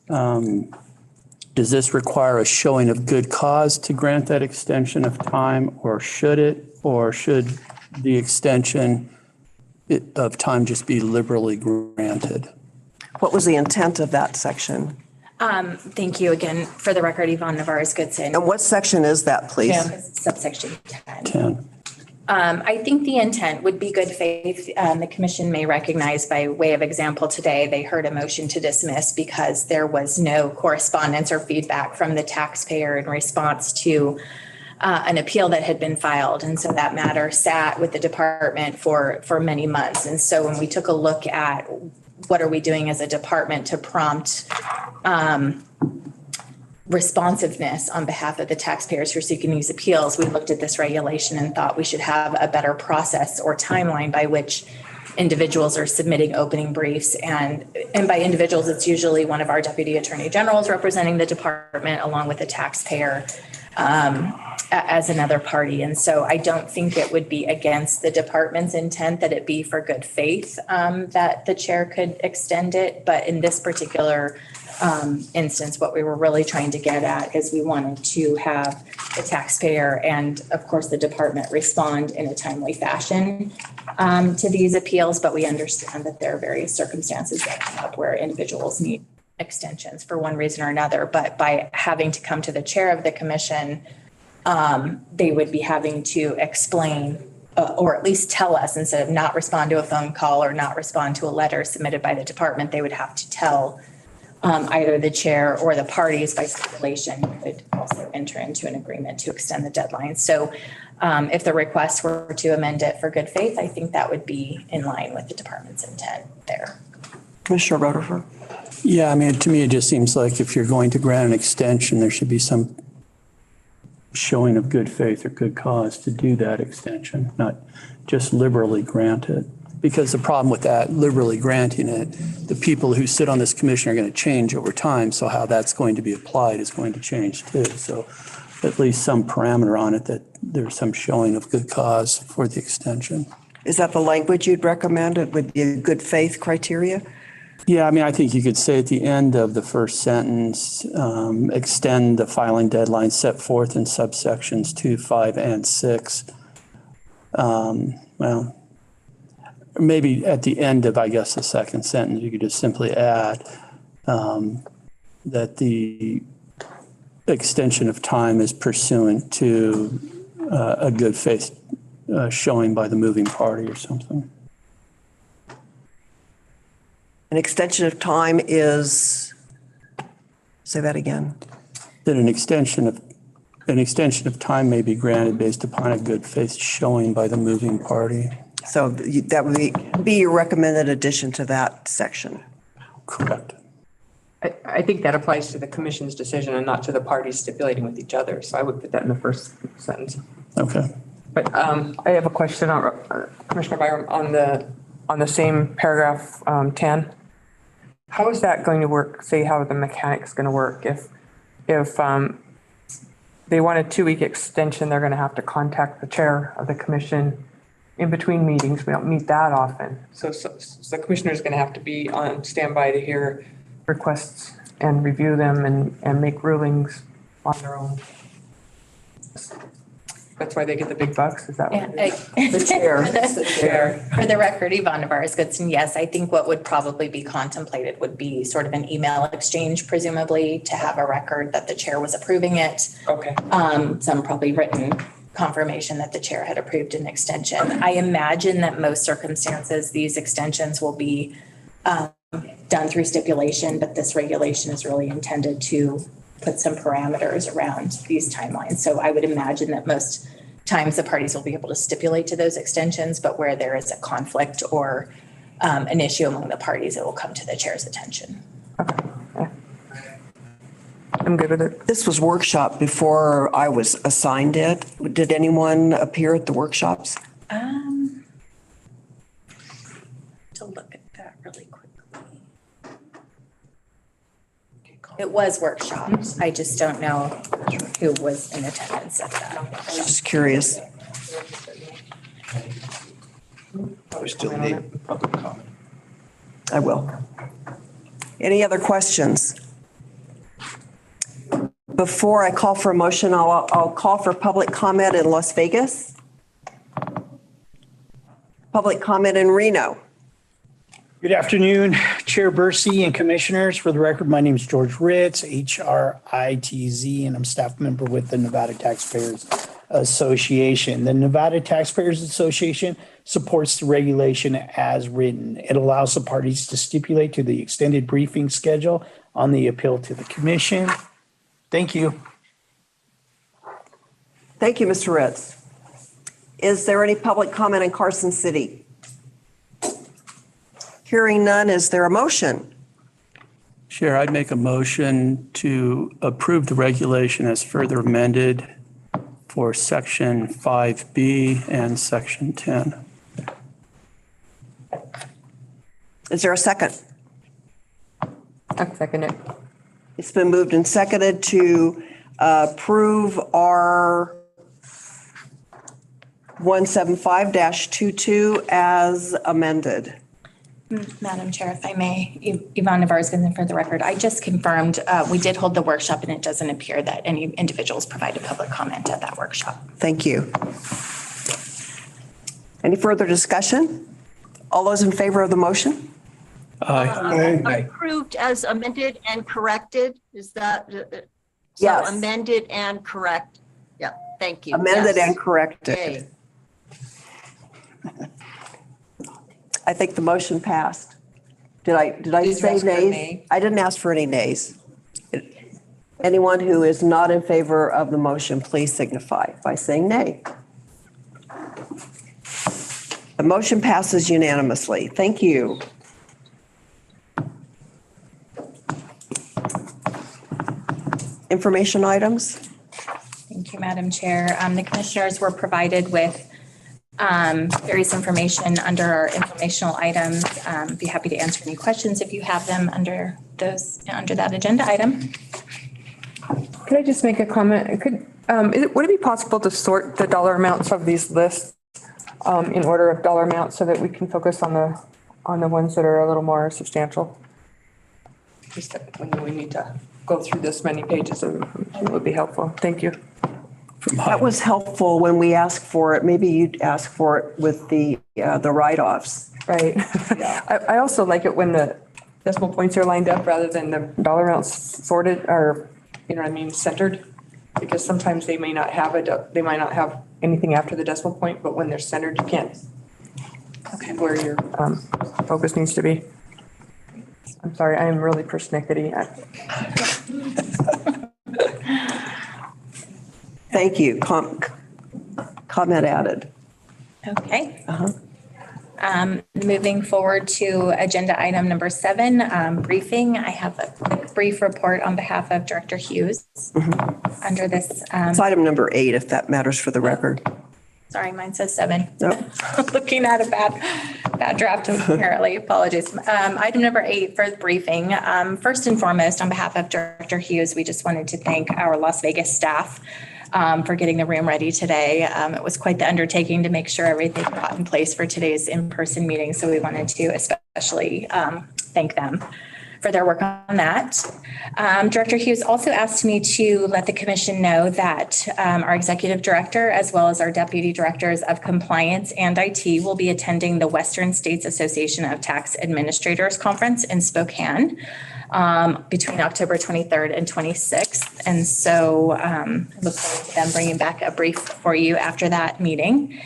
Does this require a showing of good cause to grant that extension of time, or should the extension of time just be liberally granted? What was the intent of that section? Thank you again. For the record, Yvonne Navarez-Goodson. And what section is that, please? Subsection 10. 10. I think the intent would be good faith. The Commission may recognize, by way of example today, they heard a motion to dismiss because there was no correspondence or feedback from the taxpayer in response to an appeal that had been filed. And so that matter sat with the department for many months. And so when we took a look at what are we doing as a department to prompt responsiveness on behalf of the taxpayers who are seeking these appeals, we looked at this regulation and thought we should have a better process or timeline by which individuals are submitting opening briefs. And by individuals, it's usually one of our deputy attorney generals representing the department along with the taxpayer. as another party. And so I don't think it would be against the department's intent that it be for good faith that the chair could extend it. But in this particular instance, what we were really trying to get at is we wanted to have the taxpayer and of course the department respond in a timely fashion to these appeals. But we understand that there are various circumstances that come up where individuals need extensions for one reason or another. But by having to come to the chair of the commission, they would be having to explain or at least tell us, instead of not respond to a phone call or not respond to a letter submitted by the department, they would have to tell either the chair or the parties by stipulation could also enter into an agreement to extend the deadline. So if the request were to amend it for good faith, I think that would be in line with the department's intent there. Commissioner Rutherford. Yeah, I mean, to me, it just seems like if you're going to grant an extension, there should be some showing of good faith or good cause to do that extension, not just liberally grant it. Because the problem with that, liberally granting it, the people who sit on this commission are going to change over time. So how that's going to be applied is going to change too. So at least some parameter on it that there's some showing of good cause for the extension. Is that the language you'd recommend? It would be a good faith criteria? Yeah, I mean, I think you could say at the end of the first sentence, extend the filing deadline set forth in subsections 2, 5, and 6. Well, maybe at the end of, I guess, the second sentence, you could just simply add that the extension of time is pursuant to a good faith showing by the moving party or something. An extension of time is, say that again. That an extension of time may be granted based upon a good faith showing by the moving party. So that would be your recommended addition to that section. Correct. I think that applies to the commission's decision and not to the parties stipulating with each other. So I would put that in the first sentence. Okay. But I have a question on Commissioner Byram on the same paragraph 10. How is that going to work? Say how the mechanics going to work if they want a 2-week extension, they're going to have to contact the chair of the commission in between meetings. We don't meet that often. So the commissioner is going to have to be on standby to hear requests and review them and make rulings on their own. That's why they get the big bucks. Is that what it is? The chair. The chair. For the record, Yvonne Navarez-Goodson, yes, I think what would probably be contemplated would be sort of an email exchange, presumably, to have a record that the chair was approving it. Okay. Some probably written confirmation that the chair had approved an extension. I imagine that most circumstances, these extensions will be done through stipulation, but this regulation is really intended to put some parameters around these timelines. So I would imagine that most times the parties will be able to stipulate to those extensions, but where there is a conflict or an issue among the parties, it will come to the chair's attention. Okay. Yeah. I'm good with it. This was workshop before I was assigned it. Did anyone appear at the workshops? To look at that really quickly. It was workshops. I just don't know who was in attendance at that. I was just curious. We still need public comment. I will. Any other questions? Before I call for a motion, I'll call for public comment in Las Vegas. Public comment in Reno. Good afternoon, Chair Bursey and Commissioners. For the record, my name is George Ritz, HRITZ, and I'm staff member with the Nevada Taxpayers Association. The Nevada Taxpayers Association supports the regulation as written. It allows the parties to stipulate to the extended briefing schedule on the appeal to the Commission. Thank you. Thank you, Mr. Ritz. Is there any public comment in Carson City? Hearing none, is there a motion? Chair, I'd make a motion to approve the regulation as further amended for Section 5B and Section 10. Is there a second? I'll second it. It's been moved and seconded to approve our 175-22 as amended. Madam Chair, if I may, Yvonne Navarro's been for the record. I just confirmed, we did hold the workshop and it doesn't appear that any individuals provided public comment at that workshop. Thank you. Any further discussion? All those in favor of the motion? Approved as amended and corrected, is that? Yes. So amended and correct. Yeah, thank you. Amended Yes. and corrected. Yay. I think the motion passed. Did I say nays? I didn't ask for any nays. Anyone who is not in favor of the motion, please signify by saying nay. The motion passes unanimously. Thank you. Information items? Thank you, Madam Chair. The commissioners were provided with various information under our informational items. Be happy to answer any questions if you have them under that agenda item. Could I just make a comment? Would it be possible to sort the dollar amounts of these lists in order of dollar amounts so that we can focus on the ones that are a little more substantial? Just that when we need to go through this many pages, it would be helpful. Thank you. That was helpful when we asked for it. Maybe you'd ask for it with the write-offs. Right. I also like it when the decimal points are lined up rather than the dollar amounts sorted or, centered. Because sometimes they may not have anything after the decimal point, but when they're centered, you can't. Okay. Where your focus needs to be. I'm sorry, I am really persnickety. Thank you. Comment added. Okay. Moving forward to agenda item number 7, briefing. I have a quick brief report on behalf of Director Hughes under this. It's item number 8, if that matters for the record. Sorry, mine says 7. Nope. Looking at a bad draft, apparently. Apologies. Item number 8 for the briefing. First and foremost, on behalf of Director Hughes, we just wanted to thank our Las Vegas staff for getting the room ready today. It was quite the undertaking to make sure everything got in place for today's in-person meeting. So we wanted to especially thank them for their work on that. Director Hughes also asked me to let the commission know that our executive director, as well as our deputy directors of compliance and IT, will be attending the Western States Association of Tax Administrators Conference in Spokane between October 23rd and 26th. And so I look forward to them bringing back a brief for you after that meeting.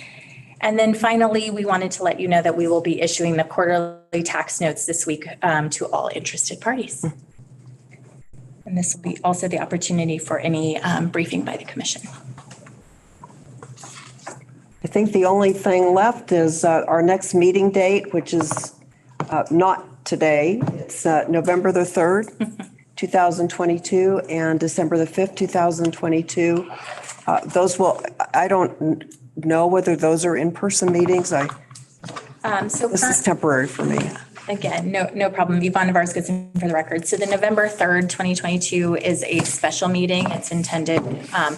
And then finally, we wanted to let you know that we will be issuing the quarterly tax notes this week to all interested parties. And this will be also the opportunity for any briefing by the commission. I think the only thing left is our next meeting date, which is not today. It's November the 3rd, 2022, and December the 5th, 2022. Those will, I don't know whether those are in-person meetings. This is temporary for me. Again, no problem. Yvonne Navarro's good for the record. So the November 3rd, 2022 is a special meeting. It's intended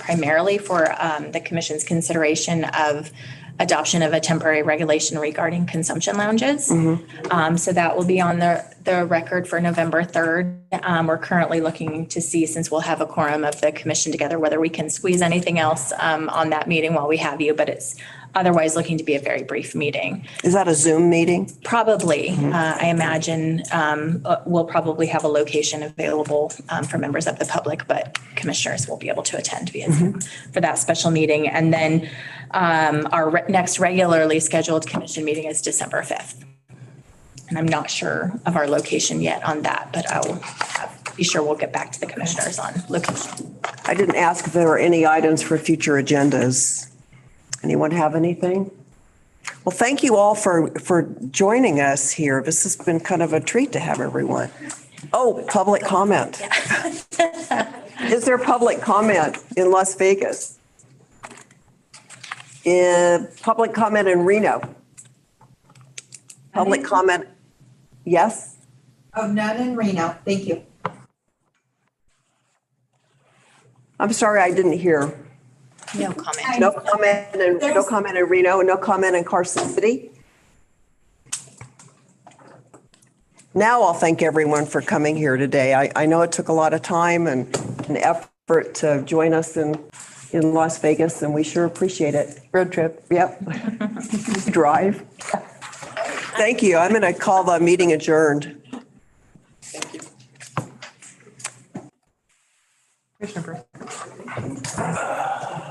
primarily for the commission's consideration of adoption of a temporary regulation regarding consumption lounges. So that will be on the record for November 3rd. We're currently looking to see, since we'll have a quorum of the commission together, whether we can squeeze anything else on that meeting while we have you, but it's otherwise looking to be a very brief meeting. Is that a Zoom meeting? Probably. I imagine we'll probably have a location available for members of the public, but commissioners will be able to attend via Zoom for that special meeting. And then our next regularly scheduled commission meeting is December 5th. And I'm not sure of our location yet on that, but I will be sure we'll get back to the commissioners on location. I didn't ask if there were any items for future agendas. Anyone have anything? Well, thank you all for joining us here. This has been kind of a treat to have everyone. Oh, public comment. Is there public comment in Las Vegas? Public comment in Reno? Public comment? Yes? Oh, none in Reno. Thank you. I'm sorry, I didn't hear. No comment. No comment in Reno, no comment in Carson City. Now I'll thank everyone for coming here today. I know it took a lot of time and effort to join us in Las Vegas, and we sure appreciate it. Road trip. Yep. Drive. Thank you. I'm going to call the meeting adjourned. Commissioner Bruce.